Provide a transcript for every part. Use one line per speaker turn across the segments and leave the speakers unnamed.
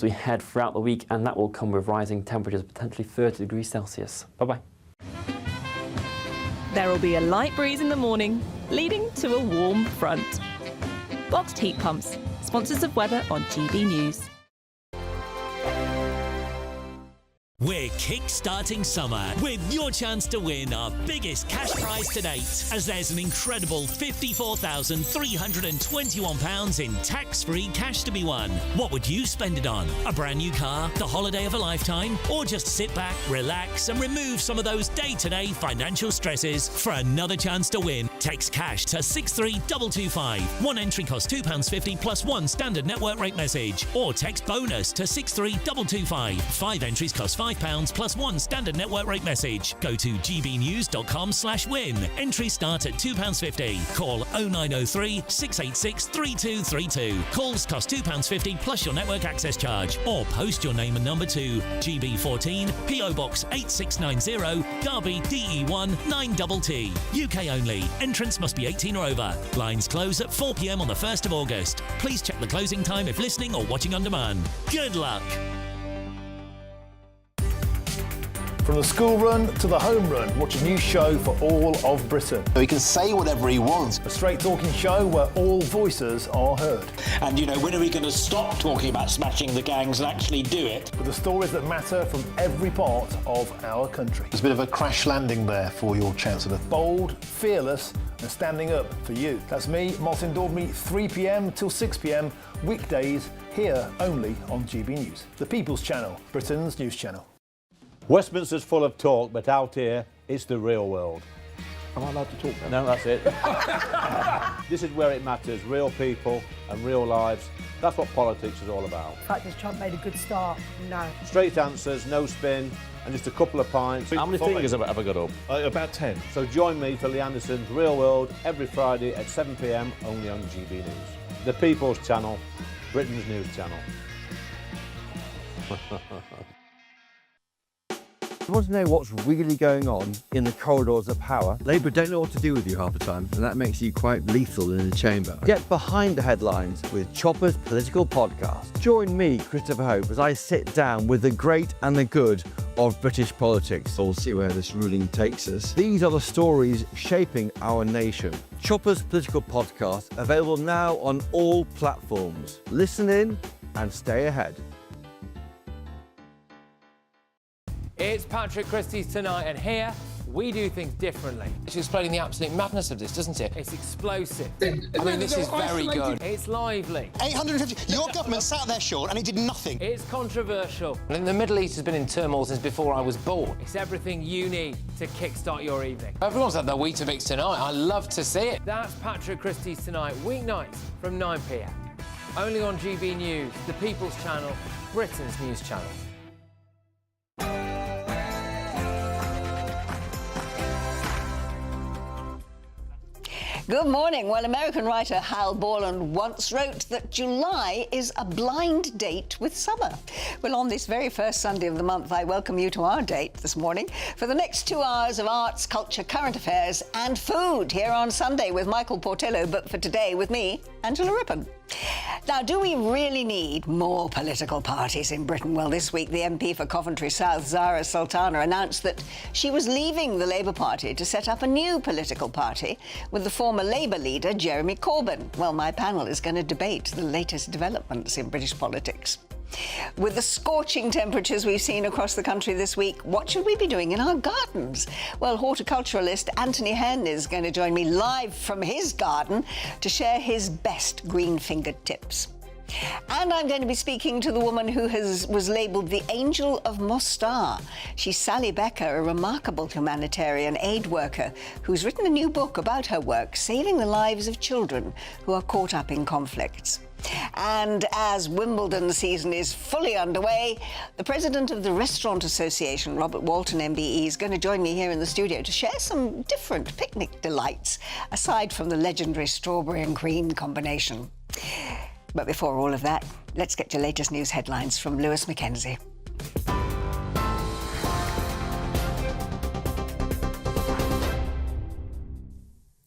as we head throughout the week, and that will come with rising temperatures, potentially 30 degrees Celsius. Bye-bye.
There will be a light breeze in the morning, leading to a warm front. Boxed heat pumps, sponsors of weather on GB News.
We're kick-starting summer with your chance to win our biggest cash prize to date, as there's an incredible £54,321 in tax-free cash to be won. What would you spend it on? A brand new car, the holiday of a lifetime, or just sit back, relax and remove some of those day-to-day financial stresses? For another chance to win, text cash to 63225. One entry costs £2.50 plus one standard network rate message, or text bonus to 63225. 5 entries cost £5 plus one standard network rate message. Go to gbnews.com/win. Entries start at £2.50. Call 0903 686 3232. Calls cost £2.50 plus your network access charge. Or post your name and number to GB14 PO Box 8690 Derby DE1 9TT. UK only. Entrance must be 18 or over. Lines close at 4 p.m. on the 1st of August. Please check the closing time if listening or watching on demand. Good luck.
From the school run to the home run, watch a new show for all of Britain.
So he can say whatever he wants.
A straight-talking show where all voices are heard.
And, you know, when are we going to stop talking about smashing the gangs and actually do it?
With the stories that matter from every part of our country.
There's a bit of a crash landing there for your Chancellor.
Bold, fearless and standing up for you. That's me, Martin Daubney, 3 p.m. till 6 p.m, weekdays, here only on GB News. The People's Channel, Britain's news channel.
Westminster's full of talk, but out here, it's the real world.
Am I allowed to talk now?
No, that's it. This is where it matters, real people and real lives. That's what politics is all about.
The fact has Trump made a good start? No.
Straight answers, no spin, and just a couple of pints.
How many fingers have I got up?
About 10. So join me for Lee Anderson's Real World every Friday at 7 p.m, only on GB News. The People's Channel, Britain's news channel.
You want to know what's really going on in the corridors of power? Labour don't know what to do with you half the time, and that makes you quite lethal in the chamber. Get behind the headlines with Chopper's Political Podcast. Join me, Christopher Hope, as I sit down with the great and the good of British politics. We'll see where this ruling takes us. These are the stories shaping our nation. Chopper's Political Podcast, available now on all platforms. Listen in and stay ahead.
It's Patrick Christie's Tonight, and here we do things differently.
It's explaining the absolute madness of this, doesn't it?
It's explosive.
I mean, this is very good.
It's lively.
850. Your government sat there short and it did nothing.
It's controversial.
And the Middle East has been in turmoil since before I was born.
It's everything you need to kickstart your evening.
Everyone's had their Weetabix tonight. I love to see it.
That's Patrick Christie's Tonight, weeknights from 9 p.m. Only on GB News, the People's Channel, Britain's news channel.
Good morning. Well, American writer Hal Borland once wrote that July is a blind date with summer. Well, on this very first Sunday of the month, I welcome you to our date this morning for the next 2 hours of arts, culture, current affairs and food here on Sunday with Michael Portillo, but for today with me, Angela Rippon. Now, do we really need more political parties in Britain? Well, this week, the MP for Coventry South, Zara Sultana, announced that she was leaving the Labour Party to set up a new political party with the former Labour leader, Jeremy Corbyn. Well, my panel is going to debate the latest developments in British politics. With the scorching temperatures we've seen across the country this week, what should we be doing in our gardens? Well, horticulturalist Anthony Henn is going to join me live from his garden to share his best green-fingered tips. And I'm going to be speaking to the woman who was labelled the Angel of Mostar. She's Sally Becker, a remarkable humanitarian aid worker who's written a new book about her work, saving the lives of children who are caught up in conflicts. And as Wimbledon season is fully underway, the president of the Restaurant Association, Robert Walton MBE, is going to join me here in the studio to share some different picnic delights, aside from the legendary strawberry and cream combination. But before all of that, let's get your latest news headlines from Lewis Mackenzie.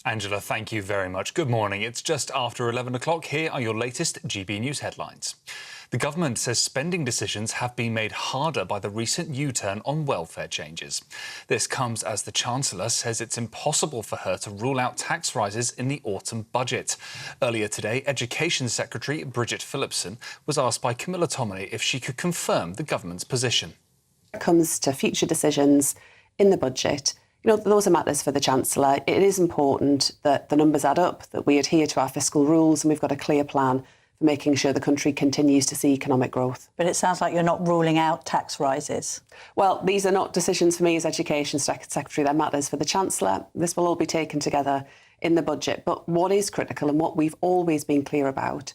Angela, thank you very much. Good morning. It's just after 11 o'clock. Here are your latest GB News headlines. The government says spending decisions have been made harder by the recent U-turn on welfare changes. This comes as the Chancellor says it's impossible for her to rule out tax rises in the autumn budget. Earlier today, Education Secretary Bridget Phillipson was asked by Camilla Tominey if she could confirm the government's position.
When it comes to future decisions in the budget, those are matters for the Chancellor. It is important that the numbers add up, that we adhere to our fiscal rules, and we've got a clear plan for making sure the country continues to see economic growth.
But it sounds like you're not ruling out tax rises.
Well, these are not decisions for me as Education Secretary. They're matters for the Chancellor. This will all be taken together in the budget. But what is critical, and what we've always been clear about,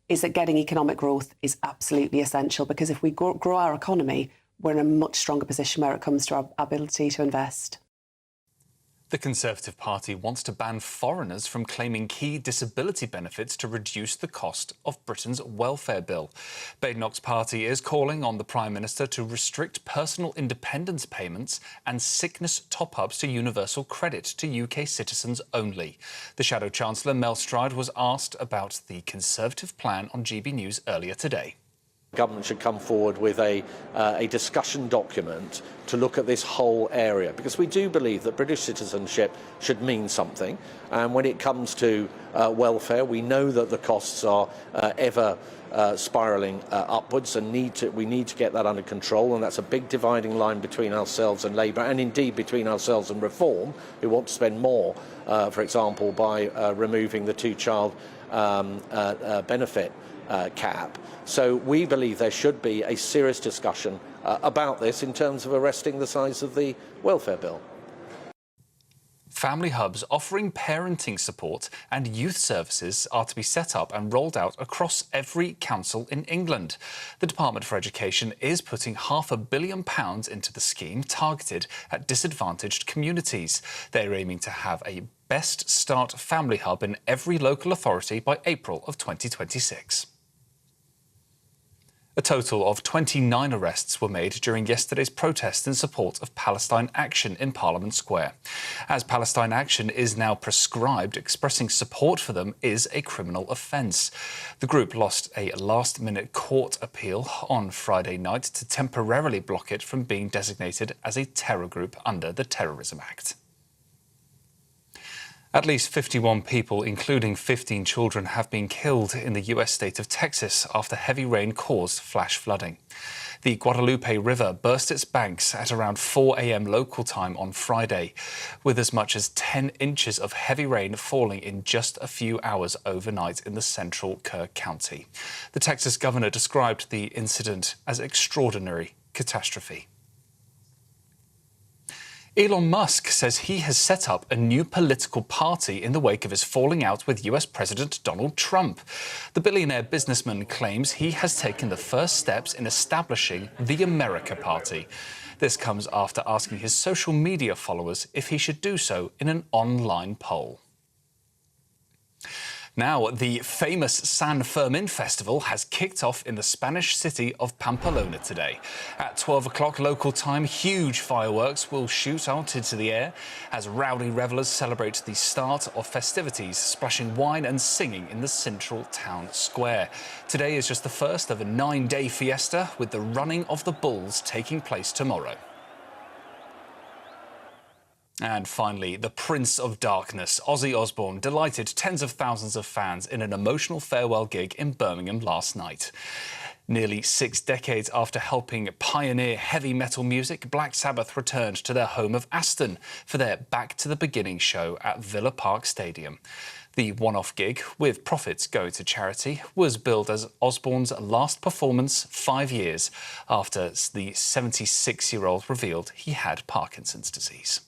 is that getting economic growth is absolutely essential, because if we grow our economy, we're in a much stronger position where it comes to our ability to invest.
The Conservative Party wants to ban foreigners from claiming key disability benefits to reduce the cost of Britain's welfare bill. Badenoch's party is calling on the Prime Minister to restrict personal independence payments and sickness top-ups to universal credit to UK citizens only. The Shadow Chancellor, Mel Stride, was asked about the Conservative plan on GB News earlier today.
Government should come forward with a discussion document to look at this whole area, because we do believe that British citizenship should mean something. And when it comes to welfare, we know that the costs are ever spiralling upwards, and we need to get that under control. And that's a big dividing line between ourselves and Labour, and indeed between ourselves and Reform, who want to spend more, for example, by removing the two-child benefit cap. So we believe there should be a serious discussion about this in terms of arresting the size of the welfare bill.
Family hubs offering parenting support and youth services are to be set up and rolled out across every council in England. The Department for Education is putting £500 million into the scheme targeted at disadvantaged communities. They're aiming to have a Best Start family hub in every local authority by April of 2026. A total of 29 arrests were made during yesterday's protest in support of Palestine Action in Parliament Square. As Palestine Action is now prescribed, expressing support for them is a criminal offence. The group lost a last-minute court appeal on Friday night to temporarily block it from being designated as a terror group under the Terrorism Act. At least 51 people, including 15 children, have been killed in the US state of Texas after heavy rain caused flash flooding. The Guadalupe River burst its banks at around 4 a.m. local time on Friday, with as much as 10 inches of heavy rain falling in just a few hours overnight in the central Kerr County. The Texas governor described the incident as extraordinary catastrophe. Elon Musk says he has set up a new political party in the wake of his falling out with US President Donald Trump. The billionaire businessman claims he has taken the first steps in establishing the America Party. This comes after asking his social media followers if he should do so in an online poll. Now, the famous San Fermin festival has kicked off in the Spanish city of Pamplona today. At 12 o'clock local time, huge fireworks will shoot out into the air as rowdy revellers celebrate the start of festivities, splashing wine and singing in the central town square. Today is just the first of a 9-day fiesta, with the running of the bulls taking place tomorrow. And finally, the Prince of Darkness, Ozzy Osbourne, delighted tens of thousands of fans in an emotional farewell gig in Birmingham last night. Nearly 6 decades after helping pioneer heavy metal music, Black Sabbath returned to their home of Aston for their Back to the Beginning show at Villa Park Stadium. The one-off gig, with profits going to charity, was billed as Osbourne's last performance 5 years after the 76-year-old revealed he had Parkinson's disease.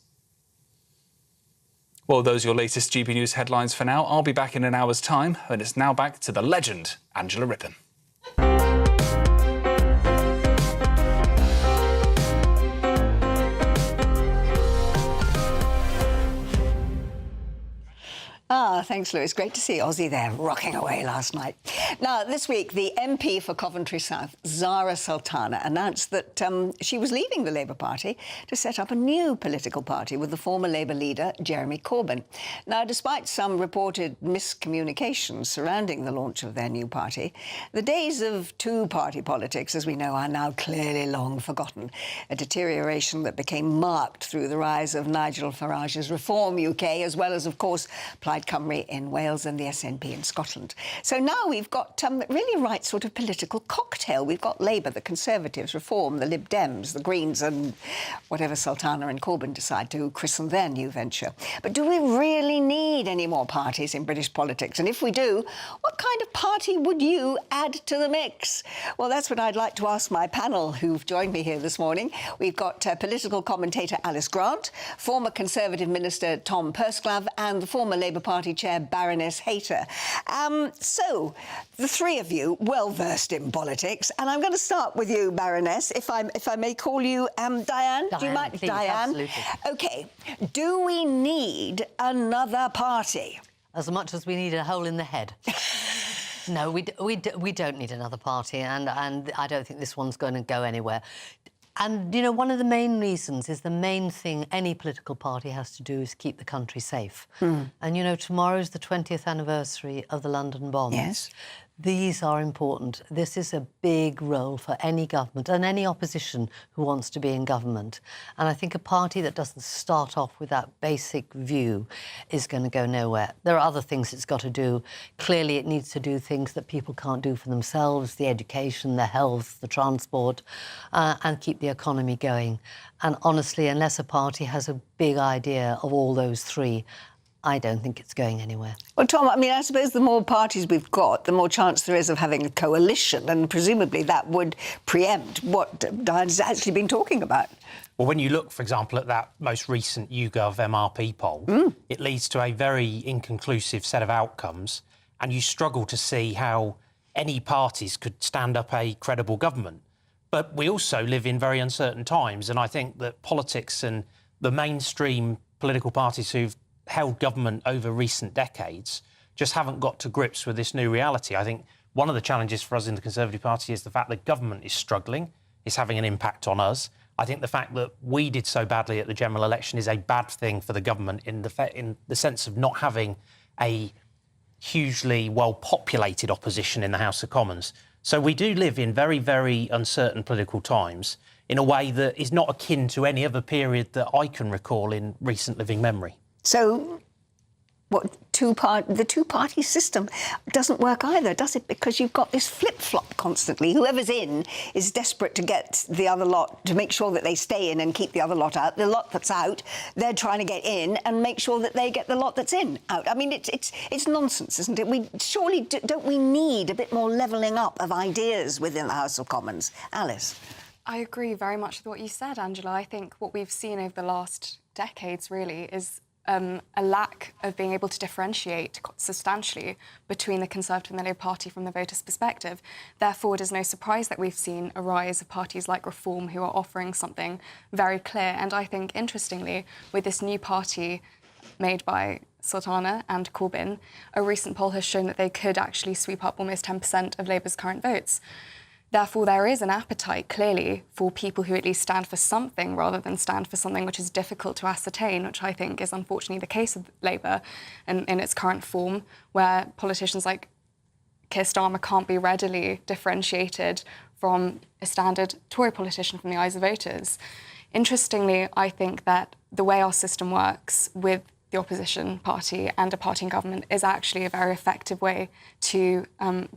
Well, those are your latest GB News headlines for now. I'll be back in an hour's time, and it's now back to the legend, Angela Rippon.
Thanks, Lewis. Great to see Ozzy there rocking away last night. Now, this week, the MP for Coventry South, Zara Sultana, announced that she was leaving the Labour Party to set up a new political party with the former Labour leader, Jeremy Corbyn. Now, despite some reported miscommunications surrounding the launch of their new party, the days of two-party politics, as we know, are now clearly long forgotten, a deterioration that became marked through the rise of Nigel Farage's Reform UK, as well as, of course, Plaid Cymru in Wales and the SNP in Scotland. So now we've got really right sort of political cocktail. We've got Labour, the Conservatives, Reform, the Lib Dems, the Greens and whatever Sultana and Corbyn decide to christen their new venture. But do we really need any more parties in British politics? And if we do, what kind of party would you add to the mix? Well, that's what I'd like to ask my panel who've joined me here this morning. We've got political commentator Alice Grant, former Conservative Minister Tom Pursglove and the former Labour Party Chair Baroness Hayter. So, the three of you, well-versed in politics, and I'm going to start with you, Baroness, if I may call you Diane. Do you mind?
Please,
Diane?
absolutely.
OK. Do we need another party?
As much as we need a hole in the head. No, we don't need another party, and I don't think this one's going to go anywhere. And, you know, one of the main reasons is the main thing any political party has to do is keep the country safe. And, you know, tomorrow's the 20th anniversary of the London bombs.
Yes.
These are important. This is a big role for any government and any opposition who wants to be in government. And I think a party that doesn't start off with that basic view is going to go nowhere. There are other things it's got to do. Clearly, it needs to do things that people can't do for themselves, the education, the health, the transport, and keep the economy going. And honestly, unless a party has a big idea of all those three, I don't think it's going anywhere.
Well, Tom, I mean, I suppose the more parties we've got, the more chance there is of having a coalition, and presumably that would preempt what Diane's actually been talking about.
Well, when you look, for example, at that most recent YouGov MRP poll, it leads to a very inconclusive set of outcomes, and you struggle to see how any parties could stand up a credible government. But we also live in very uncertain times, and I think that politics and the mainstream political parties who've held government over recent decades just haven't got to grips with this new reality. I think one of the challenges for us in the Conservative Party is the fact that government is struggling, is having an impact on us. I think the fact that we did so badly at the general election is a bad thing for the government in the sense of not having a hugely well-populated opposition in the House of Commons. So we do live in very, very uncertain political times in a way that is not akin to any other period that I can recall in recent living memory.
So, the two-party system doesn't work either, does it? Because you've got this flip-flop constantly. Whoever's in is desperate to get the other lot, to make sure that they stay in and keep the other lot out. The lot that's out, they're trying to get in and make sure that they get the lot that's in out. I mean, it's nonsense, isn't it? We surely don't we need a bit more levelling up of ideas within the House of Commons? Alice?
I agree very much with what you said, Angela. I think what we've seen over the last decades, really, is a lack of being able to differentiate substantially between the Conservative and the Labour Party from the voters' perspective. Therefore, it is no surprise that we've seen a rise of parties like Reform who are offering something very clear. And I think, interestingly, with this new party made by Sultana and Corbyn, a recent poll has shown that they could actually sweep up almost 10% of Labour's current votes. Therefore, there is an appetite, clearly, for people who at least stand for something rather than stand for something which is difficult to ascertain, which I think is unfortunately the case of Labour in its current form, where politicians like Keir Starmer can't be readily differentiated from a standard Tory politician from the eyes of voters. Interestingly, I think that the way our system works with the opposition party and a party in government is actually a very effective way to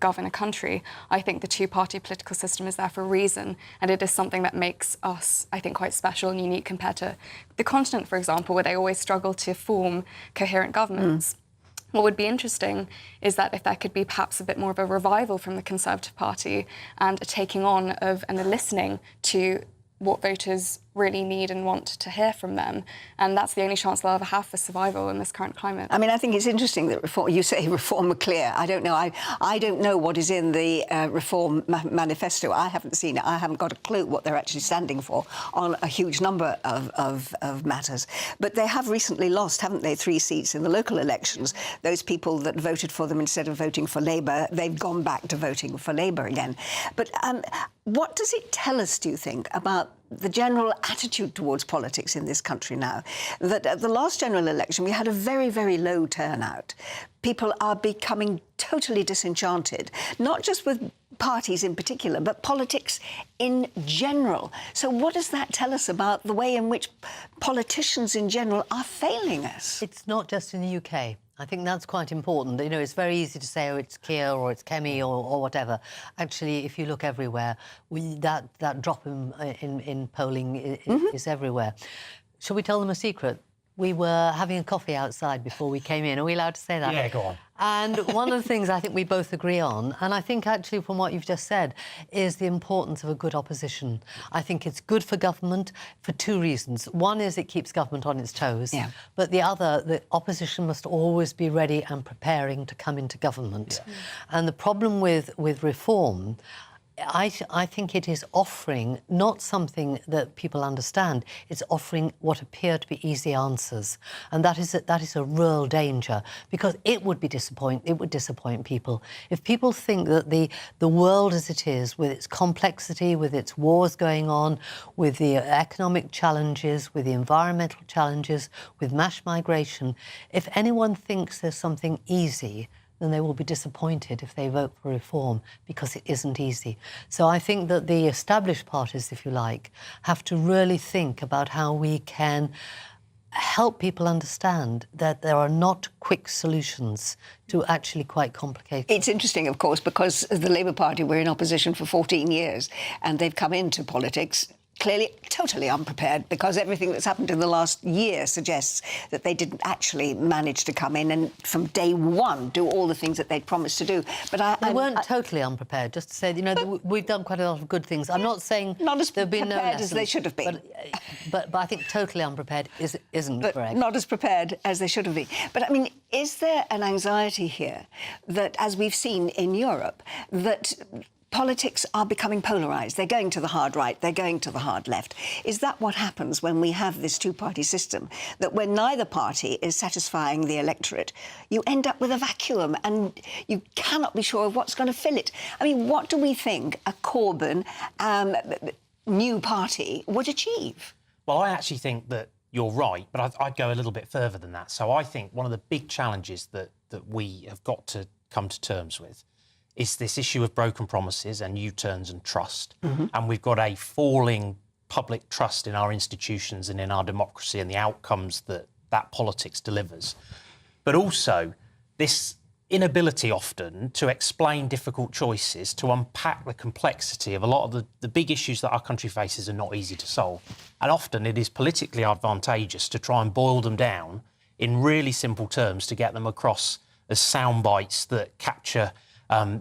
govern a country. I think the two-party political system is there for a reason, and it is something that makes us, I think, quite special and unique compared to the continent, for example, where they always struggle to form coherent governments. What would be interesting is that if there could be perhaps a bit more of a revival from the Conservative Party and a taking on of and a listening to what voters really need and want to hear from them. And that's the only chance they'll ever have for survival in this current climate.
I mean, I think it's interesting that you say reform are clear. I don't know. I don't know what is in the reform manifesto. I haven't seen it. I haven't got a clue what they're actually standing for on a huge number of matters. But they have recently lost, haven't they, 3 seats in the local elections. Those people that voted for them instead of voting for Labour, they've gone back to voting for Labour again. But what does it tell us, do you think, about the general attitude towards politics in this country now? That at the last general election, we had a very, very low turnout. People are becoming totally disenchanted, not just with parties in particular, but politics in general. So what does that tell us about the way in which politicians in general are failing us?
It's not just in the UK. I think that's quite important. You know, it's very easy to say, oh, it's Keir or it's Kemi or whatever. Actually, if you look everywhere, that drop in polling is everywhere. Shall we tell them a secret? We were having a coffee outside before we came in. Are we allowed to say that?
Yeah, go on.
And one of the things I think we both agree on, and I think actually from what you've just said, is the importance of a good opposition. I think it's good for government for 2 reasons. One is it keeps government on its toes, but the other, the opposition must always be ready and preparing to come into government. Yeah. And the problem with reform, I think it is offering not something that people understand. It's offering what appear to be easy answers, and that is a real danger, because it would disappoint people if people think that the world as it is, with its complexity, with its wars going on, with the economic challenges, with the environmental challenges, with mass migration, if anyone thinks there's something easy, then they will be disappointed if they vote for reform, because it isn't easy. So I think that the established parties, if you like, have to really think about how we can help people understand that there are not quick solutions to actually quite complicated.
It's interesting, of course, because the Labour Party were in opposition for 14 years and they've come into politics clearly totally unprepared, because everything that's happened in the last year suggests that they didn't actually manage to come in and from day one do all the things that they'd promised to do. But
they weren't totally unprepared. Just to say, you know, we've done quite a lot of good things. I'm not saying
not as
there've been no
prepared
lessons,
as they should have been.
But I think totally unprepared isn't correct.
Not as prepared as they should have been. But I mean, is there an anxiety here that, as we've seen in Europe, that politics are becoming polarised? They're going to the hard right, they're going to the hard left. Is that what happens when we have this two-party system? That when neither party is satisfying the electorate, you end up with a vacuum and you cannot be sure of what's going to fill it. I mean, what do we think a Corbyn new party would achieve?
Well, I actually think that you're right, but I'd go a little bit further than that. So I think one of the big challenges that we have got to come to terms with is this issue of broken promises and U-turns and trust. And we've got a falling public trust in our institutions and in our democracy and the outcomes that politics delivers. But also this inability often to explain difficult choices, to unpack the complexity of a lot of the big issues that our country faces are not easy to solve. And often it is politically advantageous to try and boil them down in really simple terms to get them across as sound bites that capture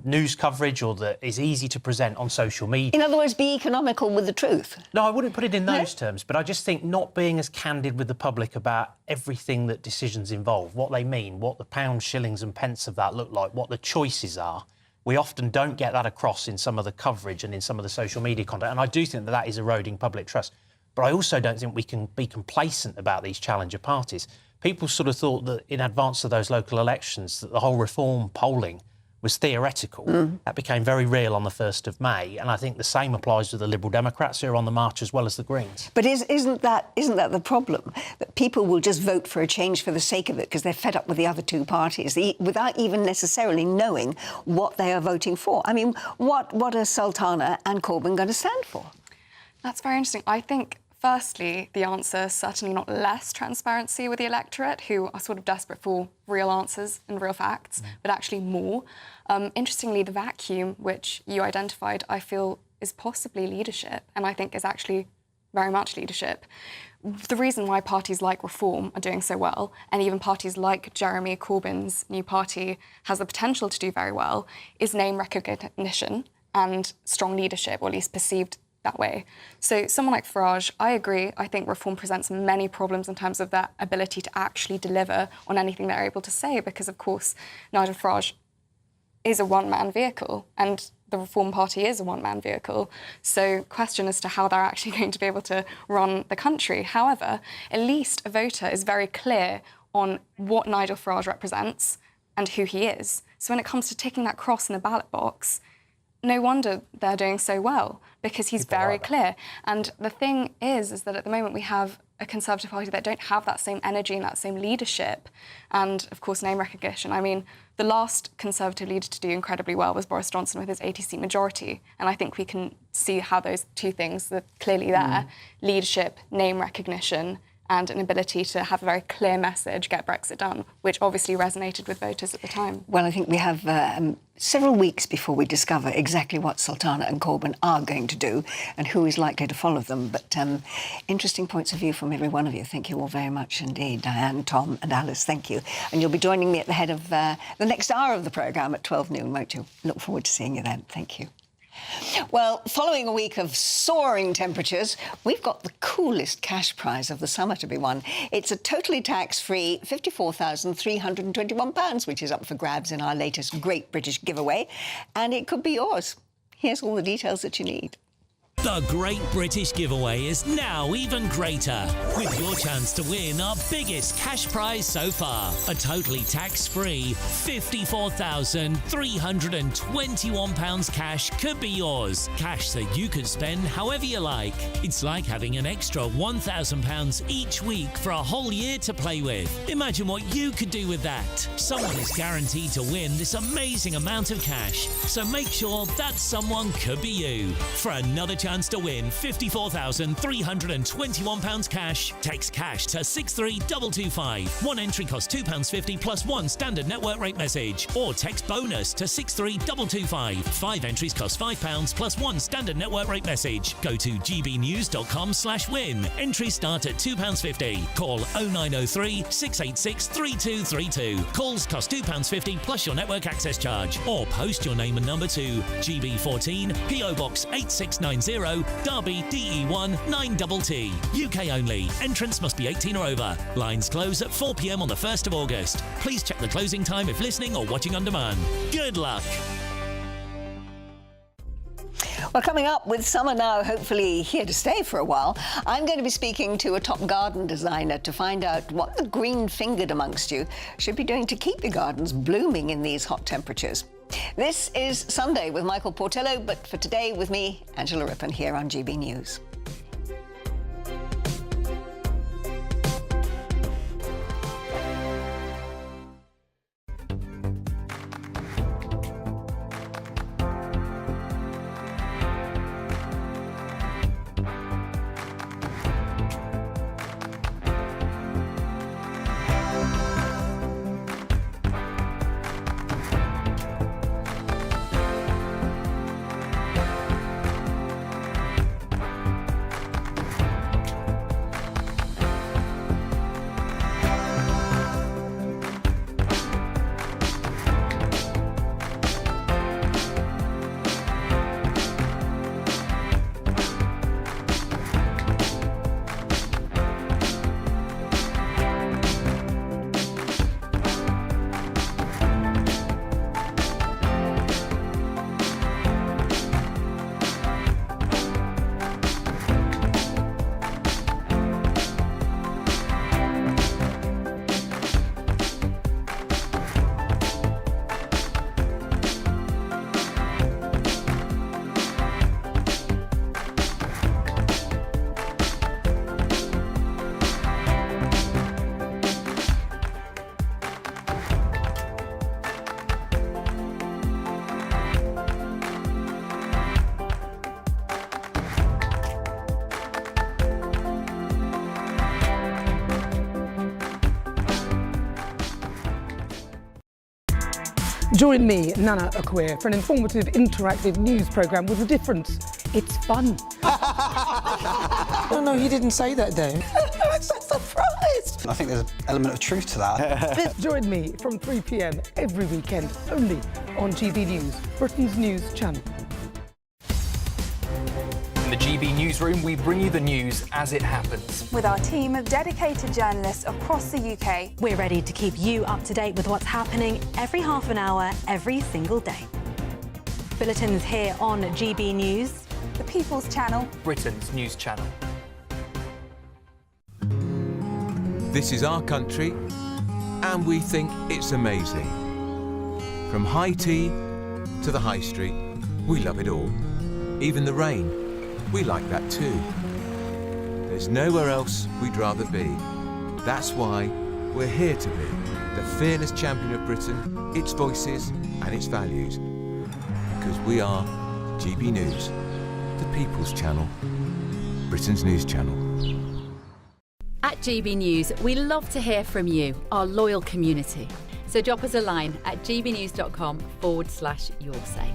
news coverage or that is easy to present on social media.
In other words, be economical with the truth.
No, I wouldn't put it in those terms, but I just think not being as candid with the public about everything that decisions involve, what they mean, what the pounds, shillings and pence of that look like, what the choices are. We often don't get that across in some of the coverage and in some of the social media content, and I do think that is eroding public trust. But I also don't think we can be complacent about these challenger parties. People sort of thought that in advance of those local elections that the whole reform polling was theoretical. That became very real on the 1st of May, and I think the same applies to the Liberal Democrats who are on the march as well as the Greens.
But isn't that the problem? That people will just vote for a change for the sake of it because they're fed up with the other two parties without even necessarily knowing what they are voting for. I mean, what are Sultana and Corbyn going to stand for?
That's very interesting. I think, firstly, the answer is certainly not less transparency with the electorate, who are sort of desperate for real answers and real facts, but actually more. Interestingly, the vacuum which you identified, I feel, is possibly leadership, and I think is actually very much leadership. The reason why parties like Reform are doing so well, and even parties like Jeremy Corbyn's new party has the potential to do very well, is name recognition and strong leadership, or at least perceived that way. So someone like Farage, I agree, I think reform presents many problems in terms of their ability to actually deliver on anything they're able to say, because of course Nigel Farage is a one-man vehicle and the Reform Party is a one-man vehicle. So question as to how they're actually going to be able to run the country. However, at least a voter is very clear on what Nigel Farage represents and who he is. So when it comes to ticking that cross in the ballot box, no wonder they're doing so well, because he's very clear. And the thing is that at the moment we have a Conservative Party that don't have that same energy and that same leadership and, of course, name recognition. I mean, the last Conservative leader to do incredibly well was Boris Johnson with his 80-seat majority. And I think we can see how those two things are clearly there. Leadership, name recognition, and an ability to have a very clear message, get Brexit done, which obviously resonated with voters at the time.
Well, I think we have several weeks before we discover exactly what Sultana and Corbyn are going to do and who is likely to follow them. But interesting points of view from every one of you. Thank you all very much indeed. Diane, Tom and Alice, thank you. And you'll be joining me at the head of the next hour of the programme at 12 noon, won't you? Look forward to seeing you then. Thank you. Well, following a week of soaring temperatures, we've got the coolest cash prize of the summer to be won. It's a totally tax-free £54,321, which is up for grabs in our latest Great British Giveaway, and it could be yours. Here's all the details that you need.
The Great British Giveaway is now even greater, with your chance to win our biggest cash prize so far. A totally tax-free £54,321 cash could be yours. Cash that you could spend however you like. It's like having an extra £1,000 each week for a whole year to play with. Imagine what you could do with that. Someone is guaranteed to win this amazing amount of cash, so make sure that someone could be you. For another chance to win £54,321 cash, text cash to 63225. One entry costs £2.50 plus one standard network rate message, or text bonus to 63225. 5 entries cost £5 plus one standard network rate message. Go to gbnews.com/win. Entries start at £2.50. Call 0903 686 3232. Calls cost £2.50 plus your network access charge, or post your name and number to GB14 PO Box 8690 Derby DE1 9TT. UK only. Entrance must be 18 or over. Lines close at 4 p.m. on the 1st of August. Please check the closing time if listening or watching on demand. Good luck.
Well, coming up, with summer now hopefully here to stay for a while, I'm going to be speaking to a top garden designer to find out what the green-fingered amongst you should be doing to keep your gardens blooming in these hot temperatures. This is Sunday with Michael Portillo, but for today with me, Angela Rippon, here on GB News.
Join me, Nana Akweer, for an informative, interactive news programme with a difference. It's fun.
No, he didn't say that, though.
I'm so surprised.
I think there's an element of truth to that.
Join me from 3 p.m. every weekend, only on GB News, Britain's news channel.
From the GB newsroom, we bring you the news as it happens.
With our team of dedicated journalists across the UK,
we're ready to keep you up to date with what's happening every half an hour, every single day. Bulletins here on GB News,
the People's Channel,
Britain's news channel.
This is our country, and we think it's amazing. From high tea to the high street, we love it all. Even the rain, we like that too. There's nowhere else we'd rather be. That's why we're here to be the fearless champion of Britain, its voices and its values. Because we are GB News, the People's Channel, Britain's news channel.
At GB News, we love to hear from you, our loyal community. So drop us a line at gbnews.com/yoursay.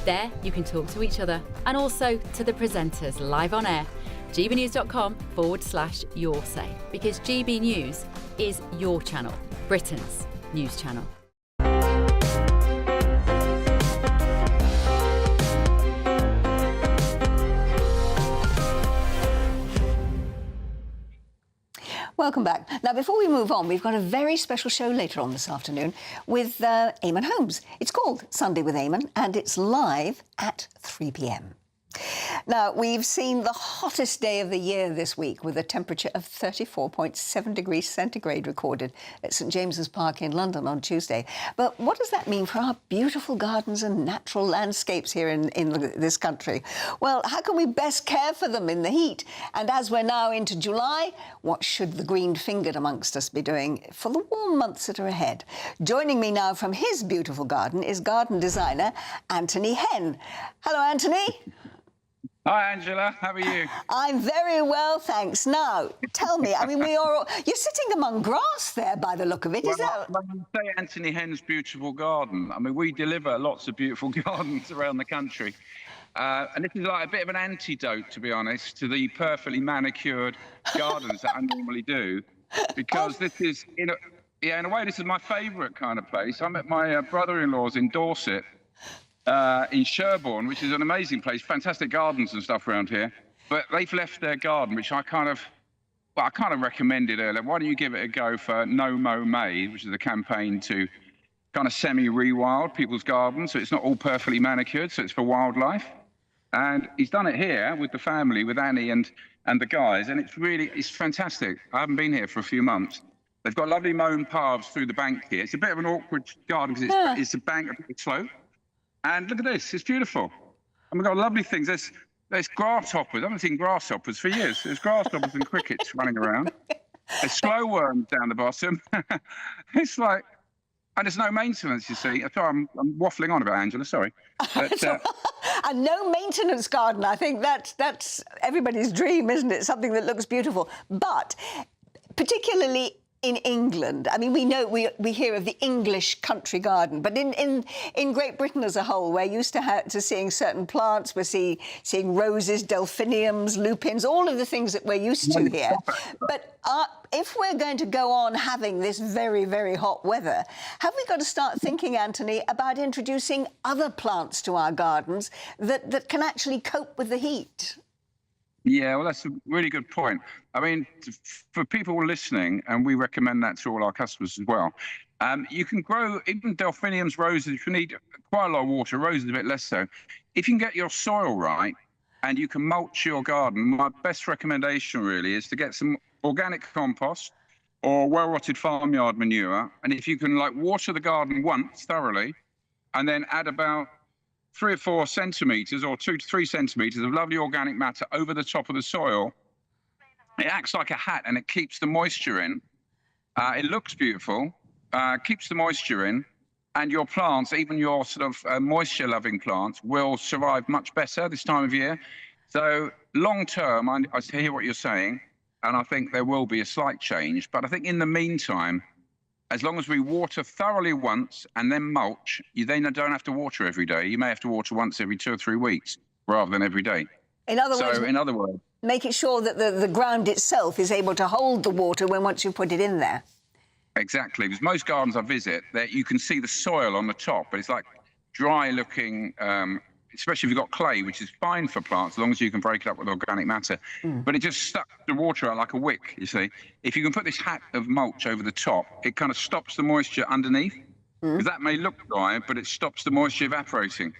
There you can talk to each other and also to the presenters live on air. gbnews.com/yoursay, because GB News is your channel, Britain's news channel.
Welcome back. Now, before we move on, we've got a very special show later on this afternoon with Eamon Holmes. It's called Sunday with Eamon, and it's live at 3 p.m. Now, we've seen the hottest day of the year this week with a temperature of 34.7 degrees centigrade recorded at St James's Park in London on Tuesday. But what does that mean for our beautiful gardens and natural landscapes here in this country? Well, how can we best care for them in the heat? And as we're now into July, what should the green-fingered amongst us be doing for the warm months that are ahead? Joining me now from his beautiful garden is garden designer Anthony Henn. Hello, Anthony.
Hi, Angela. How are you?
I'm very well, thanks. Now, tell me, I mean, you're sitting among grass there by the look of it. Is that...
When you say Anthony Henn's beautiful garden, I mean, we deliver lots of beautiful gardens around the country. And this is like a bit of an antidote, to be honest, to the perfectly manicured gardens that I normally do. Because this is, in a way, this is my favourite kind of place. I'm at my brother-in-law's in Dorset. In Sherborne, which is an amazing place, fantastic gardens and stuff around here. But they've left their garden, which I kind of recommended earlier. Why don't you give it a go for No Mow May, which is a campaign to kind of semi-rewild people's gardens, so it's not all perfectly manicured, so it's for wildlife. And he's done it here with the family, with Annie and the guys, and it's fantastic. I haven't been here for a few months. They've got lovely mown paths through the bank here. It's a bit of an awkward garden because it's a bank, a bit slope. And look at this, it's beautiful. And we've got lovely things. There's grasshoppers. I haven't seen grasshoppers for years. There's grasshoppers and crickets running around. There's slow worms down the bottom. It's like, and there's no maintenance, you see. Sorry, I'm waffling on about Angela, sorry. But,
and no maintenance garden. I think that's everybody's dream, isn't it? Something that looks beautiful. But particularly in England, I mean, we know we hear of the English country garden, but in Great Britain as a whole, we're used to seeing certain plants. We're seeing roses, delphiniums, lupins, all of the things that we're used to here. But if we're going to go on having this very, very hot weather, have we got to start thinking, Anthony, about introducing other plants to our gardens that can actually cope with the heat?
Yeah, well, that's a really good point. I mean, for people listening, and we recommend that to all our customers as well, you can grow even delphiniums, roses. If you need quite a lot of water, roses a bit less so. If you can get your soil right and you can mulch your garden, my best recommendation really is to get some organic compost or well-rotted farmyard manure. And if you can water the garden once thoroughly and then add about 3 or 4 centimetres or 2 to 3 centimetres of lovely organic matter over the top of the soil, it acts like a hat and it keeps the moisture in. It looks beautiful, keeps the moisture in, and your plants, even your sort of moisture-loving plants, will survive much better this time of year. So long term, I hear what you're saying, and I think there will be a slight change. But I think in the meantime, as long as we water thoroughly once and then mulch, you then don't have to water every day. You may have to water once every 2 or 3 weeks rather than every day.
In other words, making sure that the ground itself is able to hold the water once you put it in there.
Exactly, because most gardens I visit, you can see the soil on the top, but it's like dry-looking especially if you've got clay, which is fine for plants as long as you can break it up with organic matter. But it just sucks the water out like a wick, you see. If you can put this hat of mulch over the top, it kind of stops the moisture underneath. Because that may look dry, but it stops the moisture evaporating.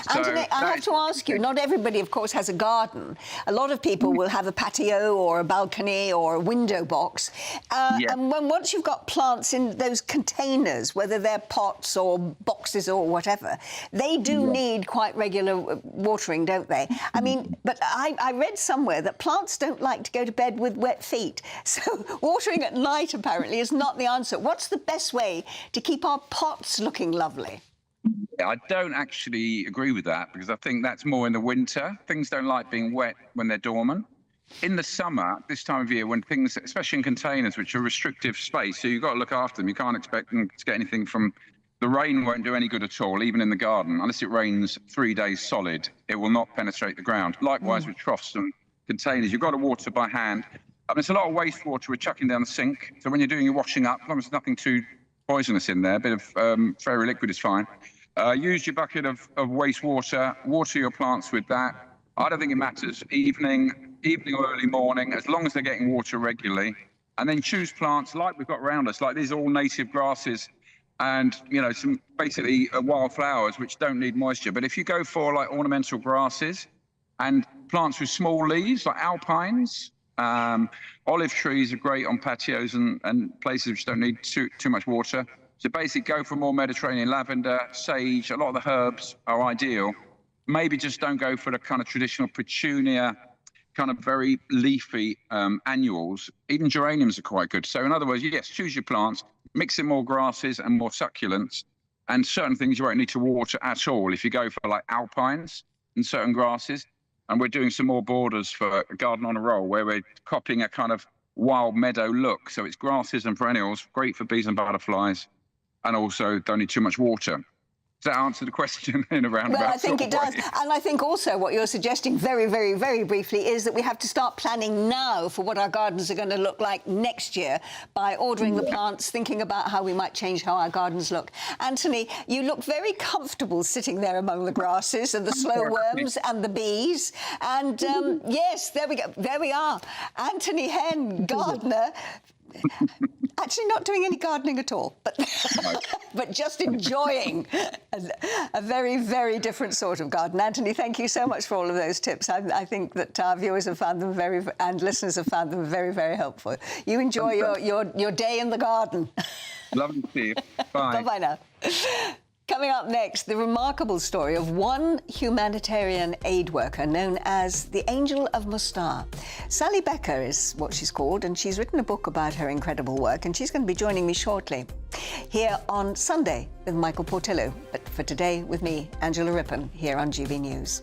Anthony, I have to ask you, not everybody, of course, has a garden. A lot of people will have a patio or a balcony or a window box. And once you've got plants in those containers, whether they're pots or boxes or whatever, they do need quite regular watering, don't they? I mean, but I read somewhere that plants don't like to go to bed with wet feet. So watering at night, apparently, is not the answer. What's the best way to keep our pots looking lovely?
I don't actually agree with that, because I think that's more in the winter. Things don't like being wet when they're dormant. In the summer, this time of year, when things, especially in containers, which are restrictive space, so you've got to look after them. You can't expect them to get anything from... The rain won't do any good at all, even in the garden. Unless it rains 3 days solid, it will not penetrate the ground. Likewise with troughs and containers. You've got to water by hand. There's a lot of wastewater we're chucking down the sink. So when you're doing your washing up, as long as there's nothing too poisonous in there, a bit of fairy liquid is fine. Use your bucket of wastewater, water your plants with that. I don't think it matters, evening or early morning, as long as they're getting water regularly. And then choose plants like we've got around us, like these all native grasses and, you know, some basically wild flowers which don't need moisture. But if you go for like ornamental grasses and plants with small leaves, like alpines, olive trees are great on patios and places which don't need too much water. So basically go for more Mediterranean lavender, sage, a lot of the herbs are ideal. Maybe just don't go for the kind of traditional petunia, kind of very leafy annuals. Even geraniums are quite good. So in other words, yes, choose your plants, mix in more grasses and more succulents, and certain things you won't need to water at all if you go for like alpines and certain grasses. And we're doing some more borders for a garden on a roll where we're copying a kind of wild meadow look. So it's grasses and perennials, great for bees and butterflies, and also don't need too much water. Does that answer the question in a roundabout
Well, I think it does.
way?
And I think also what you're suggesting very, very, very briefly is that we have to start planning now for what our gardens are going to look like next year by ordering the plants, thinking about how we might change how our gardens look. Anthony, you look very comfortable sitting there among the grasses and the slow worms and the bees. And yes, there we go. There we are. Anthony Henn, gardener. Actually not doing any gardening at all, but just enjoying a very, very different sort of garden. Anthony, thank you so much for all of those tips. I think that our viewers have found them and listeners have found them very, very helpful. You enjoy your day in the garden.
Lovely to see you. Bye.
Bye-bye now. Coming up next, the remarkable story of one humanitarian aid worker known as the Angel of Mostar. Sally Becker is what she's called, and she's written a book about her incredible work, and she's going to be joining me shortly here on Sunday with Michael Portillo. But for today, with me, Angela Rippon, here on GB News.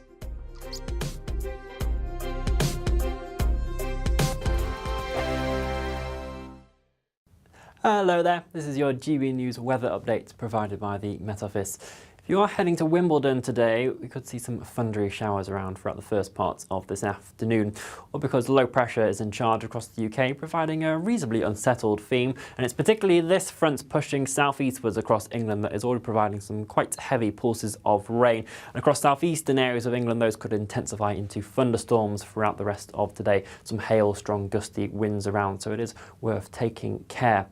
Hello there, this is your GB News weather update provided by the Met Office. If you are heading to Wimbledon today, we could see some thundery showers around throughout the first parts of this afternoon, or because low pressure is in charge across the UK, providing a reasonably unsettled theme, and it's particularly this front pushing southeastwards across England that is already providing some quite heavy pulses of rain. And across southeastern areas of England, those could intensify into thunderstorms throughout the rest of today. Some hail, strong gusty winds around, so it is worth taking care.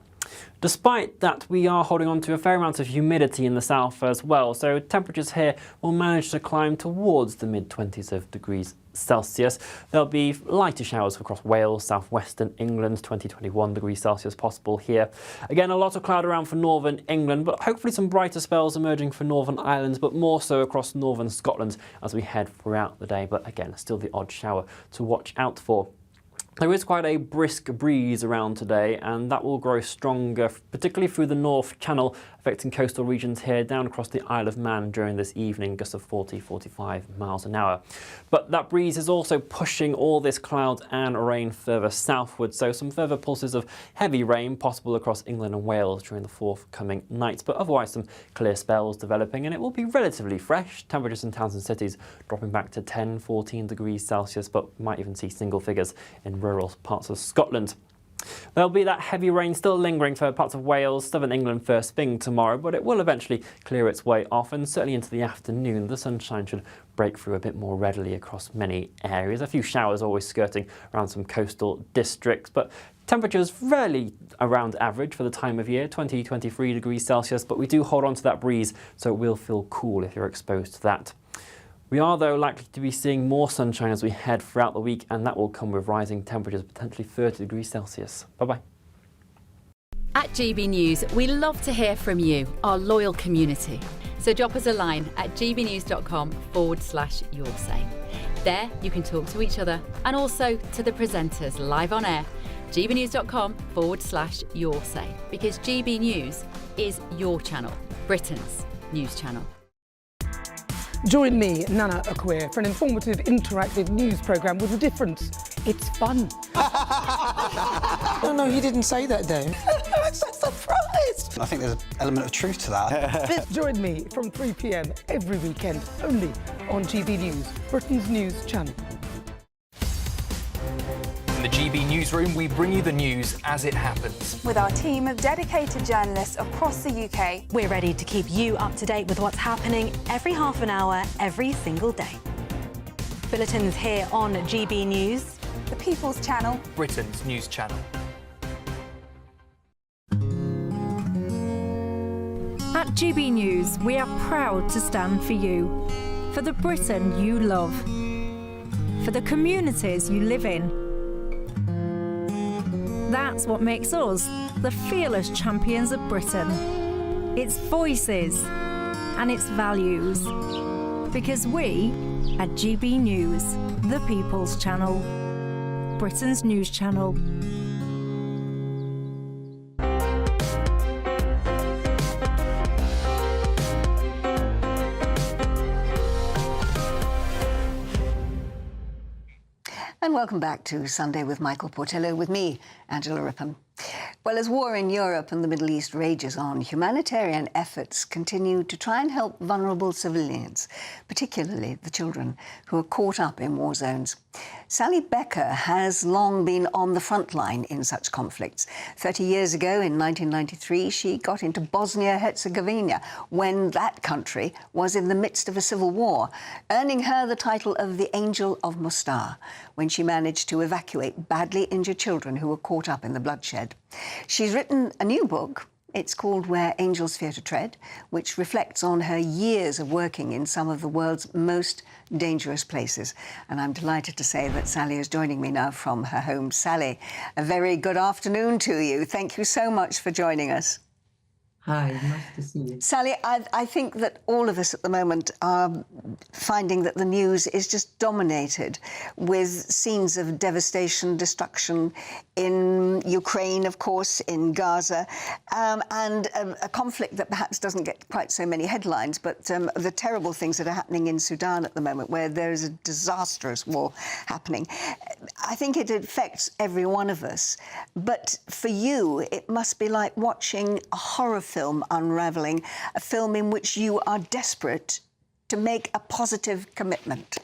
Despite that, we are holding on to a fair amount of humidity in the south as well, so temperatures here will manage to climb towards the mid-20s of degrees Celsius. There'll be lighter showers across Wales, southwestern England, 20-21 degrees Celsius possible here. Again, a lot of cloud around for northern England, but hopefully some brighter spells emerging for Northern Ireland, but more so across northern Scotland as we head throughout the day. But again, still the odd shower to watch out for. There is quite a brisk breeze around today, and that will grow stronger, particularly through the North Channel, affecting coastal regions here down across the Isle of Man during this evening, gusts of 40-45 miles an hour. But that breeze is also pushing all this cloud and rain further southwards, so some further pulses of heavy rain possible across England and Wales during the forthcoming nights, but otherwise some clear spells developing, and it will be relatively fresh. Temperatures in towns and cities dropping back to 10-14 degrees Celsius, but might even see single figures in rural parts of Scotland. There'll be that heavy rain still lingering for parts of Wales, southern England first thing tomorrow, but it will eventually clear its way off, and certainly into the afternoon the sunshine should break through a bit more readily across many areas. A few showers always skirting around some coastal districts, but temperatures fairly around average for the time of year, 20-23 degrees Celsius, but we do hold on to that breeze, so it will feel cool if you're exposed to that. We are, though, likely to be seeing more sunshine as we head throughout the week, and that will come with rising temperatures, potentially 30 degrees Celsius. Bye-bye.
At GB News, we love to hear from you, our loyal community. So drop us a line at gbnews.com/yoursay. There you can talk to each other and also to the presenters live on air. gbnews.com/yoursay, because GB News is your channel, Britain's news channel.
Join me, Nana Akweer, for an informative, interactive news programme with a difference. It's fun.
No, he didn't say that, though.
I'm so surprised.
I think there's an element of truth to that.
Join me from 3 p.m. every weekend, only on GB News, Britain's news channel.
In the GB Newsroom, we bring you the news as it happens.
With our team of dedicated journalists across the UK,
we're ready to keep you up to date with what's happening every half an hour, every single day. Bulletins here on GB News,
the People's Channel,
Britain's news channel.
At GB News, we are proud to stand for you, for the Britain you love, for the communities you live in. That's what makes us the fearless champions of Britain. Its voices and its values. Because we, at GB News, the People's Channel, Britain's news channel.
And welcome back to Sunday with Michael Portillo, with me, Angela Rippon. Well, as war in Europe and the Middle East rages on, humanitarian efforts continue to try and help vulnerable civilians, particularly the children who are caught up in war zones. Sally Becker has long been on the front line in such conflicts. 30 years ago, in 1993, she got into Bosnia-Herzegovina when that country was in the midst of a civil war, earning her the title of the Angel of Mostar when she managed to evacuate badly injured children who were caught up in the bloodshed. She's written a new book. It's called Where Angels Fear to Tread, which reflects on her years of working in some of the world's most dangerous places. And I'm delighted to say that Sally is joining me now from her home. Sally, a very good afternoon to you. Thank you so much for joining us.
Hi, nice to see you.
Sally, I think that all of us at the moment are finding that the news is just dominated with scenes of devastation, destruction in Ukraine, of course, in Gaza, and a conflict that perhaps doesn't get quite so many headlines, but the terrible things that are happening in Sudan at the moment, where there is a disastrous war happening. I think it affects every one of us. But for you, it must be like watching a horror film unravelling, a film in which you are desperate to make a positive commitment.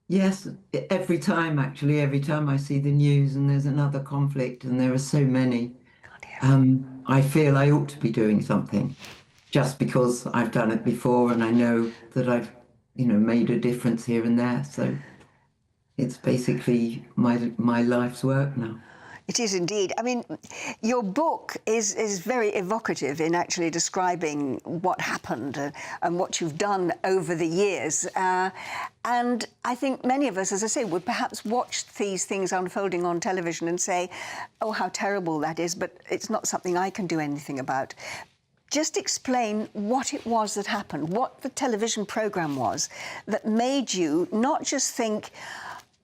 Yes, every time, actually, every time I see the news and there's another conflict, and there are so many, I feel I ought to be doing something, just because I've done it before and I know that I've, made a difference here and there. So it's basically my life's work now.
It is indeed. I mean, your book is very evocative in actually describing what happened and what you've done over the years. And I think many of us, as I say, would perhaps watch these things unfolding on television and say, oh, how terrible that is, but it's not something I can do anything about. Just explain what it was that happened, what the television programme was that made you not just think,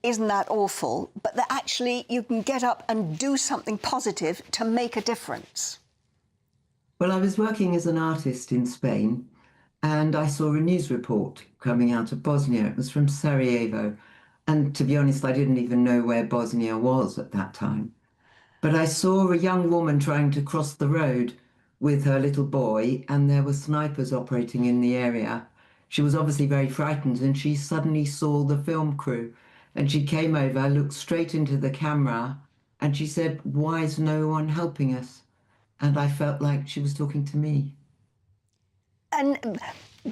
isn't that awful, but that actually you can get up and do something positive to make a difference.
Well, I was working as an artist in Spain, and I saw a news report coming out of Bosnia. It was from Sarajevo. And to be honest, I didn't even know where Bosnia was at that time. But I saw a young woman trying to cross the road with her little boy, and there were snipers operating in the area. She was obviously very frightened, and she suddenly saw the film crew. And she came over, looked straight into the camera, And she said, "Why is no one helping us?" And I felt like she was talking to me.
And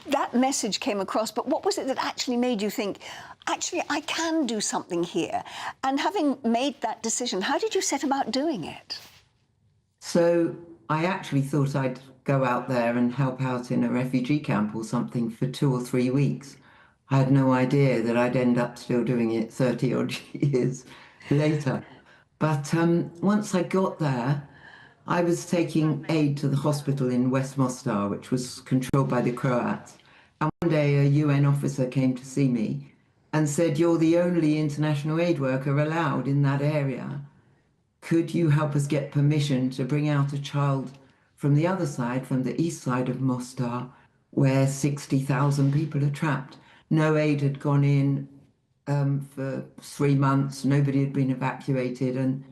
that message came across, but what was it that actually made you think, actually, I can do something here? And having made that decision, how did you set about doing it?
So I actually thought I'd go out there and help out in a refugee camp or something for 2 or 3 weeks. I had no idea that I'd end up still doing it 30 odd years later. But once I got there, I was taking aid to the hospital in West Mostar, which was controlled by the Croats. And one day a UN officer came to see me and said, "You're the only international aid worker allowed in that area. Could you help us get permission to bring out a child from the other side, from the east side of Mostar, where 60,000 people are trapped?" No aid had gone in for 3 months. Nobody had been evacuated, and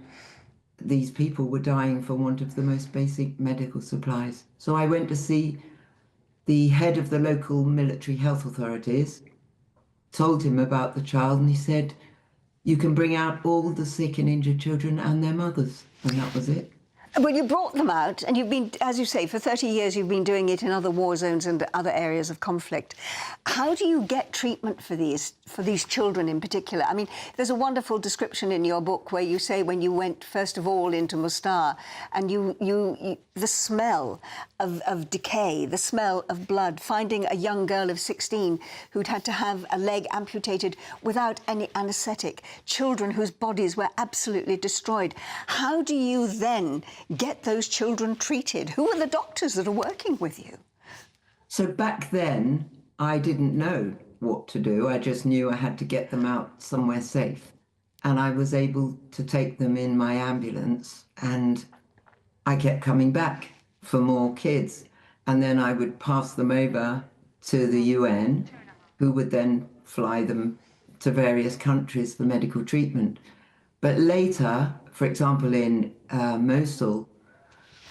these people were dying for want of the most basic medical supplies. So I went to see the head of the local military health authorities, told him about the child, and he said, "You can bring out all the sick and injured children and their mothers." And that was it.
Well, you brought them out, and you've been, as you say, for 30 years you've been doing it in other war zones and other areas of conflict. How do you get treatment for these children in particular? I mean, there's a wonderful description in your book where you say when you went first of all into Mostar, and the smell of decay, the smell of blood, finding a young girl of 16 who'd had to have a leg amputated without any anaesthetic, children whose bodies were absolutely destroyed. How do you then get those children treated? Who are the doctors that are working with you?
So back then, I didn't know what to do. I just knew I had to get them out somewhere safe. And I was able to take them in my ambulance, and I kept coming back for more kids. And then I would pass them over to the UN, who would then fly them to various countries for medical treatment. But later, for example, in Mosul,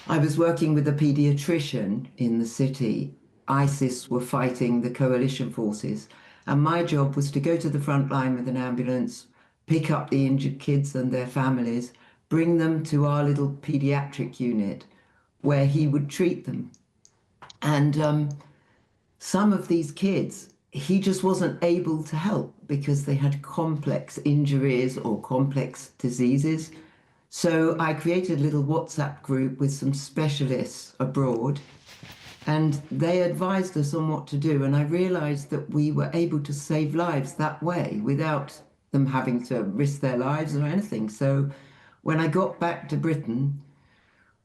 I was working with a paediatrician in the city. ISIS were fighting the coalition forces, and my job was to go to the front line with an ambulance, pick up the injured kids and their families, bring them to our little paediatric unit where he would treat them. And some of these kids, he just wasn't able to help because they had complex injuries or complex diseases. So I created a little WhatsApp group with some specialists abroad, and they advised us on what to do. And I realized that we were able to save lives that way without them having to risk their lives or anything. So when I got back to Britain,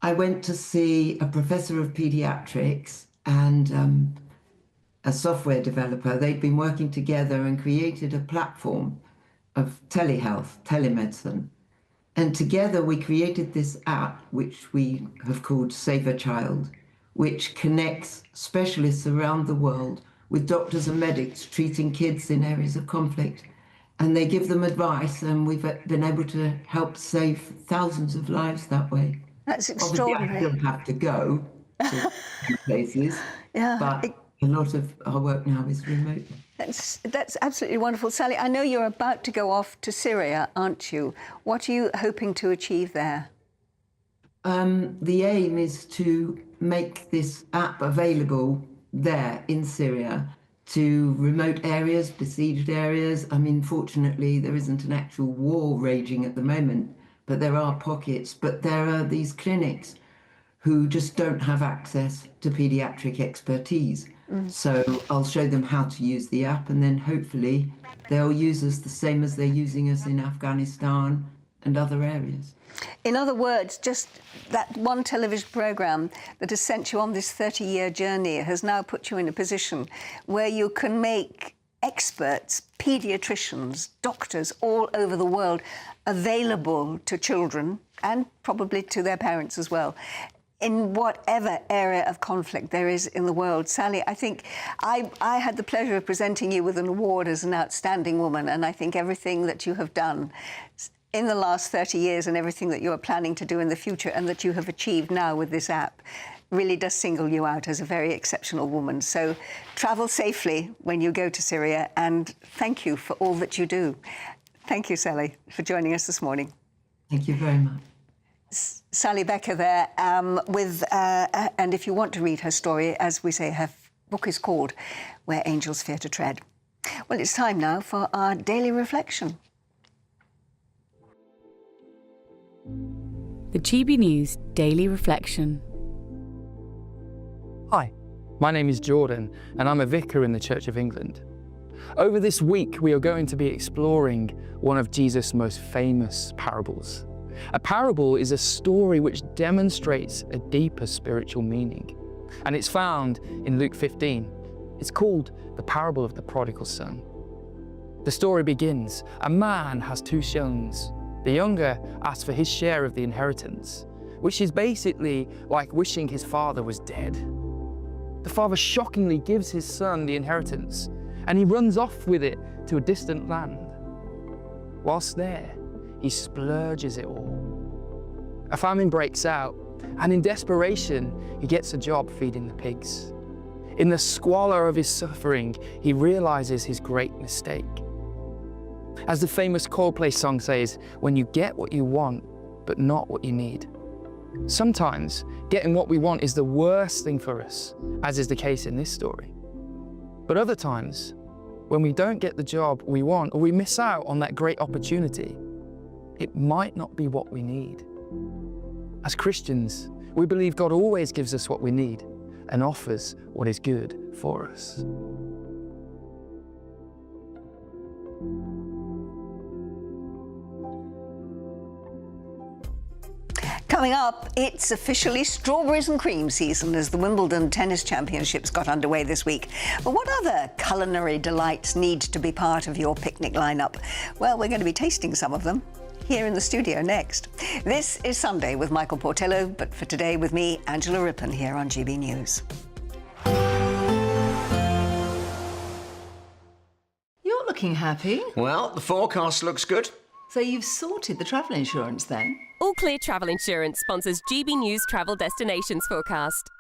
I went to see a professor of pediatrics and a software developer. They'd been working together and created a platform of telehealth, telemedicine. And together we created this app, which we have called Save a Child, which connects specialists around the world with doctors and medics treating kids in areas of conflict. And they give them advice, and we've been able to help save thousands of lives that way.
That's extraordinary.
Obviously, I still have to go to places, but a lot of our work now is remote.
That's absolutely wonderful. Sally, I know you're about to go off to Syria, aren't you? What are you hoping to achieve there?
The aim is to make this app available there in Syria to remote areas, besieged areas. I mean, fortunately, there isn't an actual war raging at the moment, but there are pockets. But there are these clinics who just don't have access to paediatric expertise. So I'll show them how to use the app, and then hopefully they'll use us the same as they're using us in Afghanistan and other areas.
In other words, just that one television programme that has sent you on this 30-year journey has now put you in a position where you can make experts, paediatricians, doctors all over the world available to children and probably to their parents as well, in whatever area of conflict there is in the world. Sally, I think I had the pleasure of presenting you with an award as an outstanding woman, and I think everything that you have done in the last 30 years and everything that you are planning to do in the future and that you have achieved now with this app really does single you out as a very exceptional woman. So travel safely when you go to Syria, and thank you for all that you do. Thank you, Sally, for joining us this morning.
Thank you very much.
Sally Becker there and if you want to read her story, as we say, her book is called Where Angels Fear to Tread. Well, it's time now for our daily reflection.
The GB News Daily Reflection.
Hi, my name is Jordan and I'm a vicar in the Church of England. Over this week we are going to be exploring one of Jesus' most famous parables. A parable is a story which demonstrates a deeper spiritual meaning, and it's found in Luke 15. It's called the parable of the prodigal son. The story begins. A man has 2 sons. The younger asks for his share of the inheritance, which is basically like wishing his father was dead. The father shockingly gives his son the inheritance, and he runs off with it to a distant land. Whilst there, he splurges it all. A famine breaks out, and in desperation, he gets a job feeding the pigs. In the squalor of his suffering, he realizes his great mistake. As the famous Coldplay song says, when you get what you want, but not what you need. Sometimes, getting what we want is the worst thing for us, as is the case in this story. But other times, when we don't get the job we want, or we miss out on that great opportunity, it might not be what we need. As Christians, we believe God always gives us what we need and offers what is good for us.
Coming up, it's officially strawberries and cream season as the Wimbledon Tennis Championships got underway this week. But what other culinary delights need to be part of your picnic lineup? Well, we're going to be tasting some of them here in the studio next. This is Sunday with Michael Portillo, but for today with me, Angela Rippon, here on GB News.
You're looking happy.
Well, the forecast looks good.
So you've sorted the travel insurance then?
All Clear Travel Insurance sponsors GB News Travel Destinations Forecast.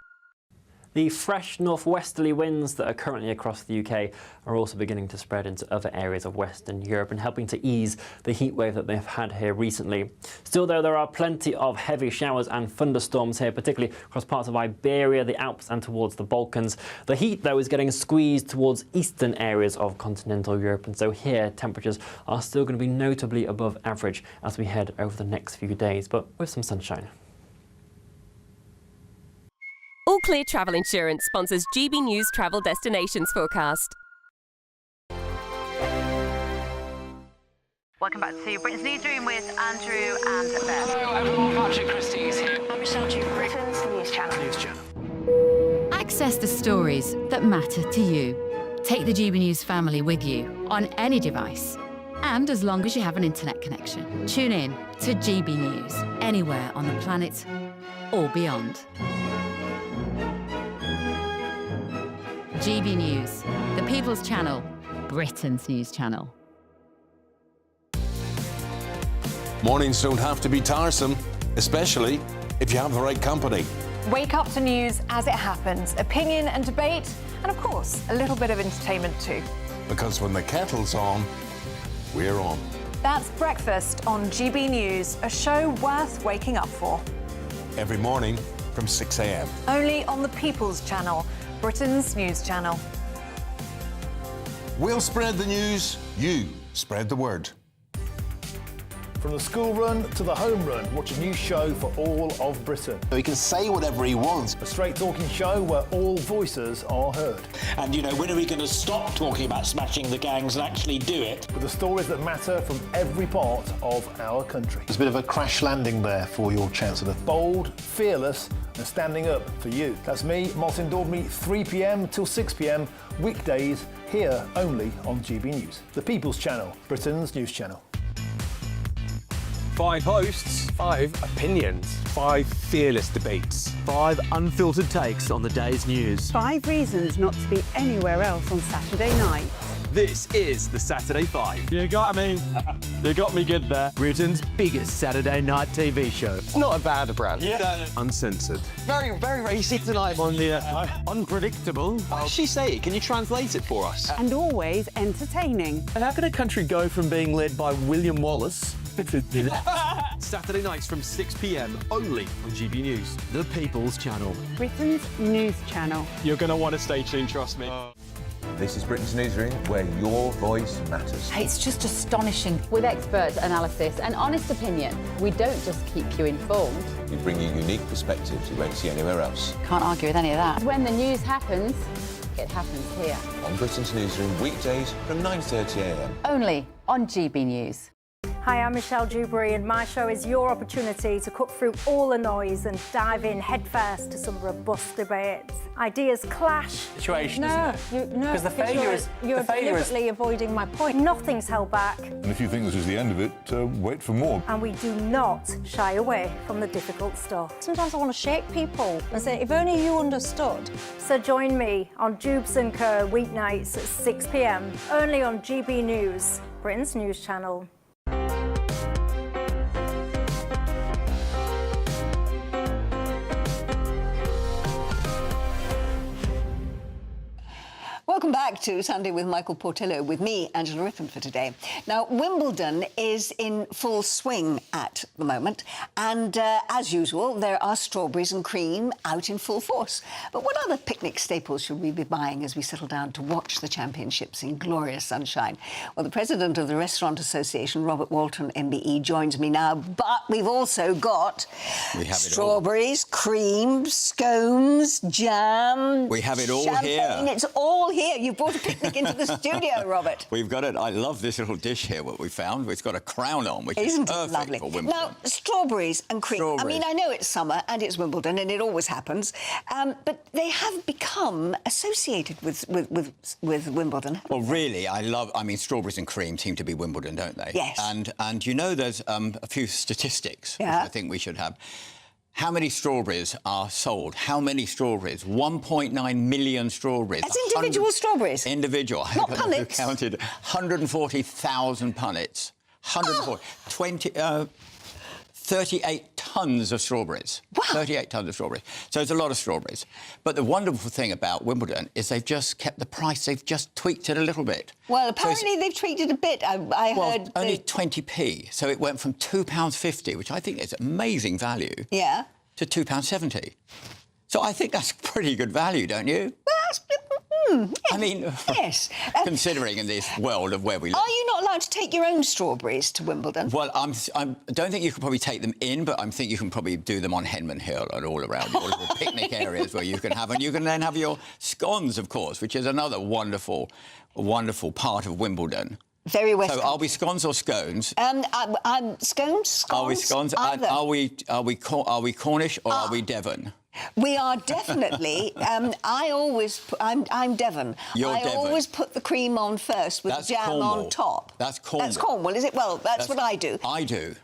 The fresh northwesterly winds that are currently across the UK are also beginning to spread into other areas of Western Europe and helping to ease the heat wave that they've had here recently. Still, though, there are plenty of heavy showers and thunderstorms here, particularly across parts of Iberia, the Alps and towards the Balkans. The heat, though, is getting squeezed towards eastern areas of continental Europe, and so here temperatures are still going to be notably above average as we head over the next few days, but with some sunshine.
All Clear Travel Insurance sponsors GB News Travel Destinations Forecast.
Welcome back to Britain's Newsroom with Andrew and Beth.
Hello everyone, Patrick Christie is here.
I'm Michelle Duke, Britain's News Channel.
Access the stories that matter to you. Take the GB News family with you on any device. And as long as you have an internet connection, tune in to GB News anywhere on the planet or beyond. GB News, the People's Channel, Britain's news channel.
Mornings don't have to be tiresome, especially if you have the right company.
Wake up to news as it happens, opinion and debate, and of course, a little bit of entertainment too.
Because when the kettle's on, we're on.
That's Breakfast on GB News, a show worth waking up for.
Every morning from 6 a.m.
Only on the People's Channel, Britain's news channel.
We'll spread the news, you spread the word.
From the school run to the home run, watch a new show for all of Britain.
He can say whatever he wants.
A straight talking show where all voices are heard.
And, you know, when are we going to stop talking about smashing the gangs and actually do it?
With the stories that matter from every part of our country.
There's a bit of a crash landing there for your Chancellor.
Bold, fearless and standing up for you. That's me, Martin Dordme, 3 p.m. till 6 p.m, weekdays, here only on GB News. The People's Channel, Britain's news channel.
5 hosts, 5 opinions, 5 fearless debates, 5 unfiltered takes on the day's news.
5 reasons not to be anywhere else on Saturday night.
This is the Saturday 5. You got me good there. Britain's biggest Saturday night TV show.
It's not a bad brand.
Yeah. Uncensored.
Very, very racy tonight.
On the unpredictable.
What did she say? Can you translate it for us?
And always entertaining.
And how can a country go from being led by William Wallace Saturday nights from 6 p.m. only on GB News, the People's Channel.
Britain's news channel.
You're going to want to stay tuned, trust me.
This is Britain's Newsroom, where your voice matters.
It's just astonishing. With expert analysis and honest opinion, we don't just keep you informed.
We bring you unique perspectives you won't see anywhere else.
Can't argue with any of that. When the news happens, it happens here.
On Britain's Newsroom, weekdays from 9:30 a.m.
Only on GB News.
Hi, I'm Michelle Dewberry, and my show is your opportunity to cut through all the noise and dive in headfirst to some robust debates. Ideas clash.
Situation, isn't it?
No,
Because the failure is...
You're deliberately avoiding my point. Nothing's held back.
And if you think this is the end of it, wait for more.
And we do not shy away from the difficult stuff. Sometimes I want to shake people and say, if only you understood. So join me on Jubes & Co weeknights at 6 p.m, only on GB News, Britain's news channel.
Welcome back to Sunday with Michael Portillo, with me, Angela Rippon, for today. Now, Wimbledon is in full swing at the moment, and as usual, there are strawberries and cream out in full force. But what other picnic staples should we be buying as we settle down to watch the championships in glorious sunshine? Well, the president of the Restaurant Association, Robert Walton, MBE, joins me now, but we've also got strawberries, cream, scones, jam,
we have it all
champagne.
here.
It's all here. You brought a picnic into the studio, Robert.
We've got it. I love this little dish here, what we found. It's got a crown on, which is perfect
lovely
for Wimbledon.
Now, strawberries and cream. I mean, I know it's summer and it's Wimbledon and it always happens, but they have become associated with Wimbledon.
Well, really, I mean, strawberries and cream seem to be Wimbledon, don't they?
Yes.
And you know, there's a few statistics which I think we should have. How many strawberries are sold? How many strawberries? 1.9 million strawberries.
That's individual strawberries?
Individual.
Not
I
punnets?
counted 140,000 punnets. 38 tons of strawberries. Wow. 38 tons of strawberries. So it's a lot of strawberries. But the wonderful thing about Wimbledon is they've just kept the price. They've just tweaked it a little bit.
Well, apparently they've tweaked it a bit. I heard...
only 20p. So it went from £2.50, which I think is amazing value,
yeah,
to £2.70. So I think that's pretty good value, don't you?
Well, that's...
I mean,
yes.
Considering in this world of where we live.
Are you not allowed to take your own strawberries to Wimbledon?
Well, I don't think you could probably take them in, but I think you can probably do them on Henman Hill and all around all the picnic areas where you can have, and you can then have your scones, of course, which is another wonderful part of Wimbledon.
Very West.
So, are we scones or scones?
I'm scones.
Are we scones? Are we Cornish or are we Devon?
We are definitely. I'm Devon.
You're
I
Devon.
always put the cream on first with jam
Cornwall.
on top.
That's Cornwall.
That's Cornwall, is it? Well, that's what I do.
I do.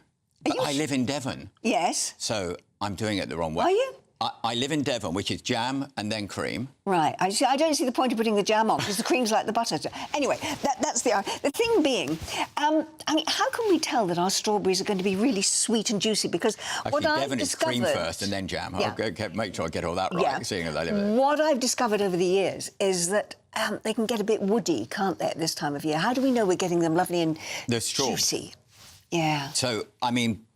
But I live in Devon.
Yes.
So I'm doing it the wrong way.
Are you?
I live in Devon, which is jam and then cream.
Right. I don't see the point of putting the jam on because the cream's like the butter. Anyway, that's the thing being. I mean, how can we tell that our strawberries are going to be really sweet and juicy? Because what I've
Devon
discovered...
is cream first and then jam.
Yeah.
I'll make sure I get all that right, seeing as I live there.
What I've discovered over the years is that they can get a bit woody, can't they, at this time of year? How do we know we're getting them lovely and juicy? Yeah.
So, I mean...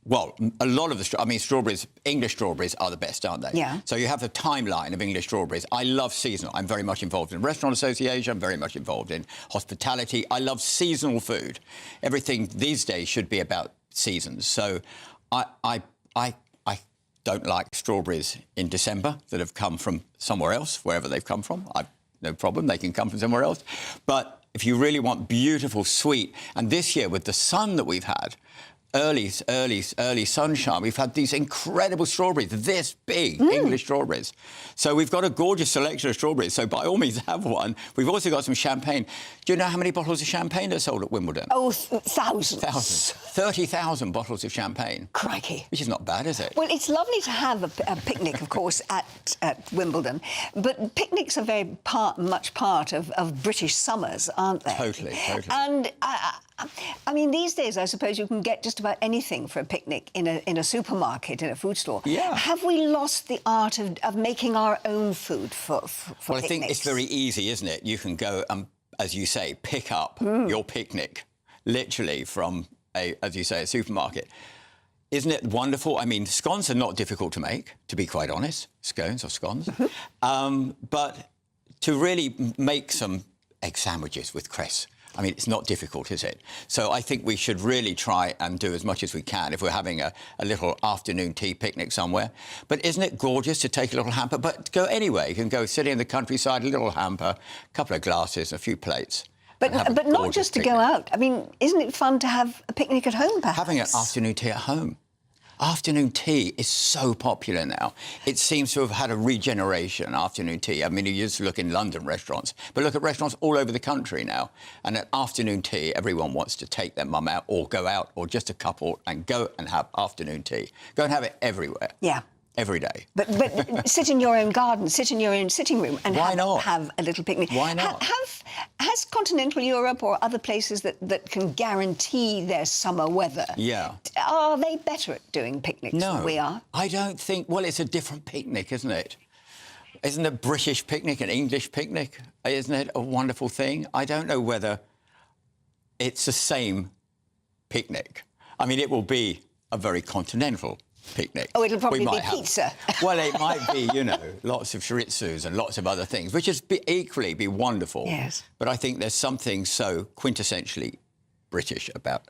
Well, a lot of the strawberries, English strawberries are the best, aren't they?
Yeah.
So you have the timeline of English strawberries. I love seasonal. I'm very much involved in the Restaurant Association. I'm very much involved in hospitality. I love seasonal food. Everything these days should be about seasons. So I don't like strawberries in December that have come from somewhere else, wherever they've come from. I've no problem. They can come from somewhere else. But if you really want beautiful, sweet, and this year with the sun that we've had, early sunshine, we've had these incredible strawberries, this big English strawberries. So we've got a gorgeous selection of strawberries, so by all means have one. We've also got some champagne. Do you know how many bottles of champagne are sold at Wimbledon?
Oh, thousands.
30,000 bottles of champagne.
Crikey.
Which is not bad, is it?
Well, it's lovely to have a picnic, of course, at Wimbledon, but picnics are very much part of British summers, aren't they?
Totally.
And I mean, these days, I suppose you can get just about anything for a picnic in a supermarket, in a food store.
Yeah.
Have we lost the art of making our own food for
Well,
picnics?
I think it's very easy, isn't it? You can go, as you say, pick up your picnic, literally from, as you say, a supermarket. Isn't it wonderful? I mean, scones are not difficult to make, to be quite honest. Scones or scones. But to really make some egg sandwiches with cress, I mean, it's not difficult, is it? So I think we should really try and do as much as we can if we're having a little afternoon tea picnic somewhere. But isn't it gorgeous to take a little hamper? But go anywhere. You can go sitting in the countryside, a little hamper, a couple of glasses, a few plates.
But not just to go out. I mean, isn't it fun to have a picnic at home, perhaps?
Having an afternoon tea at home. Afternoon tea is so popular now. It seems to have had a regeneration, afternoon tea. I mean, you just look in London restaurants, but look at restaurants all over the country now. And at afternoon tea, everyone wants to take their mum out or go out or just a couple and go and have afternoon tea. Go and have it everywhere.
Yeah.
Every day.
But sit in your own garden, sit in your own sitting room and have a little picnic.
Why not?
Has continental Europe or other places that can guarantee their summer weather, are they better at doing picnics than we are?
I don't think... Well, it's a different picnic, isn't it? Isn't a British picnic an English picnic? Isn't it a wonderful thing? I don't know whether it's the same picnic. I mean, it will be a very continental picnic.
Oh, it'll probably be pizza.
Well, it might be, you know, lots of chorizos and lots of other things, which is equally be wonderful.
Yes.
But I think there's something so quintessentially British about.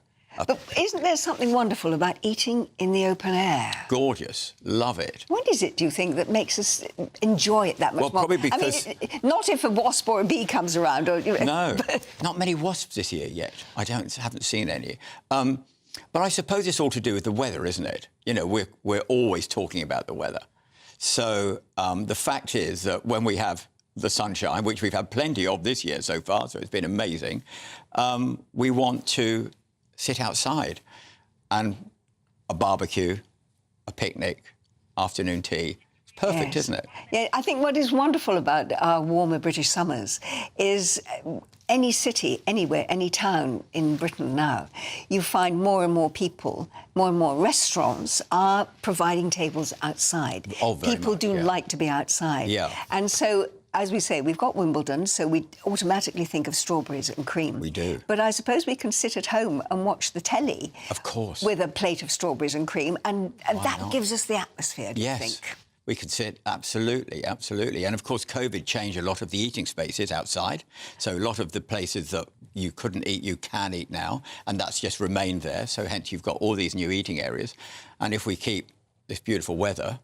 But isn't there something wonderful about eating in the open air?
Gorgeous. Love it.
What is it, do you think, that makes us enjoy it that much more?
Well, probably because...
I mean, not if a wasp or a bee comes around. Or,
no, not many wasps this year yet. I haven't seen any. But I suppose it's all to do with the weather, isn't it? You know, we're always talking about the weather. So the fact is that when we have the sunshine, which we've had plenty of this year so far, so it's been amazing, we want to sit outside and a barbecue, a picnic, afternoon tea. It's perfect, isn't it?
Yeah, I think what is wonderful about our warmer British summers is any city, anywhere, any town in Britain now, you find more and more people, more and more restaurants are providing tables outside.
Oh, very
people
much,
do like to be outside.
Yeah.
And so, as we say, we've got Wimbledon, so we automatically think of strawberries and cream.
We do.
But I suppose we can sit at home and watch the telly.
Of course.
With a plate of strawberries and cream, and that gives us the atmosphere, do you think?
We could sit, absolutely, absolutely. And, of course, COVID changed a lot of the eating spaces outside. So a lot of the places that you couldn't eat, you can eat now. And that's just remained there. So, hence, you've got all these new eating areas. And if we keep this beautiful weather,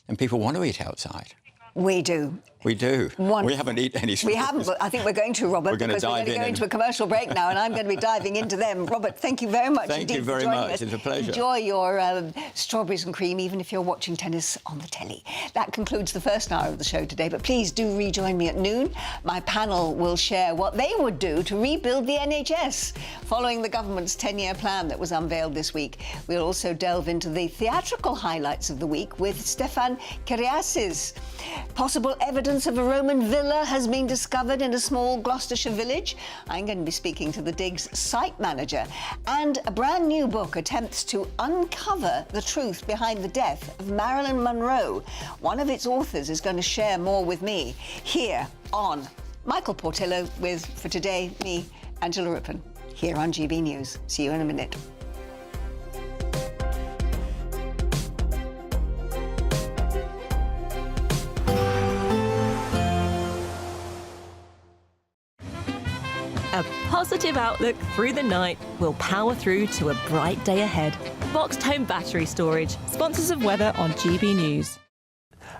then people want to eat outside.
We do.
We do.
Wonderful.
We haven't eaten any strawberries.
We haven't, but I think we're going to, Robert, because we're going to go into a commercial break now, and I'm going to be diving into them. Robert, thank you very much
indeed. Thank you very much. It's a pleasure.
Enjoy your strawberries and cream, even if you're watching tennis on the telly. That concludes the first hour of the show today, but please do rejoin me at noon. My panel will share what they would do to rebuild the NHS following the government's 10-year plan that was unveiled this week. We'll also delve into the theatrical highlights of the week with Stefan Kyriasis. Possible evidence of a Roman villa has been discovered in a small Gloucestershire village. I'm going to be speaking to the dig's site manager. And a brand new book attempts to uncover the truth behind the death of Marilyn Monroe. One of its authors is going to share more with me here on Michael Portillo with, for today, me, Angela Rippon, here on GB News. See you in a minute.
A positive outlook through the night will power through to a bright day ahead. Boxed Home Battery Storage, sponsors of weather on GB News.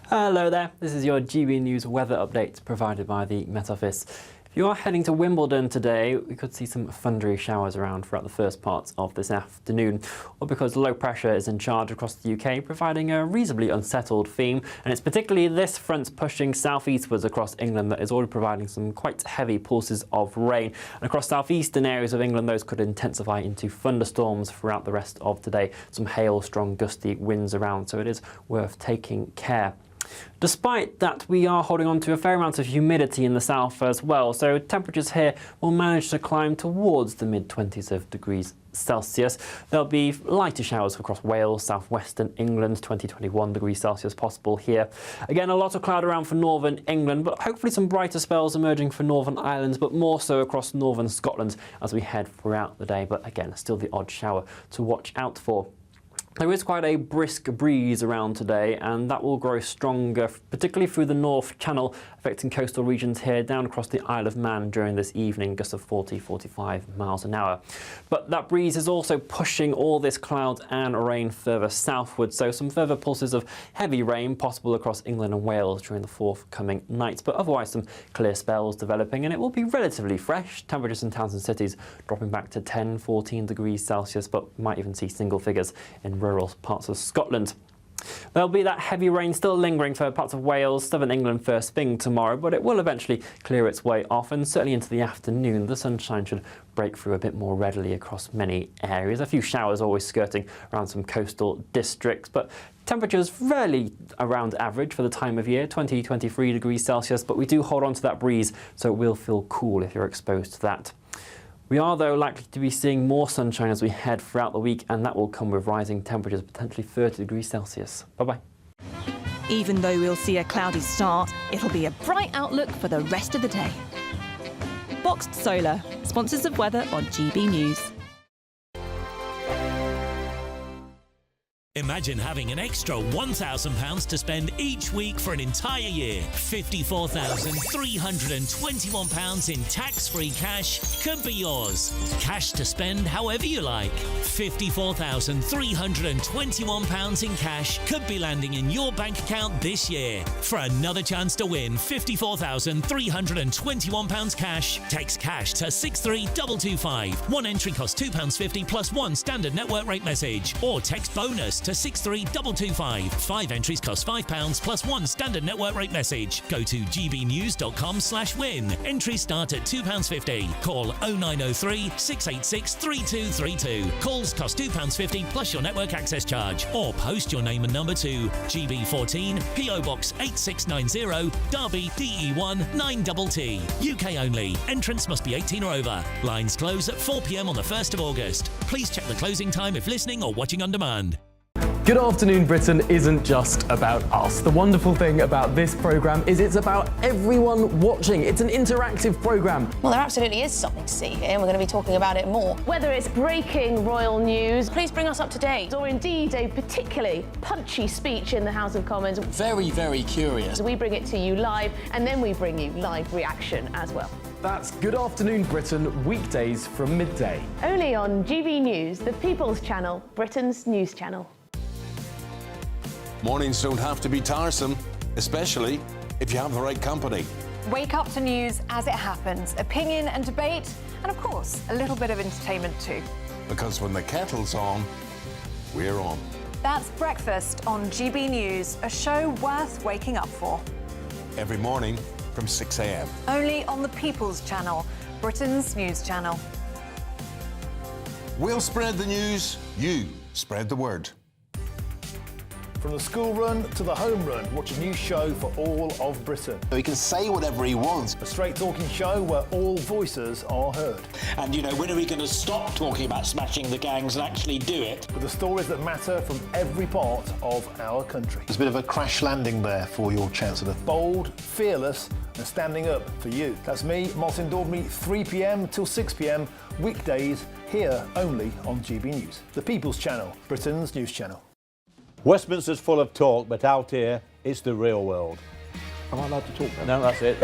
Hello there, this is your GB News weather update provided by the Met Office. If you are heading to Wimbledon today, we could see some thundery showers around throughout the first parts of this afternoon, or because low pressure is in charge across the UK, providing a reasonably unsettled theme. And it's particularly this front pushing southeastwards across England that is already providing some quite heavy pulses of rain. And across southeastern areas of England, those could intensify into thunderstorms throughout the rest of today. Some hail, strong gusty winds around, so it is worth taking care. Despite that, we are holding on to a fair amount of humidity in the south as well, so temperatures here will manage to climb towards the mid-20s of degrees Celsius. There'll be lighter showers across Wales, southwestern England, 20-21 degrees Celsius possible here. Again, a lot of cloud around for northern England, but hopefully some brighter spells emerging for Northern Ireland, but more so across northern Scotland as we head throughout the day. But again, still the odd shower to watch out for. There is quite a brisk breeze around today, and that will grow stronger, particularly through the North Channel, affecting coastal regions here down across the Isle of Man during this evening, gusts of 40-45 miles an hour. But that breeze is also pushing all this cloud and rain further southward, so some further pulses of heavy rain possible across England and Wales during the forthcoming nights, but otherwise some clear spells developing, and it will be relatively fresh. Temperatures in towns and cities dropping back to 10-14 degrees Celsius, but might even see single figures in rural parts of Scotland. There'll be that heavy rain still lingering for parts of Wales, southern England first thing tomorrow, but it will eventually clear its way off, and certainly into the afternoon the sunshine should break through a bit more readily across many areas. A few showers always skirting around some coastal districts, but temperatures fairly around average for the time of year, 20-23 degrees Celsius, but we do hold on to that breeze, so it will feel cool if you're exposed to that. We are, though, likely to be seeing more sunshine as we head throughout the week, and that will come with rising temperatures, potentially 30 degrees Celsius. Bye-bye.
Even though we'll see a cloudy start, it'll be a bright outlook for the rest of the day. Boxed Solar, sponsors of weather on GB News.
Imagine having an extra £1,000 to spend each week for an entire year. £54,321 in tax-free cash could be yours. Cash to spend however you like. £54,321 in cash could be landing in your bank account this year. For another chance to win £54,321 cash, text cash to 63225. One entry costs £2.50 plus one standard network rate message, or text bonus to 63225. 5 entries cost £5 plus one standard network rate message. Go to gbnews.com/win. Entries start at £2.50. Call 0903 686 3232. Calls cost £2.50 plus your network access charge. Or post your name and number to GB14 PO Box 8690 Derby DE1 9TT. UK only. Entrance must be 18 or over. Lines close at 4 p.m. on the 1st of August. Please check the closing time if listening or watching on demand.
Good Afternoon Britain isn't just about us. The wonderful thing about this programme is it's about everyone watching. It's an interactive programme.
Well, there absolutely is something to see here, and we're going to be talking about it more. Whether it's breaking royal news, please bring us up to date, or indeed a particularly punchy speech in the House of Commons.
Very, very curious.
We bring it to you live, and then we bring you live reaction as well.
That's Good Afternoon Britain, weekdays from midday.
Only on GB News, the People's Channel, Britain's news channel.
Mornings don't have to be tiresome, especially if you have the right company.
Wake up to news as it happens, opinion and debate, and of course, a little bit of entertainment too.
Because when the kettle's on, we're on.
That's Breakfast on GB News, a show worth waking up for.
Every morning from 6 a.m.
Only on the People's Channel, Britain's news channel.
We'll spread the news, you spread the word.
From the school run to the home run, watch a new show for all of Britain.
He can say whatever he wants.
A straight-talking show where all voices are heard.
And, you know, when are we going to stop talking about smashing the gangs and actually do it?
With the stories that matter from every part of our country.
There's a bit of a crash landing there for your Chancellor.
Bold, fearless and standing up for you. That's me, Martin Dordme, 3 p.m. till 6 p.m, weekdays, here only on GB News. The People's Channel, Britain's news channel.
Westminster's full of talk, but out here, it's the real world.
Am I allowed to talk then?
No, that's it.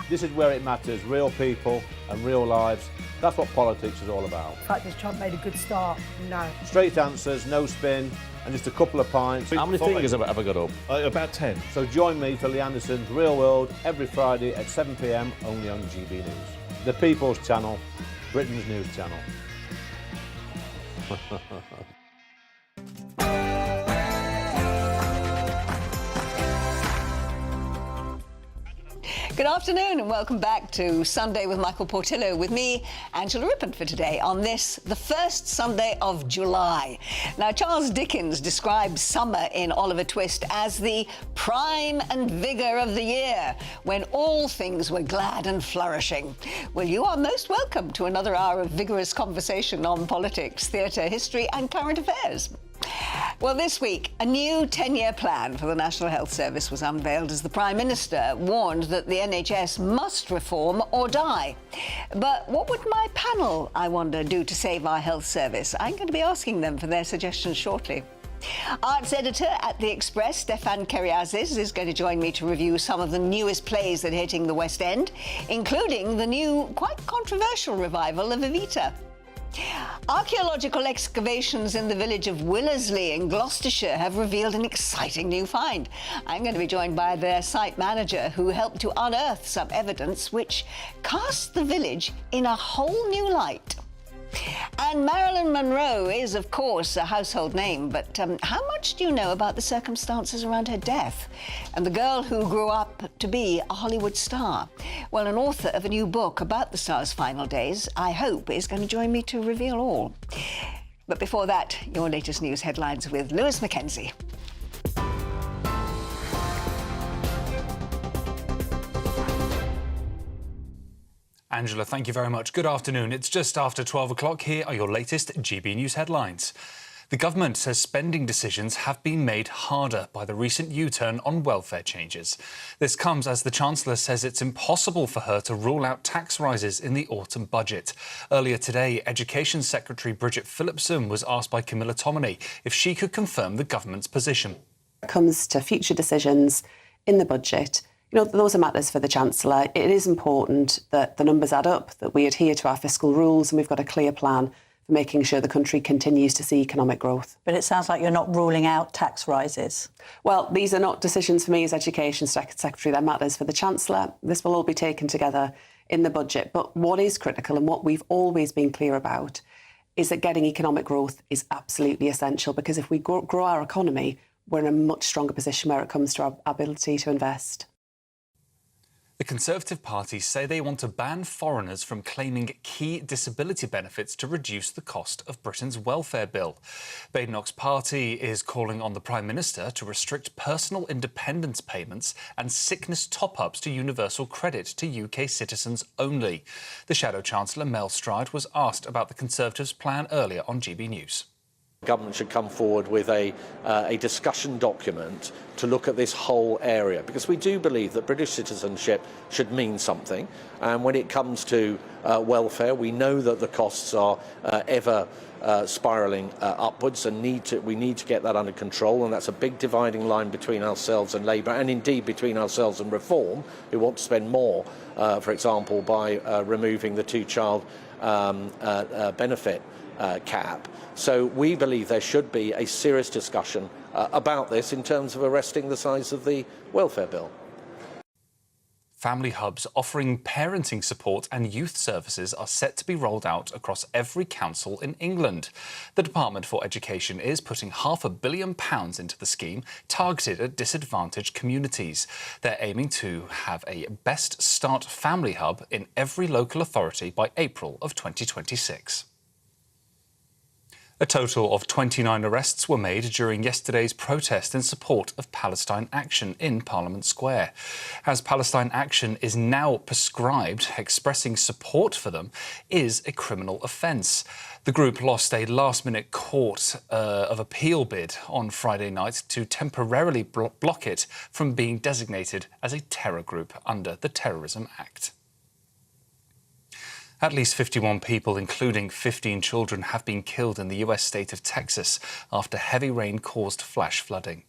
This is where it matters, real people and real lives. That's what politics is all about.
In fact, has Trump made a good start? No.
Straight answers, no spin, and just a couple of pints. How many fingers have I got up? About 10. So join me for Lee Anderson's Real World every Friday at 7 p.m, only on GB News. The People's Channel, Britain's news channel.
Good afternoon and welcome back to Sunday with Michael Portillo with me, Angela Rippon, for today on this, the first Sunday of July. Now, Charles Dickens described summer in Oliver Twist as the prime and vigour of the year, when all things were glad and flourishing. Well, you are most welcome to another hour of vigorous conversation on politics, theatre, history and current affairs. Well, this week, a new 10-year plan for the National Health Service was unveiled as the Prime Minister warned that the NHS must reform or die. But what would my panel, I wonder, do to save our health service? I'm going to be asking them for their suggestions shortly. Arts editor at The Express, Stefan Keriazis, is going to join me to review some of the newest plays that are hitting the West End, including the new, quite controversial revival of Evita. Archaeological excavations in the village of Willersley in Gloucestershire have revealed an exciting new find. I'm going to be joined by their site manager, who helped to unearth some evidence which casts the village in a whole new light. And Marilyn Monroe is, of course, a household name, but how much do you know about the circumstances around her death and the girl who grew up to be a Hollywood star? Well, an author of a new book about the star's final days, I hope, is going to join me to reveal all. But before that, your latest news headlines with Lewis Mackenzie.
Angela, thank you very much. Good afternoon. It's just after 12 o'clock. Here are your latest GB News headlines. The government says spending decisions have been made harder by the recent U-turn on welfare changes. This comes as the Chancellor says it's impossible for her to rule out tax rises in the autumn budget. Earlier today, Education Secretary Bridget Phillipson was asked by Camilla Tominey if she could confirm the government's position.
When it comes to future decisions in the budget, those are matters for the Chancellor. It is important that the numbers add up, that we adhere to our fiscal rules, and we've got a clear plan for making sure the country continues to see economic growth.
But it sounds like you're not ruling out tax rises.
Well, these are not decisions for me as Education Secretary. They're matters for the Chancellor. This will all be taken together in the budget. But what is critical, and what we've always been clear about, is that getting economic growth is absolutely essential, because if we grow our economy, we're in a much stronger position where it comes to our ability to invest.
The Conservative Party say they want to ban foreigners from claiming key disability benefits to reduce the cost of Britain's welfare bill. Badenoch's party is calling on the Prime Minister to restrict personal independence payments and sickness top-ups to universal credit to UK citizens only. The Shadow Chancellor, Mel Stride, was asked about the Conservatives' plan earlier on GB News.
The government should come forward with a discussion document to look at this whole area, because we do believe that British citizenship should mean something. And when it comes to welfare, we know that the costs are ever spiralling upwards, and we need to get that under control. And that's a big dividing line between ourselves and Labour, and indeed between ourselves and Reform, who want to spend more, for example, by removing the two-child benefit cap. So we believe there should be a serious discussion about this in terms of arresting the size of the welfare bill.
Family hubs offering parenting support and youth services are set to be rolled out across every council in England. The Department for Education is putting £500 million into the scheme, targeted at disadvantaged communities. They're aiming to have a Best Start family hub in every local authority by April of 2026. A total of 29 arrests were made during yesterday's protest in support of Palestine Action in Parliament Square. As Palestine Action is now prescribed, expressing support for them is a criminal offence. The group lost a last-minute court of appeal bid on Friday night to temporarily block it from being designated as a terror group under the Terrorism Act. At least 51 people, including 15 children, have been killed in the US state of Texas after heavy rain caused flash flooding.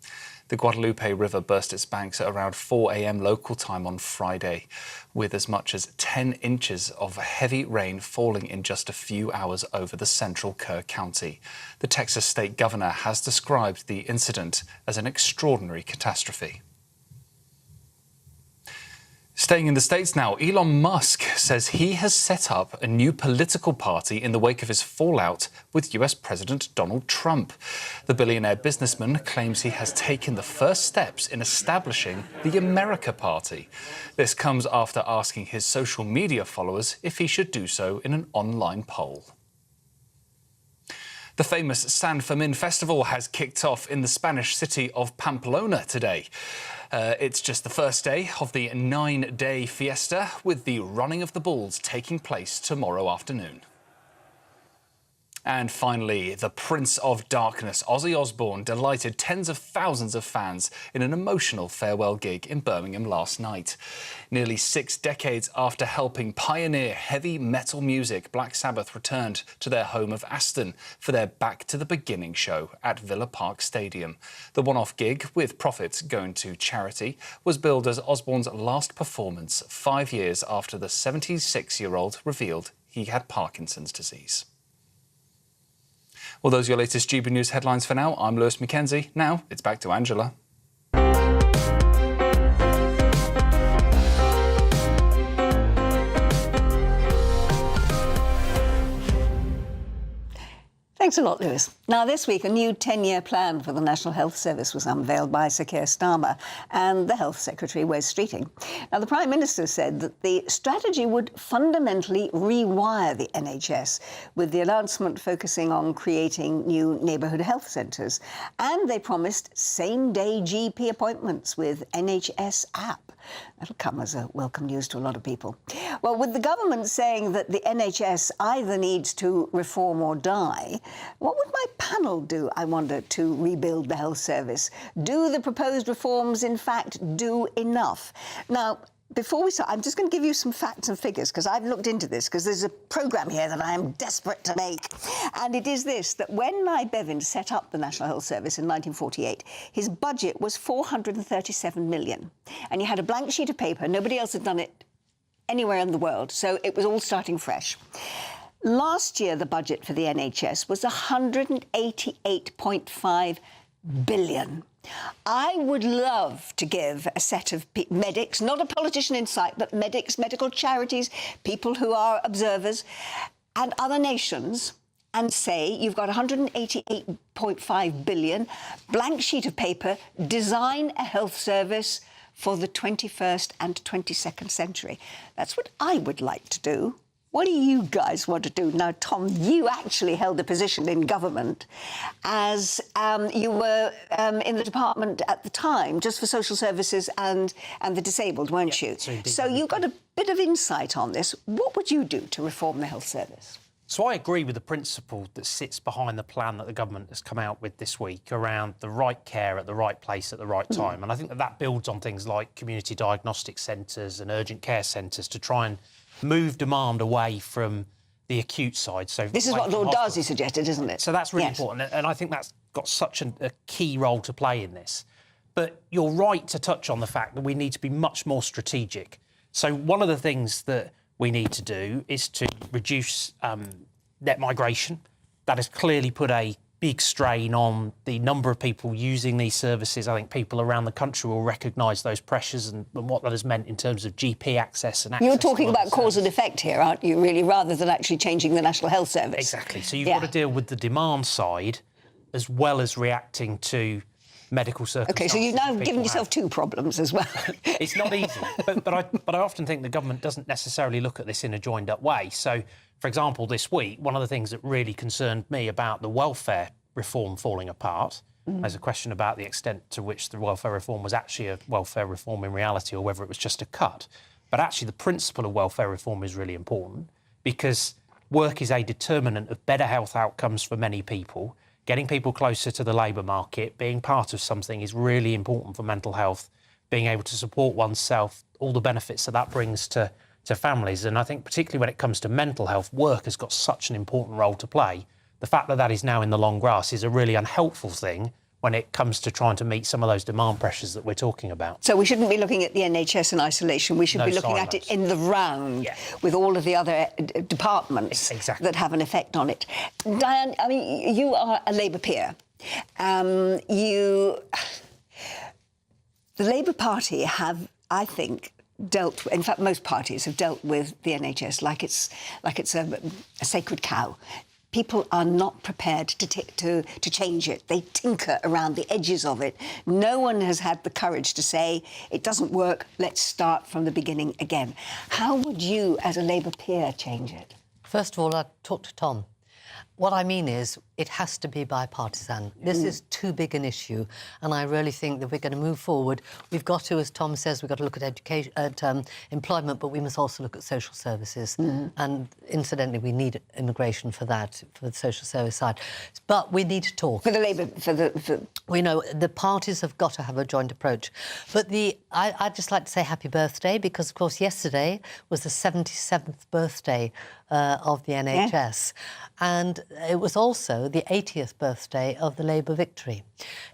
The Guadalupe River burst its banks at around 4 a.m. local time on Friday, with as much as 10 inches of heavy rain falling in just a few hours over the central Kerr County. The Texas state governor has described the incident as an extraordinary catastrophe. Staying in the States now, Elon Musk says he has set up a new political party in the wake of his fallout with US President Donald Trump. The billionaire businessman claims he has taken the first steps in establishing the America Party. This comes after asking his social media followers if he should do so in an online poll. The famous San Fermin festival has kicked off in the Spanish city of Pamplona today. It's just the first day of the 9-day fiesta, with the running of the bulls taking place tomorrow afternoon. And finally, the Prince of Darkness, Ozzy Osbourne, delighted tens of thousands of fans in an emotional farewell gig in Birmingham last night. Nearly 6 decades after helping pioneer heavy metal music, Black Sabbath returned to their home of Aston for their Back to the Beginning show at Villa Park Stadium. The one-off gig, with profits going to charity, was billed as Osbourne's last performance 5 years after the 76-year-old revealed he had Parkinson's disease. Well, those are your latest GB News headlines for now. I'm Lewis Mackenzie. Now it's back to Angela.
Thanks a lot, Lewis. Now, this week, a new 10-year plan for the National Health Service was unveiled by Sir Keir Starmer and the Health Secretary, Wes Streeting. Now, the Prime Minister said that the strategy would fundamentally rewire the NHS, with the announcement focusing on creating new neighbourhood health centres. And they promised same-day GP appointments with NHS app. That'll come as a welcome news to a lot of people. Well, with the government saying that the NHS either needs to reform or die, what would my panel do, I wonder, to rebuild the health service? Do the proposed reforms, in fact, do enough? Now, before we start, I'm just going to give you some facts and figures, because I've looked into this, because there's a programme here that I am desperate to make. And it is this, that when Nye Bevins set up the National Health Service in 1948, his budget was 437 million. And he had a blank sheet of paper. Nobody else had done it anywhere in the world. So it was all starting fresh. Last year, the budget for the NHS was 188.5 billion. I would love to give a set of medics, not a politician in sight, but medics, medical charities, people who are observers, and other nations, and say, you've got 188.5 billion, blank sheet of paper, design a health service for the 21st and 22nd century. That's what I would like to do. What do you guys want to do? Now, Tom, you actually held a position in government as you were in the department at the time, just for social services and the disabled, weren't you? So you've got a bit of insight on this. What would you do to reform the health service?
So I agree with the principle that sits behind the plan that the government has come out with this week around the right care at the right place at the right time. And I think that builds on things like community diagnostic centres and urgent care centres to try and move demand away from the acute side. So
this is what Lord Darcy suggested, isn't it?
So that's really important, and I think that's got such a key role to play in this. But you're right to touch on the fact that we need to be much more strategic. So one of the things that we need to do is to reduce net migration. That has clearly put a big strain on the number of people using these services. I think people around the country will recognise those pressures and what that has meant in terms of GP access and access.
You're talking about cause and effect here, aren't you, really, rather than actually changing the National Health Service?
Exactly. So you've got to deal with the demand side as well as reacting to medical circumstances.
OK, so you've now given yourself 2 problems as well.
It's not easy, but I often think the government doesn't necessarily look at this in a joined-up way. So, for example, this week, one of the things that really concerned me about the welfare reform falling apart, there's a question about the extent to which the welfare reform was actually a welfare reform in reality or whether it was just a cut. But actually, the principle of welfare reform is really important because work is a determinant of better health outcomes for many people. Getting people closer to the labour market, being part of something is really important for mental health, being able to support oneself, all the benefits that brings to families. And I think particularly when it comes to mental health, work has got such an important role to play. The fact that that is now in the long grass is a really unhelpful thing when it comes to trying to meet some of those demand pressures that we're talking about.
So we shouldn't be looking at the NHS in isolation. We should be looking at it in the round with all of the other departments that have an effect on it. Diane, I mean, you are a Labour peer. The Labour Party have, I think, in fact, most parties have dealt with the NHS like it's a sacred cow. People are not prepared to change it. They tinker around the edges of it. No one has had the courage to say, it doesn't work, let's start from the beginning again. How would you, as a Labour peer, change it?
First of all, I'd talk to Tom. What I mean is,
it has to be bipartisan. This is too big an issue, and I really think that we're going to move forward. We've got to, as Tom says, we've got to look at education, employment, but we must also look at social services. And incidentally, we need immigration for that, for the social service side. But we need to talk.
For the Labour,
We know the parties have got to have a joint approach. But I'd just like to say happy birthday, because, of course, yesterday was the 77th birthday of the NHS. And it was also the 80th birthday of the Labour victory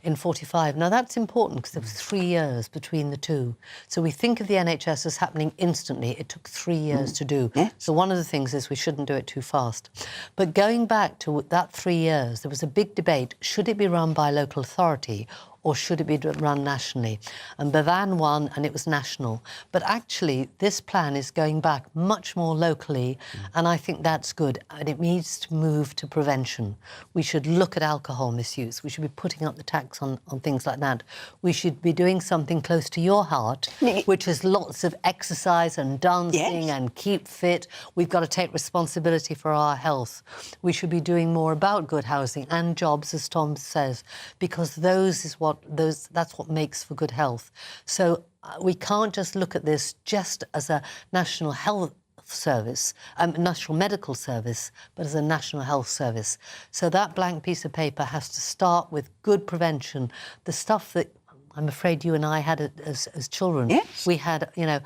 in 45. Now, that's important because there was 3 years between the two. So we think of the NHS as happening instantly. It took 3 years to do. So one of the things is we shouldn't do it too fast. But going back to that 3 years, there was a big debate. Should it be run by local authority or should it be run nationally? And Bevan won, and it was national. But actually, this plan is going back much more locally, and I think that's good. And it needs to move to prevention. We should look at alcohol misuse. We should be putting up the tax on things like that. We should be doing something close to your heart, which is lots of exercise and dancing and keep fit. We've got to take responsibility for our health. We should be doing more about good housing and jobs, as Tom says, because that's what makes for good health. So we can't just look at this just as a national health service, national medical service, but as a national health service. So that blank piece of paper has to start with good prevention, the stuff that I'm afraid you and I had as children. We had, you know,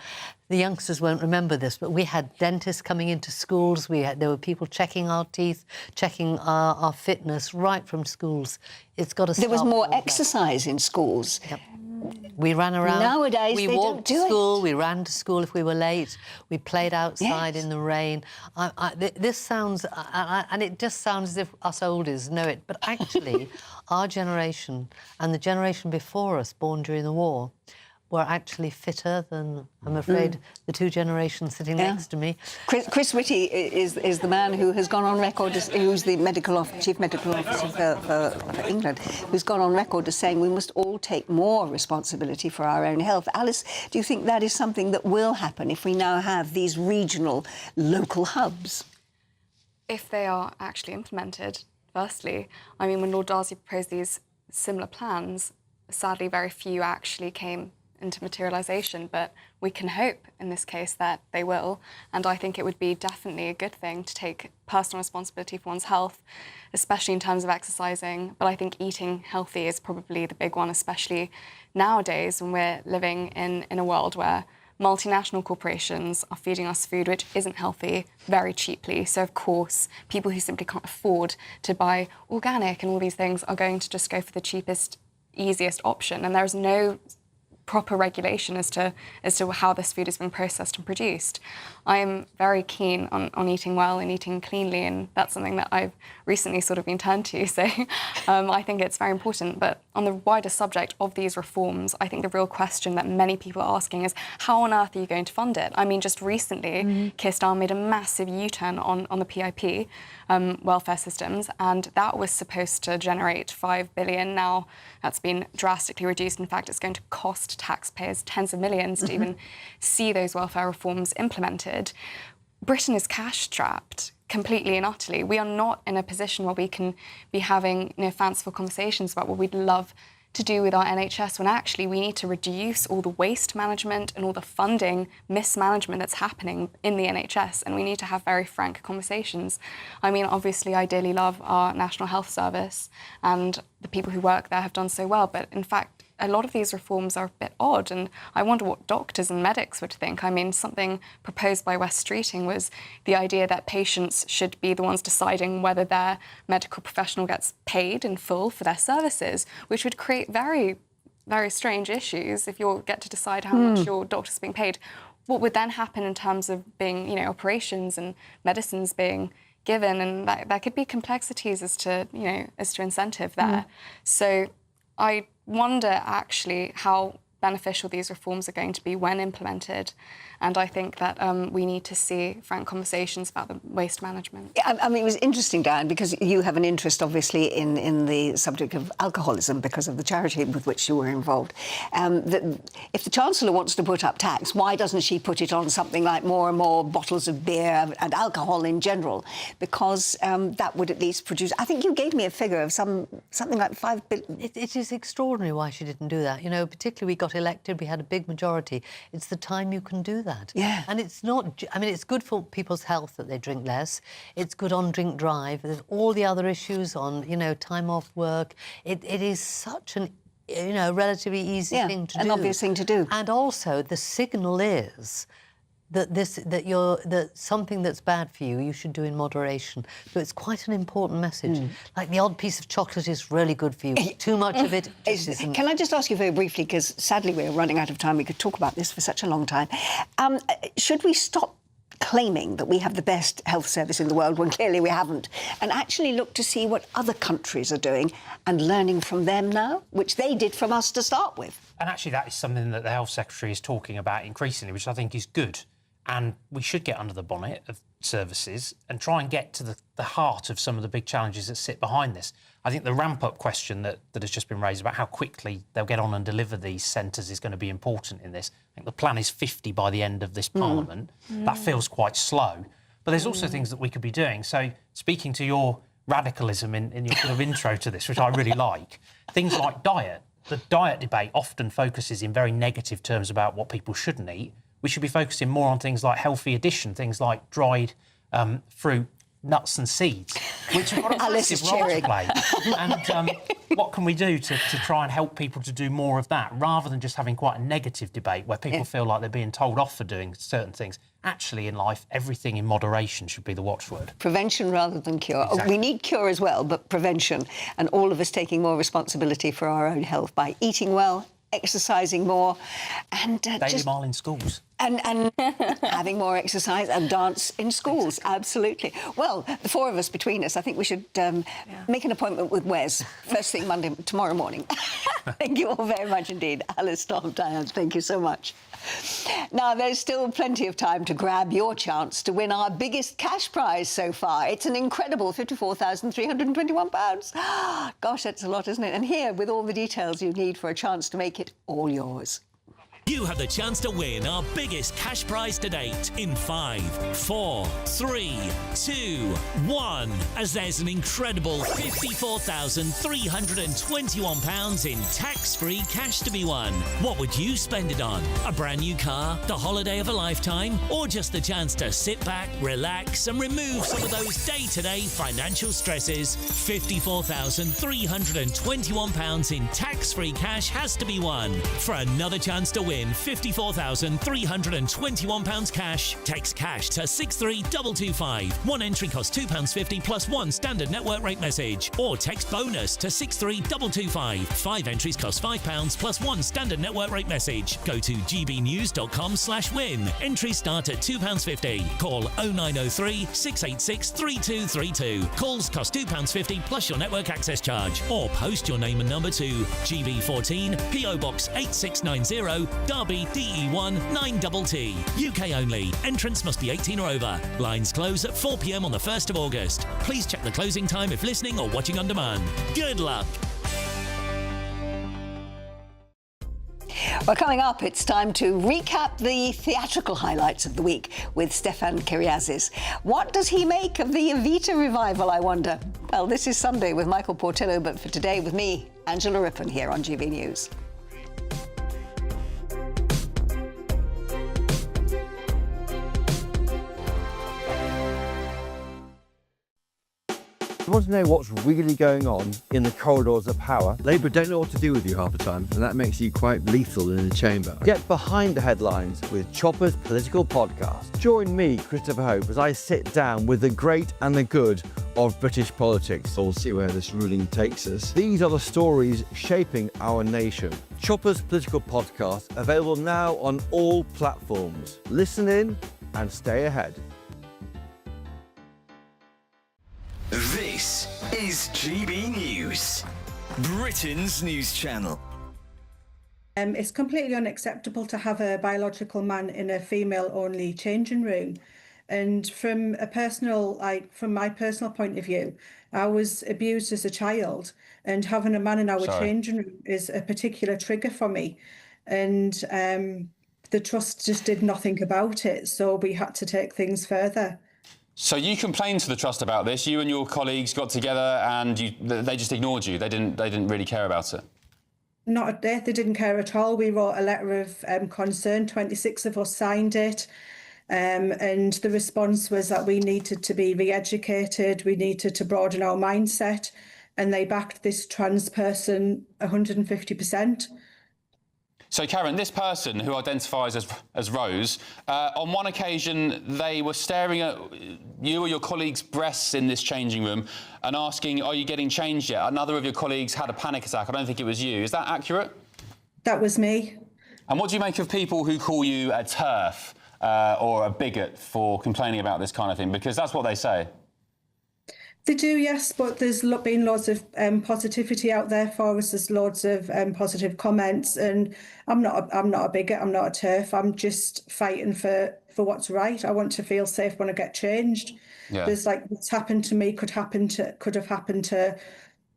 the youngsters won't remember this, but we had dentists coming into schools. There were people checking our teeth, checking our fitness right from schools. It's got to start.
There was more exercise in schools.
We ran around.
Nowadays,
we
they
walked
don't do
to school.
it.
We ran to school if we were late. We played outside in the rain. This sounds, and it just sounds as if us oldies know it, but actually, our generation and the generation before us, born during the war, were actually fitter than, I'm afraid, the two generations sitting next to me.
Chris Whitty is the man who has gone on record, who's the chief medical officer for England, who's gone on record as saying we must all take more responsibility for our own health. Alice, do you think that is something that will happen if we now have these regional, local hubs?
If they are actually implemented, firstly. I mean, when Lord Darcy proposed these similar plans, sadly very few actually came into materialisation, but we can hope in this case that they will, and I think it would be definitely a good thing to take personal responsibility for one's health, especially in terms of exercising, but I think eating healthy is probably the big one, especially nowadays when we're living in a world where multinational corporations are feeding us food which isn't healthy very cheaply. So, of course, people who simply can't afford to buy organic and all these things are going to just go for the cheapest, easiest option, and there's no proper regulation as to how this food has been processed and produced. I am very keen on eating well and eating cleanly, and that's something that I've recently sort of been turned to, so I think it's very important. But on the wider subject of these reforms, I think the real question that many people are asking is, how on earth are you going to fund it? I mean, just recently, Keir Starmer made a massive U-turn on the PIP, welfare systems, and that was supposed to generate $5 billion. Now that's been drastically reduced. In fact, it's going to cost taxpayers tens of millions to even see those welfare reforms implemented. Britain is cash-strapped completely and utterly. We are not in a position where we can be having fanciful conversations about what we'd love to do with our NHS, when actually we need to reduce all the waste management and all the funding mismanagement that's happening in the NHS, and we need to have very frank conversations. I mean, obviously, I dearly love our National Health Service, and the people who work there have done so well, but in fact, a lot of these reforms are a bit odd, and I wonder what doctors and medics would think. I mean, something proposed by West Streeting was the idea that patients should be the ones deciding whether their medical professional gets paid in full for their services, which would create very, very strange issues if you get to decide how much your doctor's being paid. What would then happen in terms of being, operations and medicines being given, and that could be complexities as to incentive there. So I wonder actually how beneficial these reforms are going to be when implemented. And I think that we need to see frank conversations about the waste management.
I mean, it was interesting, Diane, because you have an interest, obviously, in the subject of alcoholism because of the charity with which you were involved. If the Chancellor wants to put up tax, why doesn't she put it on something like more and more bottles of beer and alcohol in general? Because that would at least produce... I think you gave me a figure of something like 5 billion...
It is extraordinary why she didn't do that. You know, particularly we got elected, we had a big majority. It's the time you can do that.
Yeah.
And it's not... I mean, it's good for people's health that they drink less. It's good on drink drive. There's all the other issues on, you know, time off work. It is such an, you know, relatively easy thing to do.
An obvious thing to do.
And also, the signal is that something that's bad for you, you should do in moderation. So it's quite an important message. Like the odd piece of chocolate is really good for you. Too much of it just isn't.
Can I just ask you very briefly, because sadly we're running out of time, we could talk about this for such a long time. Should we stop claiming that we have the best health service in the world when clearly we haven't, and actually look to see what other countries are doing and learning from them now, which they did from us to start with?
And actually that is something that the Health Secretary is talking about increasingly, which I think is good. And we should get under the bonnet of services and try and get to the heart of some of the big challenges that sit behind this. I think the ramp-up question that has just been raised about how quickly they'll get on and deliver these centres is going to be important in this. I think the plan is 50 by the end of this Parliament. That feels quite slow. But there's also things that we could be doing. So speaking to your radicalism in your sort of intro to this, which I really like, things like diet. The diet debate often focuses in very negative terms about what people shouldn't eat. We should be focusing more on things like healthy addition, things like dried fruit, nuts and seeds, which have got a massive role to play. And what can we do to try and help people to do more of that, rather than just having quite a negative debate where people feel like they're being told off for doing certain things? Actually, in life, everything in moderation should be the watchword.
Prevention rather than cure.
Exactly.
We need cure as well, but prevention, and all of us taking more responsibility for our own health by eating well, exercising more, and
Daily mile in schools.
And having more exercise and dance in schools, absolutely. Well, the four of us between us, I think we should make an appointment with Wes first thing tomorrow morning. Thank you all very much indeed. Alice, Tom, Diane, thank you so much. Now, there's still plenty of time to grab your chance to win our biggest cash prize so far. It's an incredible £54,321. Gosh, that's a lot, isn't it? And here, with all the details you need for a chance to make it all yours.
You have the chance to win our biggest cash prize to date in 5, 4, 3, 2, 1. As there's an incredible £54,321 in tax-free cash to be won. What would you spend it on? A brand new car, the holiday of a lifetime, or just the chance to sit back, relax, and remove some of those day-to-day financial stresses? £54,321 in tax-free cash has to be won. For another chance to win £54,321 cash, text cash to 63225. One entry costs £2.50 plus one standard network rate message, or text bonus to 63225. 5 entries cost £5 plus one standard network rate message. Go to gbnews.com/win. Entries start at £2.50. Call 0903 686 3232. Calls cost £2.50 plus your network access charge, or post your name and number to GB14 PO Box 8690 Derby DE1 9TT. UK only. Entrance must be 18 or over. Lines close at 4 p.m. on the 1st of August. Please check the closing time if listening or watching on demand. Good luck.
Well, coming up, it's time to recap the theatrical highlights of the week with Stefan Kyriazis. What does he make of the Evita revival, I wonder? Well, this is Sunday with Michael Portillo, but for today with me, Angela Rippon, here on GB News.
You want to know what's really going on in the corridors of power? Labour don't know what to do with you half the time, and that makes you quite lethal in the chamber. Get behind the headlines with Chopper's Political Podcast. Join me, Christopher Hope, as I sit down with the great and the good of British politics. We'll see where this ruling takes us. These are the stories shaping our nation. Chopper's Political Podcast, available now on all platforms. Listen in and stay ahead.
This is GB News, Britain's news channel.
It's completely unacceptable to have a biological man in a female-only changing room. And from my personal point of view, I was abused as a child, and having a man in our changing room is a particular trigger for me. And the trust just did nothing about it, so we had to take things further.
So you complained to the trust about this. You and your colleagues got together, and they just ignored you. They didn't really care about it.
Not a day. They didn't care at all. We wrote a letter of concern. 26 of us signed it. And the response was that we needed to be re-educated, we needed to broaden our mindset, and they backed this trans person 150%.
So, Karen, this person who identifies as Rose, on one occasion they were staring at you or your colleagues' breasts in this changing room and asking, are you getting changed yet? Another of your colleagues had a panic attack. I don't think it was you. Is that accurate?
That was me.
And what do you make of people who call you a TERF or a bigot for complaining about this kind of thing? Because that's what they say.
They do, yes, but there's been loads of positivity out there for us. There's loads of positive comments, and I'm not a bigot. I'm not a TERF. I'm just fighting for what's right. I want to feel safe when I get changed. Yeah. There's what's happened to me could have happened to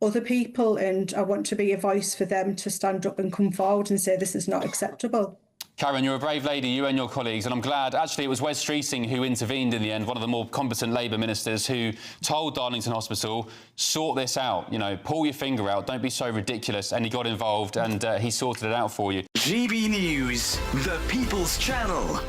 other people, and I want to be a voice for them to stand up and come forward and say this is not acceptable.
Karen, you're a brave lady, you and your colleagues, and I'm glad, actually, it was Wes Streeting who intervened in the end, one of the more competent Labour ministers, who told Darlington Hospital, sort this out, pull your finger out, don't be so ridiculous, and he got involved and he sorted it out for you.
GB News, the People's Channel.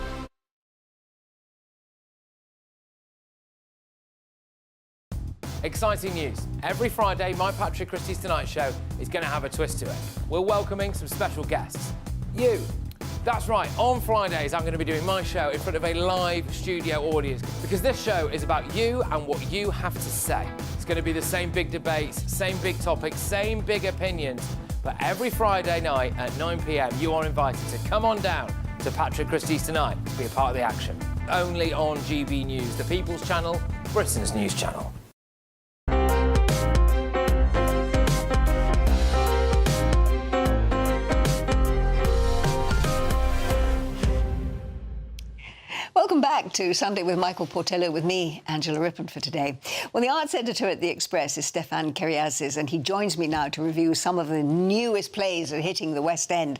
Exciting news. Every Friday, my Patrick Christie's Tonight Show is going to have a twist to it. We're welcoming some special guests. You. That's right, on Fridays I'm going to be doing my show in front of a live studio audience, because this show is about you and what you have to say. It's going to be the same big debates, same big topics, same big opinions, but every Friday night at 9 p.m. you are invited to come on down to Patrick Christie's Tonight to be a part of the action. Only on GB News, the People's Channel, Britain's news channel.
Welcome back to Sunday with Michael Portillo, with me, Angela Rippon, for today. Well, the arts editor at The Express is Stefan Kyriazis, and he joins me now to review some of the newest plays that are hitting the West End.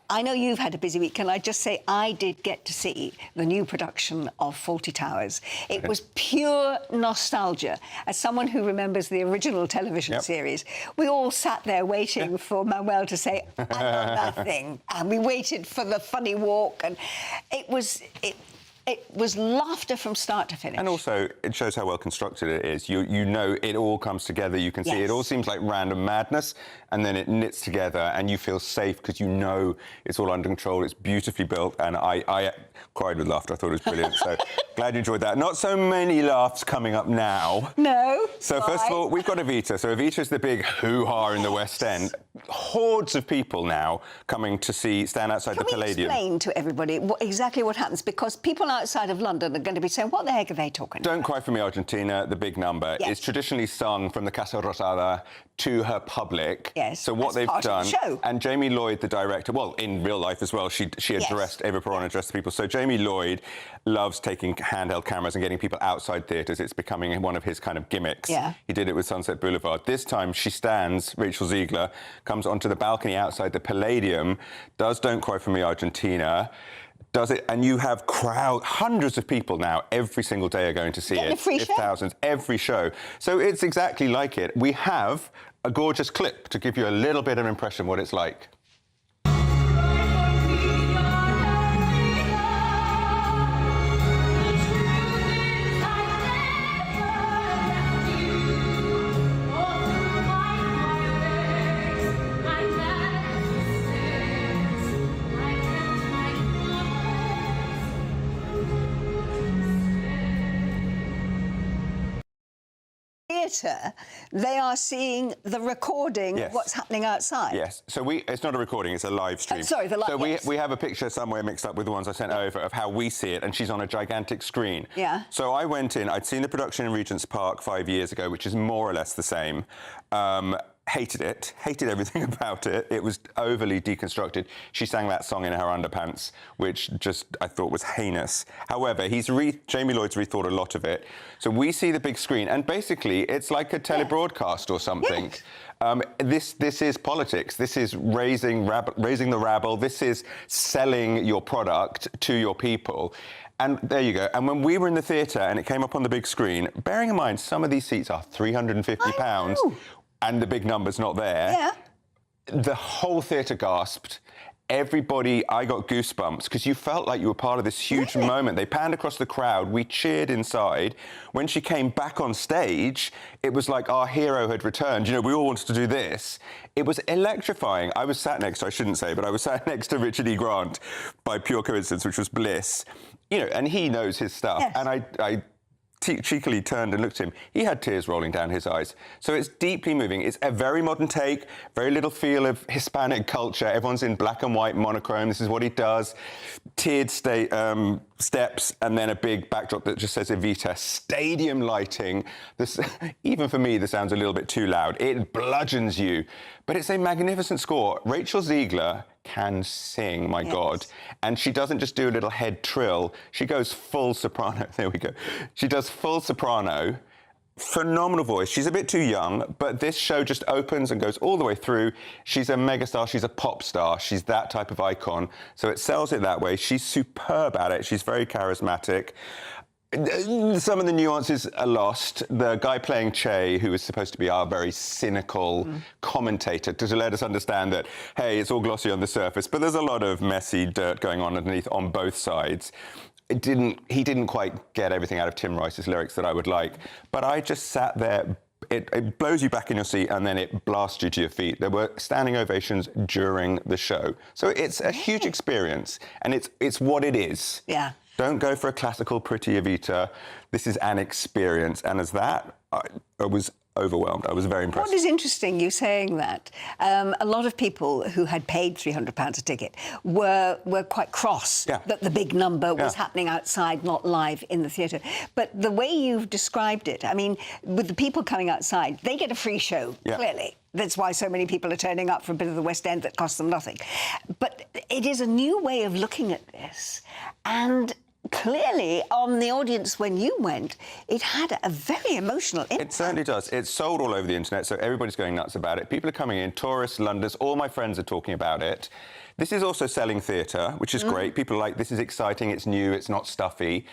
I know you've had a busy week. Can I just say I did get to see the new production of Fawlty Towers. It was pure nostalgia. As someone who remembers the original television series, we all sat there waiting for Manuel to say, I know nothing. And we waited for the funny walk, and it was laughter from start to finish.
And also, it shows how well constructed it is. You know it all comes together. You can see it all seems like random madness, and then it knits together, and you feel safe because you know it's all under control. It's beautifully built, and I cried with laughter. I thought it was brilliant. So glad you enjoyed that. Not so many laughs coming up now.
No.
So first of all, we've got Evita. So Evita is the big hoo-ha in the West End. Hordes of people now coming to stand outside the Palladium.
Can we explain to everybody exactly what happens? Because people outside of London are going to be saying, what the heck are they talking about?
Don't Cry for Me, Argentina, the big number, is traditionally sung from the Casa Rosada to her public.
Yes,
so what they've done,
show.
And Jamie Lloyd, the director, well, in real life as well, she addressed, Eva Peron addressed the people. So Jamie Lloyd loves taking handheld cameras and getting people outside theatres. It's becoming one of his kind of gimmicks.
Yeah.
He did it with Sunset Boulevard. This time she stands, Rachel Ziegler, comes onto the balcony outside the Palladium, does Don't Cry for Me, Argentina, does it, and you have hundreds of people now every single day are going to see it.
Free show?
Thousands, every show. So it's exactly like it. We have a gorgeous clip to give you a little bit of impression what it's like.
They are seeing the recording of what's happening outside.
Yes. So it's not a recording, it's a live stream.
Sorry, the live.
So we have a picture somewhere mixed up with the ones I sent over of how we see it, and she's on a gigantic screen.
Yeah.
So I went in, I'd seen the production in Regent's Park 5 years ago, which is more or less the same. hated everything about it. It was overly deconstructed. She sang that song in her underpants, which just I thought was heinous. However, Jamie Lloyd's rethought a lot of it. So we see the big screen, and basically it's like a telebroadcast or something. Yes. This is politics. This is raising the rabble. This is selling your product to your people. And there you go. And when we were in the theatre and it came up on the big screen, bearing in mind some of these seats are £350, and the big number's not there.
Yeah.
The whole theatre gasped. Everybody, I got goosebumps because you felt like you were part of this huge moment. They panned across the crowd. We cheered inside. When she came back on stage, it was like our hero had returned. You know, we all wanted to do this. It was electrifying. I was sat next to, I shouldn't say, but I was sat next to Richard E. Grant by pure coincidence, which was bliss. You know, and he knows his stuff. Yes. And I cheekily turned and looked at him. He had tears rolling down his eyes. So it's deeply moving. It's a very modern take, very little feel of Hispanic culture. Everyone's in black and white monochrome. This is what he does. Tiered steps, and then a big backdrop that just says Evita. Stadium lighting. This, even for me, the sound's a little bit too loud. It bludgeons you. But it's a magnificent score. Rachel Ziegler can sing, my God. And she doesn't just do a little head trill. She goes full soprano. There we go. She does full soprano. Phenomenal voice. She's a bit too young, but this show just opens and goes all the way through. She's a megastar. She's a pop star. She's that type of icon. So it sells it that way. She's superb at it. She's very charismatic. Some of the nuances are lost. The guy playing Che, who was supposed to be our very cynical commentator, to let us understand that, hey, it's all glossy on the surface, but there's a lot of messy dirt going on underneath on both sides. He didn't quite get everything out of Tim Rice's lyrics that I would like, but I just sat there. It blows you back in your seat and then it blasts you to your feet. There were standing ovations during the show. So it's a huge experience, and it's what it is.
Yeah.
Don't go for a classical pretty Evita. This is an experience. And as that, I was overwhelmed. I was very impressed.
What is interesting, you saying that, a lot of people who had paid £300 a ticket were quite cross that the big number was happening outside, not live in the theatre. But the way you've described it, I mean, with the people coming outside, they get a free show, clearly. That's why so many people are turning up for a bit of the West End that costs them nothing. But it is a new way of looking at this. And clearly, on the audience when you went, it had a very emotional impact.
It certainly does. It's sold all over the internet, so everybody's going nuts about it. People are coming in, tourists, Londoners, all my friends are talking about it. This is also selling theatre, which is great. People are like, this is exciting, it's new, it's not stuffy.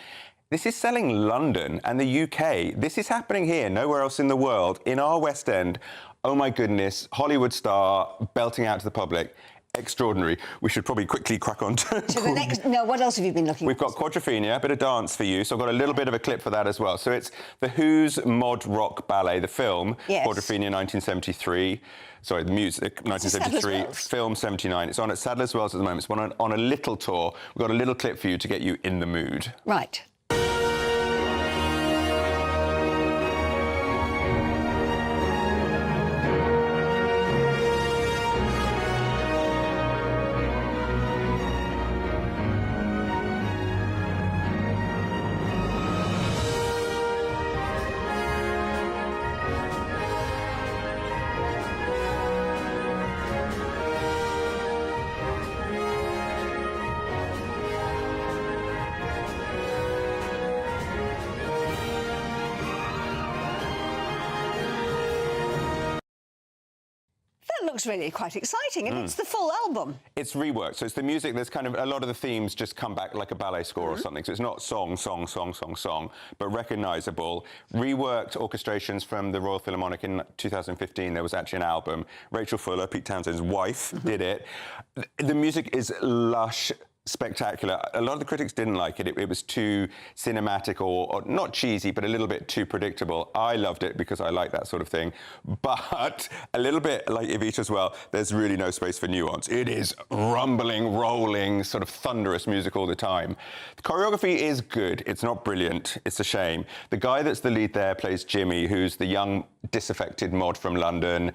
This is selling London and the UK. This is happening here, nowhere else in the world, in our West End. Oh my goodness, Hollywood star belting out to the public. Extraordinary. We should probably quickly crack on to
the next. No, what else have you been looking at?
We've got Quadrophenia, a bit of dance for you, so I've got a little bit of a clip for that as well. So it's The Who's Mod Rock Ballet, the film, Quadrophenia 1973. Sorry, the music, 1973, film 79. It's on at Sadler's Wells at the moment. It's on a little tour. We've got a little clip for you to get you in the mood.
Right. Looks really quite exciting, and it's the full album.
It's reworked, so it's the music. There's kind of a lot of the themes just come back like a ballet score or something. So it's not song, song, song, song, song, but recognisable. Reworked orchestrations from the Royal Philharmonic in 2015. There was actually an album. Rachel Fuller, Pete Townshend's wife, did it. The music is lush, spectacular. A lot of the critics didn't like it. It was too cinematic or not cheesy, but a little bit too predictable. I loved it because I like that sort of thing. But a little bit like Evita as well, there's really no space for nuance. It is rumbling, rolling, sort of thunderous music all the time. The choreography is good. It's not brilliant. It's a shame. The guy that's the lead there plays Jimmy, who's the young, disaffected mod from London.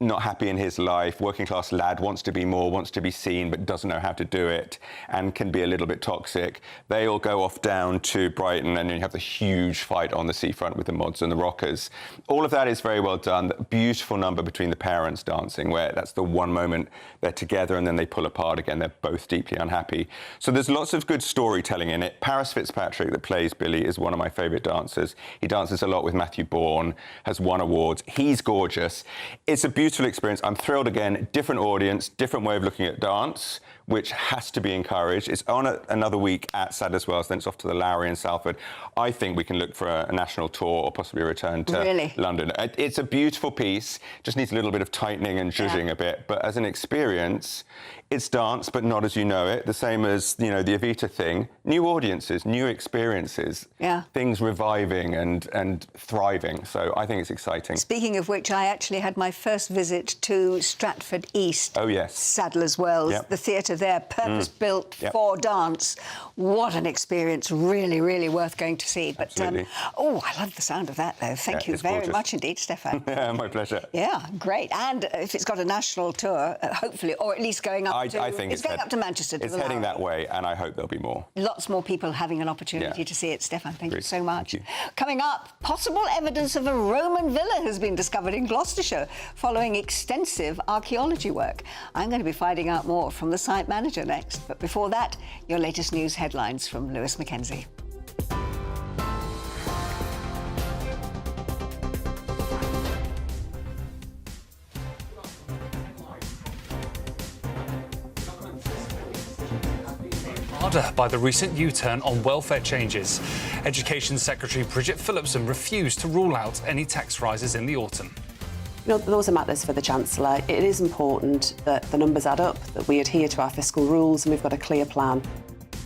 not happy in his life, working class lad, wants to be more, wants to be seen, but doesn't know how to do it, and can be a little bit toxic. They all go off down to Brighton, and then you have the huge fight on the seafront with the mods and the rockers. All of that is very well done. Beautiful number between the parents dancing, where that's the one moment they're together and then they pull apart again. They're both deeply unhappy. So there's lots of good storytelling in it. Paris Fitzpatrick, that plays Billy, is one of my favourite dancers. He dances a lot with Matthew Bourne, has won awards. He's gorgeous. It's a beautiful experience. I'm thrilled again. Different audience, different way of looking at dance, which has to be encouraged. It's on another week at Sadler's Wells, then it's off to the Lowry in Salford. I think we can look for a national tour or possibly a return to London. It's a beautiful piece, just needs a little bit of tightening and zhuzhing a bit, but as an experience, it's dance, but not as you know it. The same as, you know, the Evita thing. New audiences, new experiences, things reviving and thriving. So I think it's exciting.
Speaking of which, I actually had my first visit to Stratford East.
Oh, yes.
Sadler's Wells, the theatre there, purpose-built for dance. What an experience. Really, really worth going to see. But, oh, I love the sound of that, though. Thank you very much indeed, Stefan.
Yeah, my pleasure.
Yeah, great. And if it's got a national tour, hopefully, or at least going up
I think
it's going up to Manchester.
It's heading that way, and I hope there'll be more.
Lots more people having an opportunity to see it. Stefan, thank you so much. Coming up, possible evidence of a Roman villa has been discovered in Gloucestershire following extensive archaeology work. I'm going to be finding out more from the site manager next. But before that, your latest news headlines from Lewis Mackenzie.
By the recent U-turn on welfare changes. Education Secretary Bridget Phillipson refused to rule out any tax rises in the autumn.
You know, those are matters for the Chancellor. It is important that the numbers add up, that we adhere to our fiscal rules, and we've got a clear plan.
The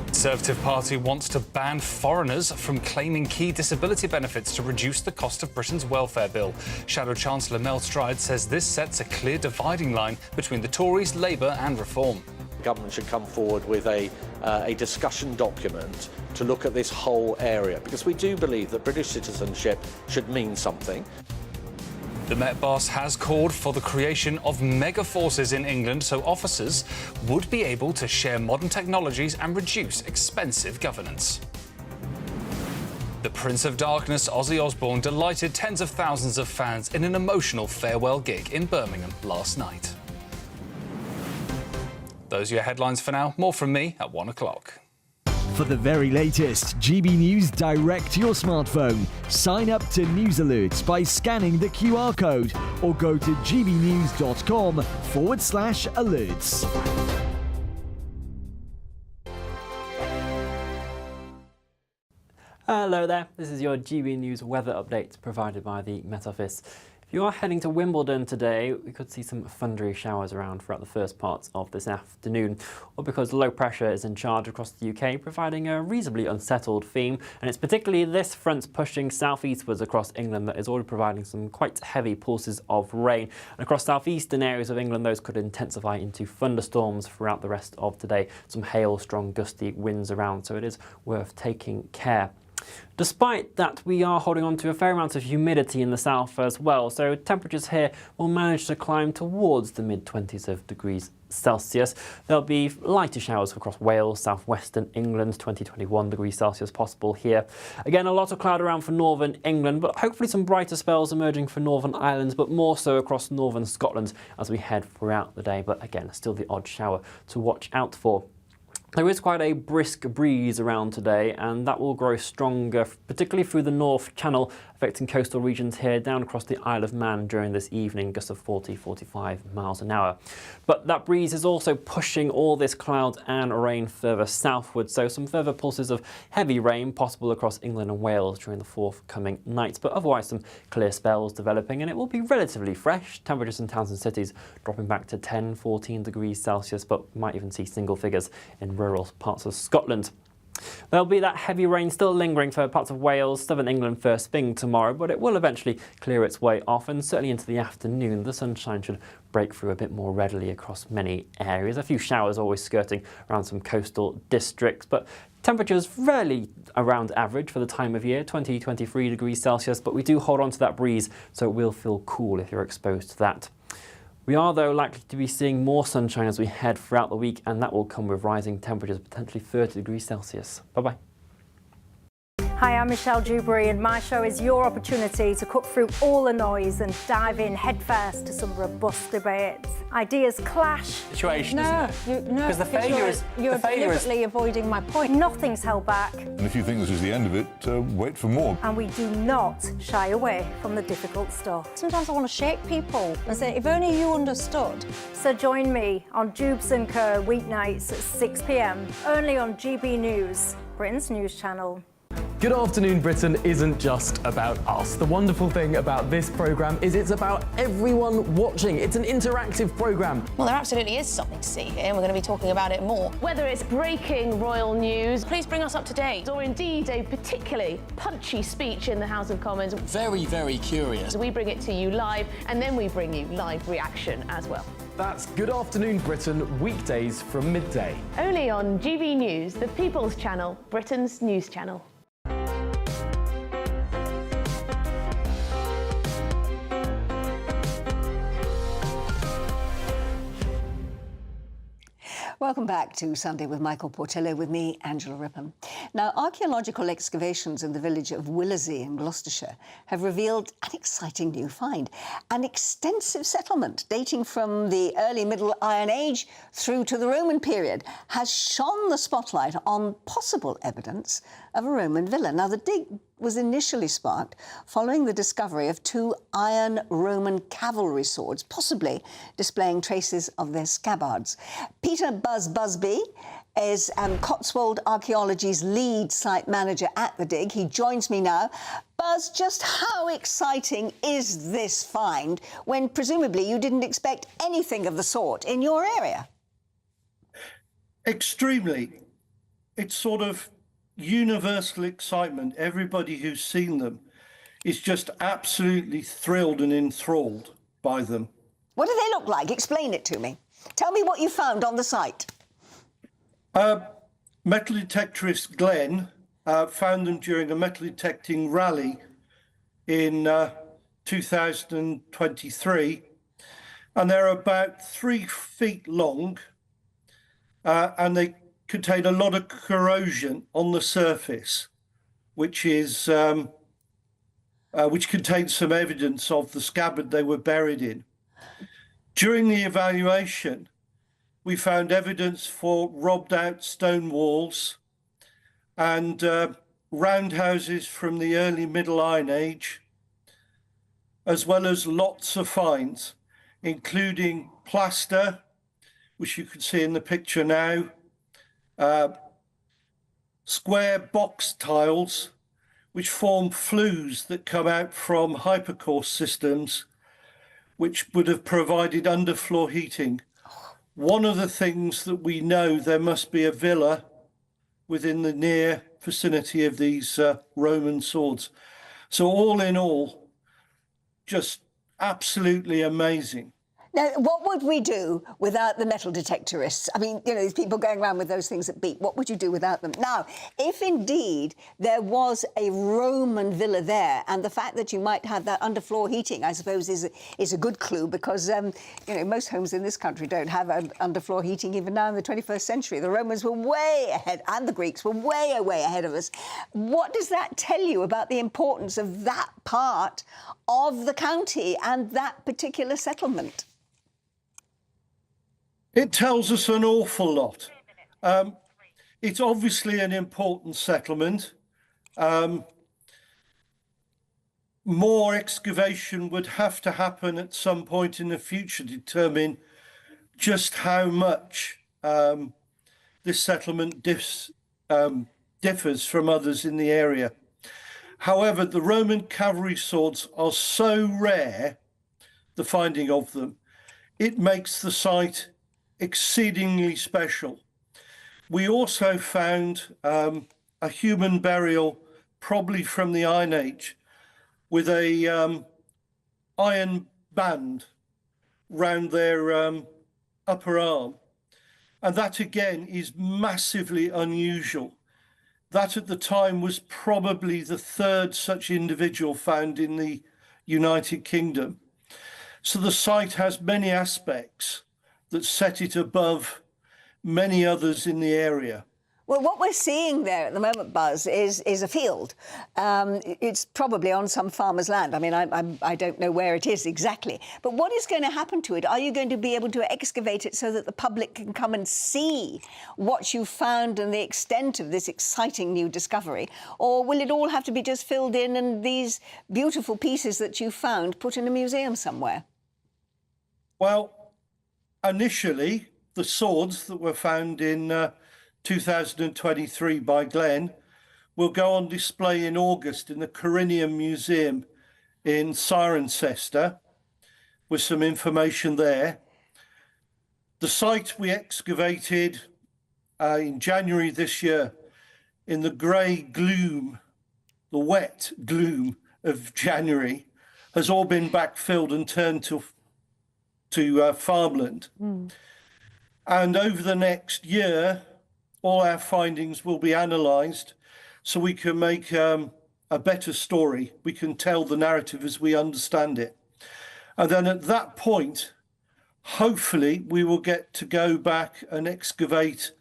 Conservative Party wants to ban foreigners from claiming key disability benefits to reduce the cost of Britain's welfare bill. Shadow Chancellor Mel Stride says this sets a clear dividing line between the Tories, Labour and Reform.
The government should come forward with a discussion document to look at this whole area, because we do believe that British citizenship should mean something.
The Met boss has called for the creation of mega forces in England so officers would be able to share modern technologies and reduce expensive governance. The Prince of Darkness, Ozzy Osbourne, delighted tens of thousands of fans in an emotional farewell gig in Birmingham last night. Those are your headlines for now. More from me at 1 o'clock.
For the very latest GB News direct to your smartphone, sign up to News Alerts by scanning the QR code or go to gbnews.com/alerts.
Hello there, this is your GB News weather update provided by the Met Office. If you are heading to Wimbledon today, we could see some thundery showers around throughout the first parts of this afternoon, or because low pressure is in charge across the UK, providing a reasonably unsettled theme, and it's particularly this front pushing southeastwards across England that is already providing some quite heavy pulses of rain. And across southeastern areas of England, those could intensify into thunderstorms throughout the rest of today. Some hail, strong gusty winds around, so it is worth taking care. Despite that, we are holding on to a fair amount of humidity in the south as well, so temperatures here will manage to climb towards the mid-20s of degrees Celsius. There'll be lighter showers across Wales, southwestern England, 20-21 degrees Celsius possible here. Again, a lot of cloud around for northern England, but hopefully some brighter spells emerging for Northern Ireland, but more so across northern Scotland as we head throughout the day. But again, still the odd shower to watch out for. There is quite a brisk breeze around today, and that will grow stronger, particularly through the North Channel, affecting coastal regions here down across the Isle of Man during this evening, gusts of 40-45 miles an hour. But that breeze is also pushing all this cloud and rain further southward, so some further pulses of heavy rain possible across England and Wales during the forthcoming nights, but otherwise some clear spells developing, and it will be relatively fresh. Temperatures in towns and cities dropping back to 10-14 degrees Celsius, but might even see single figures in rural parts of Scotland. There'll be that heavy rain still lingering for parts of Wales, southern England first thing tomorrow, but it will eventually clear its way off, and certainly into the afternoon the sunshine should break through a bit more readily across many areas. A few showers always skirting around some coastal districts, but Temperatures fairly around average for the time of year, 20-23 degrees Celsius, but we do hold on to that breeze, so it will feel cool if you're exposed to that. We are, though, likely to be seeing more sunshine as we head throughout the week, and that will come with rising temperatures, potentially 30 degrees Celsius. Bye-bye.
Hi, I'm Michelle Dewberry, and my show is your opportunity to cut through all the noise and dive in headfirst to some robust debates. Ideas clash.
Situation, isn't it?
No,
Because the
because
failure is
you're deliberately avoiding my point. Nothing's held back,
And if you think this is the end of it, wait for more.
and we do not shy away from the difficult stuff.
Sometimes I want to shake people and say, if only you understood.
So join me on Jubes and Kerr weeknights at 6 p.m. only on GB News, Britain's news channel.
Good Afternoon Britain isn't just about us. The wonderful thing about this programme is it's about everyone watching. It's an interactive programme.
Well, there absolutely is something to see here, and we're going to be talking about it more. Whether it's breaking royal news, please bring us up to date, or indeed a particularly punchy speech in the House of Commons.
Very, very curious.
We bring it to you live, and then we bring you live reaction as well.
That's Good Afternoon Britain, weekdays from midday.
Only on GB News, the People's Channel, Britain's news channel.
Welcome back to Sunday with Michael Portillo, with me, Angela Rippon. Now, archaeological excavations in the village of Willersey in Gloucestershire have revealed an exciting new find. An extensive settlement dating from the early Middle Iron Age through to the Roman period has shone the spotlight on possible evidence of a Roman villa. Now, the dig was initially sparked following the discovery of 2 iron Roman cavalry swords, possibly displaying traces of their scabbards. Peter Buzz Busby is Cotswold Archaeology's lead site manager at the dig. He joins me now. Buzz, just how exciting is this find when presumably you didn't expect anything of the sort in your area?
Extremely. It's sort of universal excitement. Everybody who's seen them is just absolutely thrilled and enthralled by them.
What do they look like? Explain it to me. Tell me what you found on the site.
Metal detectorist Glenn found them during a metal detecting rally in 2023, and they're about 3 feet long, and they contain a lot of corrosion on the surface, which is which contains some evidence of the scabbard they were buried in. During the evaluation, we found evidence for robbed out stone walls and roundhouses from the early Middle Iron Age, as well as lots of finds, including plaster, which you can see in the picture now, square box tiles, which form flues that come out from hypercore systems, which would have provided underfloor heating. One of the things that we know, there must be a villa within the near vicinity of these Roman swords. So all in all, just absolutely amazing.
Now, what would we do without the metal detectorists? I mean, you know, these people going around with those things that beep. What would you do without them? Now, if indeed there was a Roman villa there, and the fact that you might have that underfloor heating, I suppose, is a good clue, because, you know, most homes in this country don't have underfloor heating even now in the 21st century. The Romans were way ahead, and the Greeks were way ahead of us. What does that tell you about the importance of that part of the county and that particular settlement?
It tells us an awful lot. It's obviously an important settlement. More excavation would have to happen at some point in the future to determine just how much this settlement differs from others in the area. However, the Roman cavalry swords are so rare, the finding of them, it makes the site exceedingly special. We also found a human burial, probably from the Iron Age, with a iron band round their upper arm. And that again is massively unusual. That at the time was probably the third such individual found in the United Kingdom. So the site has many aspects that set it above many others in the area.
Well, what we're seeing there at the moment, Buzz, is a field. It's probably on some farmer's land. I mean, I don't know where it is exactly. But what is going to happen to it? Are you going to be able to excavate it so that the public can come and see what you found and the extent of this exciting new discovery? Or will it all have to be just filled in and these beautiful pieces that you found put in a museum somewhere?
Well, initially, the swords that were found in 2023 by Glenn will go on display in August in the Corinium Museum in Cirencester with some information there. The site we excavated in January this year in the grey gloom, the wet gloom of January, has all been backfilled and turned to farmland. And over the next year, all our findings will be analysed so we can make a better story. We can tell the narrative as we understand it. And then at that point, hopefully we will get to go back and excavate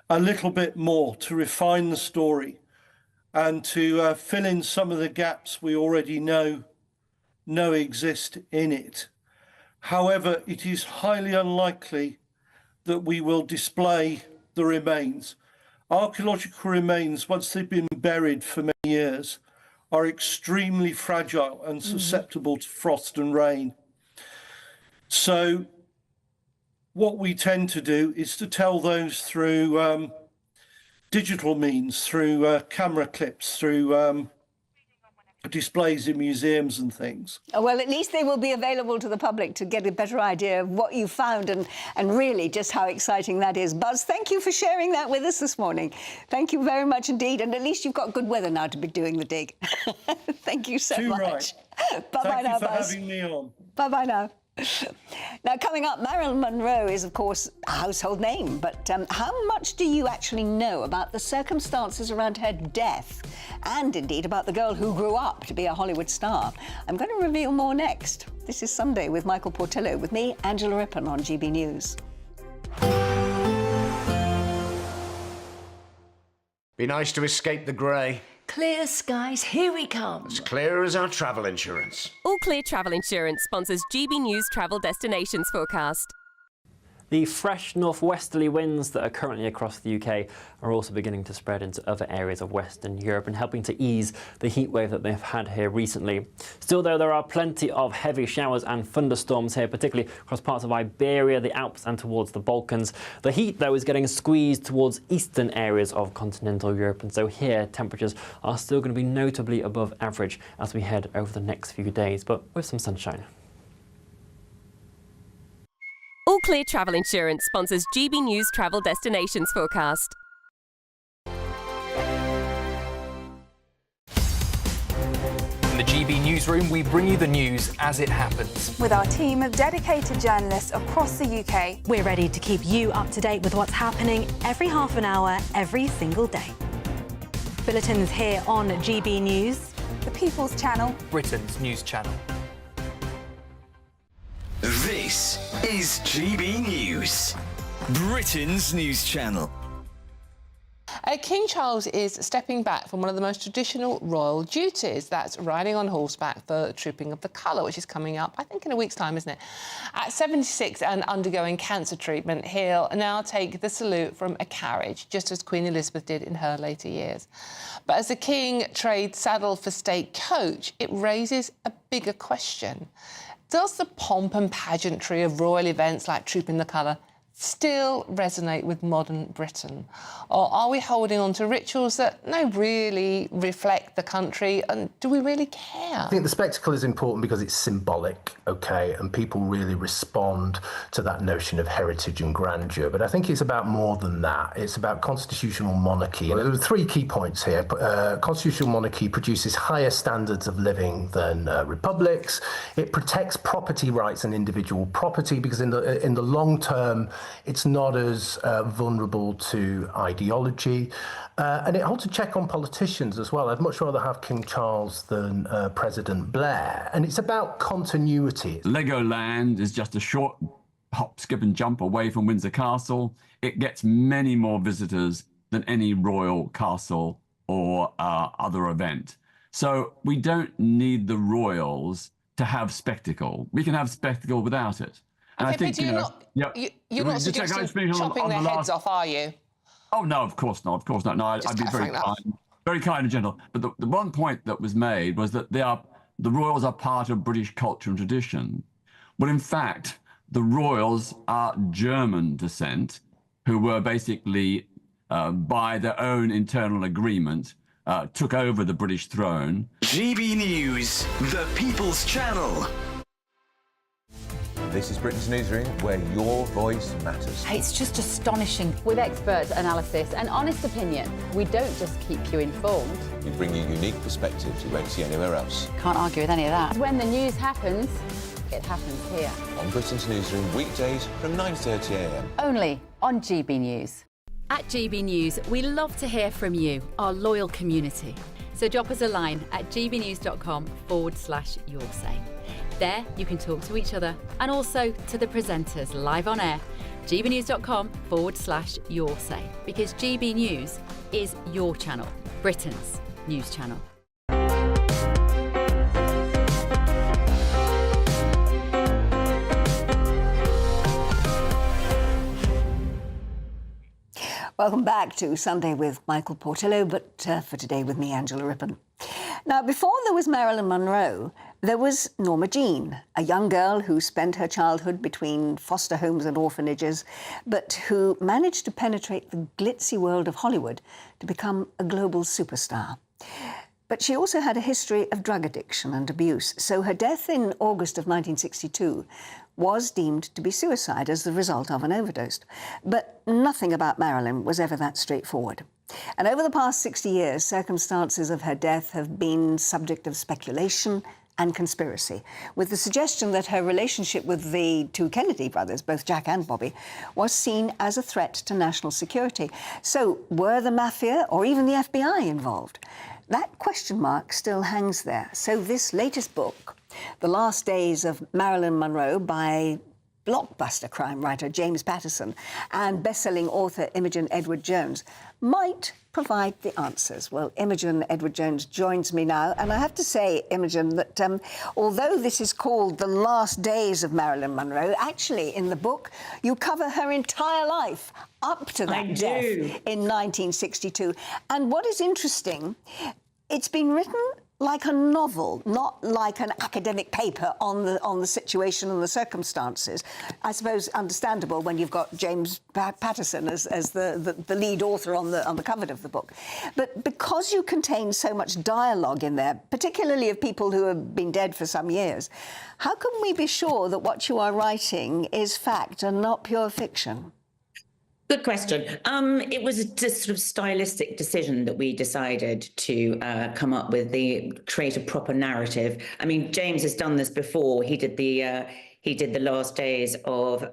a little bit more to refine the story and to fill in some of the gaps we already know exist in it. However, it is highly unlikely that we will display the remains. Archaeological remains, once they've been buried for many years, are extremely fragile and susceptible to frost and rain. So what we tend to do is to tell those through digital means, through camera clips, through displays in museums and things.
Well, at least they will be available to the public to get a better idea of what you found and really just how exciting that is. Buzz, thank you for sharing that with us this morning. Thank you very much indeed. And at least you've got good weather now to be doing the dig. Thank you so much.
Right.
Bye-bye now, Buzz.
Thank you for having me on.
Bye-bye now. Now, coming up, Marilyn Monroe is, of course, a household name, but how much do you actually know about the circumstances around her death and, indeed, about the girl who grew up to be a Hollywood star? I'm going to reveal more next. This is Sunday with Michael Portillo, with me, Angela Rippon, on GB News.
Be nice to escape the grey.
Clear skies, here we come.
As clear as our travel insurance.
All Clear Travel Insurance sponsors GB News Travel Destinations Forecast.
The fresh northwesterly winds that are currently across the UK are also beginning to spread into other areas of Western Europe and helping to ease the heat wave that they've had here recently. Still, though, there are plenty of heavy showers and thunderstorms here, particularly across parts of Iberia, the Alps and towards the Balkans. The heat, though, is getting squeezed towards eastern areas of continental Europe, and so here temperatures are still going to be notably above average as we head over the next few days, but with some sunshine.
All Clear Travel Insurance sponsors GB News Travel Destinations Forecast.
In the GB Newsroom, we bring you the news as it happens.
With our team of dedicated journalists across the UK,
we're ready to keep you up to date with what's happening every half an hour, every single day. Bulletins here on GB News,
the People's Channel,
Britain's news channel.
This is GB News, Britain's news channel.
King Charles is stepping back from one of the most traditional royal duties. That's riding on horseback for Trooping of the Colour, which is coming up, I think, in a week's time, isn't it? At 76 and undergoing cancer treatment, he'll now take the salute from a carriage, just as Queen Elizabeth did in her later years. But as the King trades saddle for state coach, it raises a bigger question. Does the pomp and pageantry of royal events like Trooping the Colour still resonate with modern Britain? Or are we holding on to rituals that really reflect the country, and do we really care?
I think the spectacle is important because it's symbolic, OK, and people really respond to that notion of heritage and grandeur. But I think it's about more than that. It's about constitutional monarchy. There are three key points here. Constitutional monarchy produces higher standards of living than republics. It protects property rights and individual property because in the long term, It's not as vulnerable to ideology. And it holds a check on politicians as well. I'd much rather have King Charles than President Blair. And it's about continuity.
Legoland is just a short hop, skip and jump away from Windsor Castle. It gets many more visitors than any royal castle or other event. So we don't need the royals to have spectacle. We can have spectacle without it. And
okay,
I think,
Peter, you're not suggesting chopping their heads off, are you?
Oh, no, of course not. Of course not. No, I'd be very kind and gentle. But the one point that was made was that the royals are part of British culture and tradition. Well, in fact, the royals are German descent, who were basically, by their own internal agreement, took over the British throne.
GB News, the People's Channel.
This is Britain's Newsroom, where your voice matters.
It's just astonishing. With expert analysis and honest opinion, we don't just keep you informed.
We bring you unique perspectives you won't see anywhere else.
Can't argue with any of that. When the news happens, it happens here.
On Britain's Newsroom, weekdays from 9:30 a.m.
Only on GB News.
At GB News, we love to hear from you, our loyal community. So drop us a line at gbnews.com/yoursay. There, you can talk to each other and also to the presenters live on air. gbnews.com/yoursay, because GB News is your channel, Britain's news channel.
Welcome back to Sunday with Michael Portillo, but for today with me, Angela Rippon. Now, before there was Marilyn Monroe, there was Norma Jean, a young girl who spent her childhood between foster homes and orphanages, but who managed to penetrate the glitzy world of Hollywood to become a global superstar. But she also had a history of drug addiction and abuse, so her death in August of 1962 was deemed to be suicide as the result of an overdose. But nothing about Marilyn was ever that straightforward. And over the past 60 years, circumstances of her death have been subject of speculation and conspiracy, with the suggestion that her relationship with the two Kennedy brothers, both Jack and Bobby, was seen as a threat to national security. So were the mafia or even the FBI involved? That question mark still hangs there. So this latest book, The Last Days of Marilyn Monroe, by blockbuster crime writer James Patterson and best-selling author Imogen Edward-Jones, might provide the answers. Well, Imogen Edward-Jones joins me now, and I have to say, Imogen, that although this is called The Last Days of Marilyn Monroe, actually in the book you cover her entire life up to that death in 1962. And what is interesting, it's been written like a novel, not like an academic paper on the situation and the circumstances. I suppose understandable when you've got James Patterson as the lead author on the cover of the book. But because you contain so much dialogue in there, particularly of people who have been dead for some years, how can we be sure that what you are writing is fact and not pure fiction?
Good question. It was a sort of stylistic decision that we decided to come up with, create a proper narrative. I mean, James has done this before. He did the Last Days of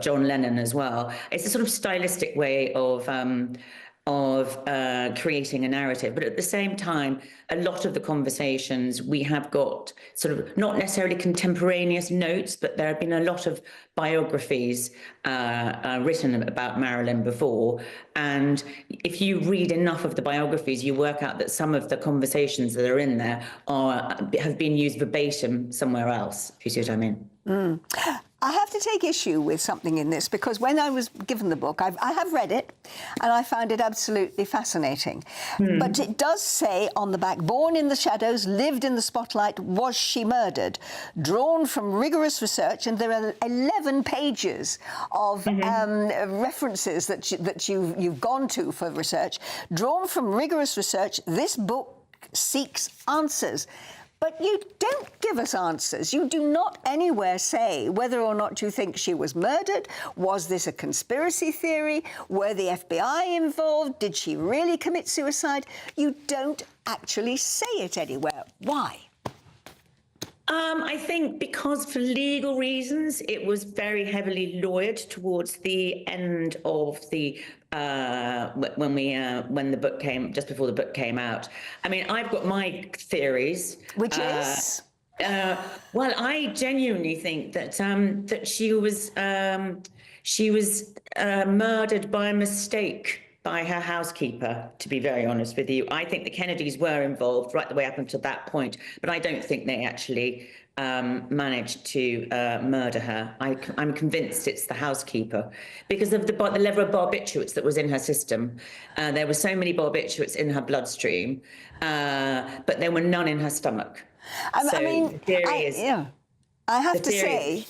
John Lennon as well. It's a sort of stylistic way of creating a narrative, but at the same time, a lot of the conversations we have got sort of not necessarily contemporaneous notes, but there have been a lot of biographies written about Marilyn before. And if you read enough of the biographies, you work out that some of the conversations that are in there have been used verbatim somewhere else, if you see what I mean.
Mm. I have to take issue with something in this, because when I was given the book, I have read it, and I found it absolutely fascinating. But it does say on the back, born in the shadows, lived in the spotlight, was she murdered? Drawn from rigorous research, and there are 11 pages of references that you've gone to for research. Drawn from rigorous research, this book seeks answers. But you don't give us answers. You do not anywhere say whether or not you think she was murdered. Was this a conspiracy theory? Were the FBI involved? Did she really commit suicide? You don't actually say it anywhere. Why?
I think because for legal reasons, it was very heavily lawyered towards the end of the when the book came, just before the book came out. I mean, I've got my theories,
which is.
Well, I genuinely think that that she was murdered by mistake by her housekeeper, to be very honest with you. I think the Kennedys were involved right the way up until that point, but I don't think they actually managed to murder her. I'm convinced it's the housekeeper because of the level of barbiturates that was in her system. There were so many barbiturates in her bloodstream, but there were none in her stomach.
I mean, I have to say...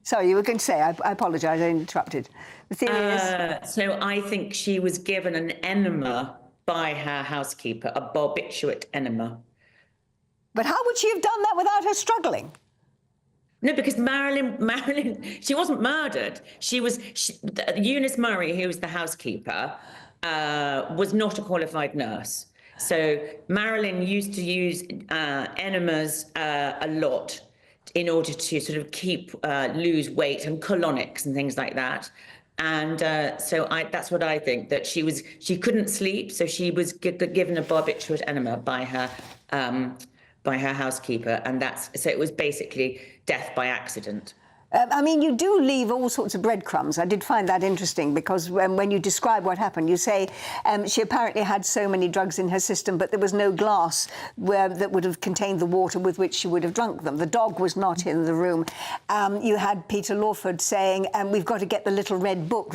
Sorry, you were going to say, I apologise, I interrupted. The theory is...
So I think she was given an enema by her housekeeper, a barbiturate enema.
But how would she have done that without her struggling?
No, because Marilyn, she wasn't murdered. Eunice Murray, who was the housekeeper, was not a qualified nurse. So Marilyn used to use enemas a lot in order to sort of lose weight, and colonics and things like that. And so that's what I think, that she couldn't sleep, so she was given a barbiturate enema by her housekeeper, and so it was basically death by accident.
I mean, you do leave all sorts of breadcrumbs. I did find that interesting because when you describe what happened, you say she apparently had so many drugs in her system, but there was no glass that would have contained the water with which she would have drunk them. The dog was not in the room. You had Peter Lawford saying, we've got to get the little red book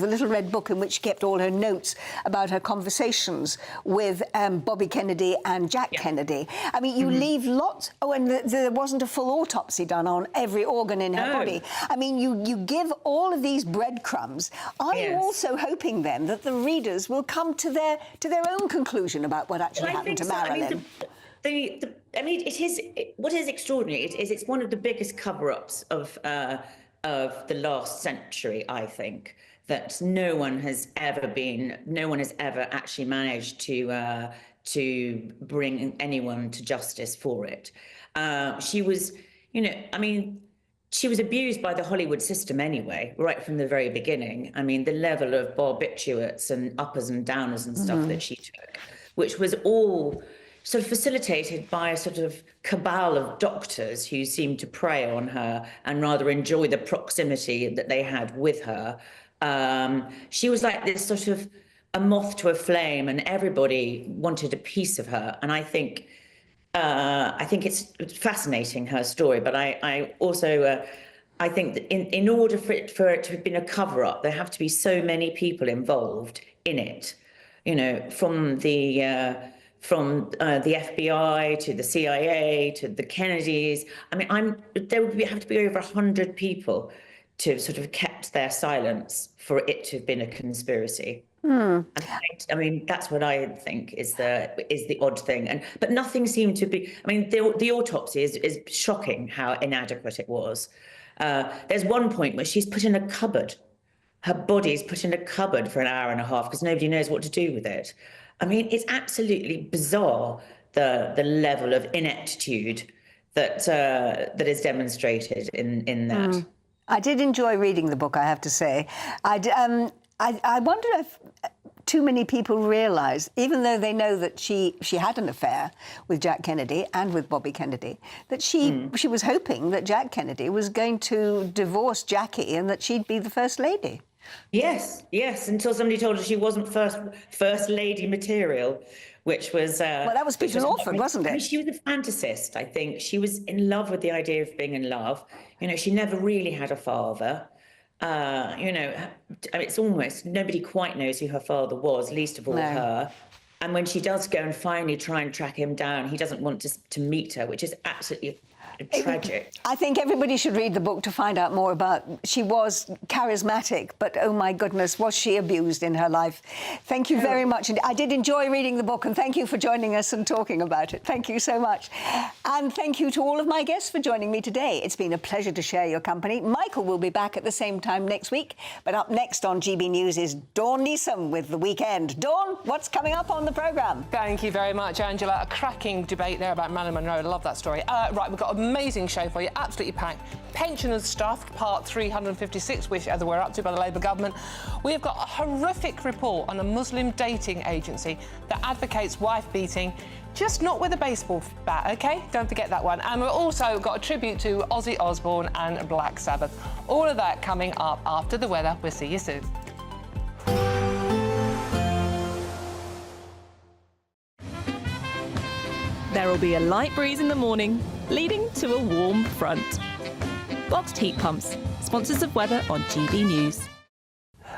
in which she kept all her notes about her conversations with Bobby Kennedy and Jack Kennedy. I mean, you leave lots... Oh, and there wasn't a full autopsy done on every organ in her body. I mean, you give all of these breadcrumbs. Are you also hoping then that the readers will come to their own conclusion about what actually happened to Marilyn?
I mean, what is extraordinary is it's one of the biggest cover-ups of the last century, I think, that no one has ever actually managed to bring anyone to justice for it. She was, she was abused by the Hollywood system anyway, right from the very beginning. I mean, the level of barbiturates and uppers and downers and stuff that she took, which was all sort of facilitated by a sort of cabal of doctors who seemed to prey on her and rather enjoy the proximity that they had with her. She was like this sort of a moth to a flame, and everybody wanted a piece of her. And I think it's fascinating, her story, but I also I think that in order for it to have been a cover-up, there have to be so many people involved in it, from the FBI to the CIA to the Kennedys. I mean, there would have to be over 100 people to have sort of kept their silence for it to have been a conspiracy. I mean, that's what I think is the odd thing. But nothing seemed to be. I mean, the autopsy is shocking how inadequate it was. There's one point where she's put in a cupboard. Her body's put in a cupboard for an hour and a half because nobody knows what to do with it. I mean, it's absolutely bizarre the level of ineptitude that is demonstrated in that.
I did enjoy reading the book, I have to say. I wonder if too many people realise, even though they know that she had an affair with Jack Kennedy and with Bobby Kennedy, that she was hoping that Jack Kennedy was going to divorce Jackie and that she'd be the First Lady.
Yes, until somebody told her she wasn't first lady material, which was...
well, that was Peter Lawford, wasn't it?
I mean, she was a fantasist, I think. She was in love with the idea of being in love. She never really had a father. It's almost nobody quite knows who her father was, least of all her. And when she does go and finally try and track him down, he doesn't want to meet her, which is absolutely tragic.
I think everybody should read the book to find out more about... She was charismatic, but oh my goodness, was she abused in her life. Thank you very much. And I did enjoy reading the book, and thank you for joining us and talking about it. Thank you so much. And thank you to all of my guests for joining me today. It's been a pleasure to share your company. Michael will be back at the same time next week, but up next on GB News is Dawn Neeson with The Weekend. Dawn, what's coming up on the programme?
Thank you very much, Angela. A cracking debate there about Marilyn Monroe. I love that story. Right, we've got a amazing show for you, absolutely packed. Pensioners stuffed, part 356, whichever we're up to by the Labour government. We've got a horrific report on a Muslim dating agency that advocates wife beating, just not with a baseball bat, OK? Don't forget that one. And we've also got a tribute to Ozzy Osbourne and Black Sabbath. All of that coming up after the weather. We'll see you soon.
There will be a light breeze in the morning, leading to a warm front. Boxed heat pumps, sponsors of weather on GB News.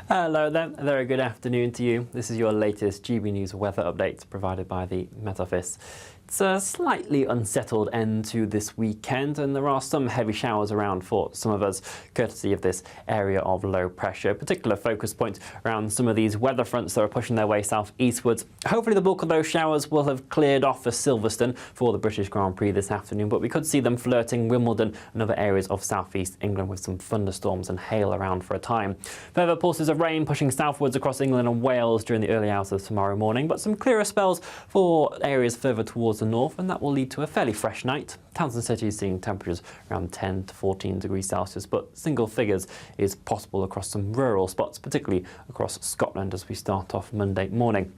Hello there, a very good afternoon to you. This is your latest GB News weather update provided by the Met Office. It's a slightly unsettled end to this weekend, and there are some heavy showers around for some of us, courtesy of this area of low pressure. Particular focus point around some of these weather fronts that are pushing their way southeastwards. Hopefully the bulk of those showers will have cleared off for Silverstone for the British Grand Prix this afternoon, but we could see them flirting Wimbledon and other areas of southeast England with some thunderstorms and hail around for a time. Further pulses of rain pushing southwards across England and Wales during the early hours of tomorrow morning, but some clearer spells for areas further towards the north, and that will lead to a fairly fresh night. Towns and cities seeing temperatures around 10 to 14 degrees Celsius, but single figures is possible across some rural spots, particularly across Scotland as we start off Monday morning.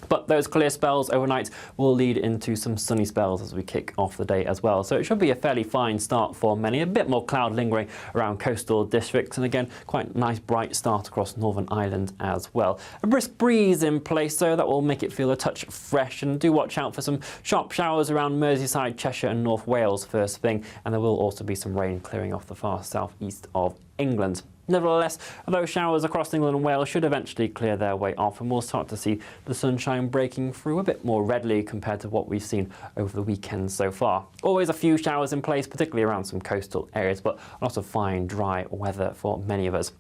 But those clear spells overnight will lead into some sunny spells as we kick off the day as well. So it should be a fairly fine start for many. A bit more cloud lingering around coastal districts, and again, quite a nice bright start across Northern Ireland as well. A brisk breeze in place, so that will make it feel a touch fresh. And do watch out for some sharp showers around Merseyside, Cheshire and North Wales first thing. And there will also be some rain clearing off the far southeast of England. Nevertheless, those showers across England and Wales should eventually clear their way off, and we'll start to see the sunshine breaking through a bit more readily compared to what we've seen over the weekend so far. Always a few showers in place, particularly around some coastal areas, but a lot of fine, dry weather for many of us.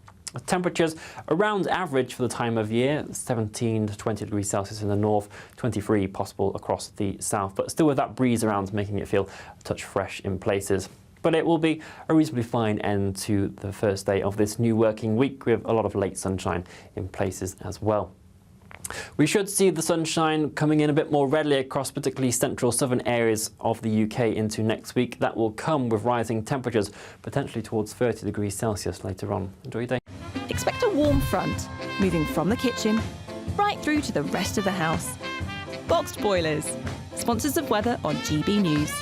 Temperatures around average for the time of year, 17 to 20 degrees Celsius in the north, 23 possible across the south, but still with that breeze around making it feel a touch fresh in places. But it will be a reasonably fine end to the first day of this new working week, with a lot of late sunshine in places as well. We should see the sunshine coming in a bit more readily across particularly central southern areas of the UK into next week. That will come with rising temperatures, potentially towards 30 degrees Celsius later on. Enjoy your day.
Expect a warm front, moving from the kitchen right through to the rest of the house. Boxed boilers, sponsors of weather on GB News.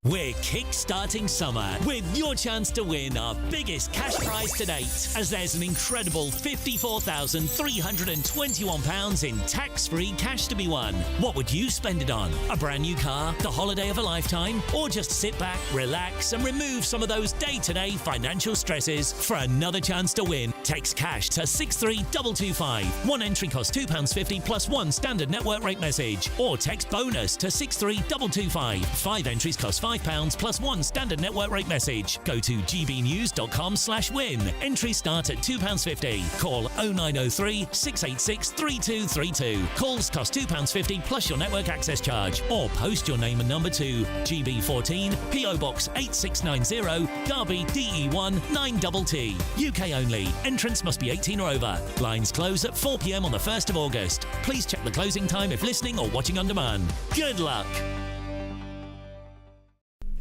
We're kick-starting summer with your chance to win our biggest cash prize to date, as there's an incredible £54,321 in tax-free cash to be won. What would you spend it on? A brand new car, the holiday of a lifetime, or just sit back, relax and remove some of those day-to-day financial stresses? For another chance to win, text cash to 63225. One entry costs £2.50 plus one standard network rate message, or text bonus to 63225. 5 entries cost £5 plus one standard network rate message. Go to gbnews.com/win. Entries start at £2.50. Call 0903 686 3232. Calls cost £2.50 plus your network access charge. Or post your name and number to GB14 PO Box 8690 Derby DE1 9TT. UK only. Entrance must be 18 or over. Lines close at 4 p.m. on the 1st of August. Please check the closing time if listening or watching on demand. Good luck.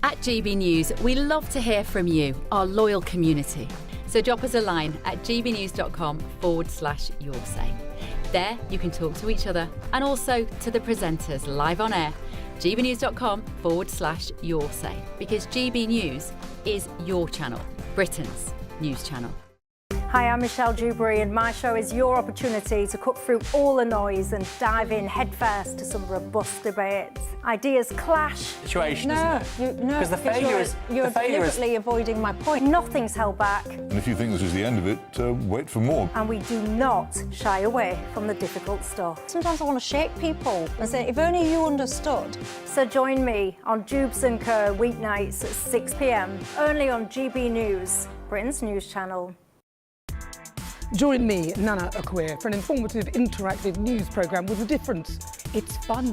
At GB News, we love to hear from you, our loyal community. So drop us a line at gbnews.com/yoursay. There you can talk to each other and also to the presenters live on air. gbnews.com/yoursay, because GB News is your channel, Britain's news channel.
Hi, I'm Michelle Dewberry, and my show is your opportunity to cut through all the noise and dive in headfirst to some robust debates. Ideas clash.
Situation, isn't it?
No,
because the failure is
you're deliberately avoiding my point. Nothing's held back.
And if you think this is the end of it, wait for more.
And we do not shy away from the difficult stuff. Sometimes I want to shake people and say, if only you understood. So join me on Jubes and Co weeknights at 6 p.m. only on GB News, Britain's news channel.
Join me, Nana Akwe, for an informative, interactive news programme with a difference. It's fun.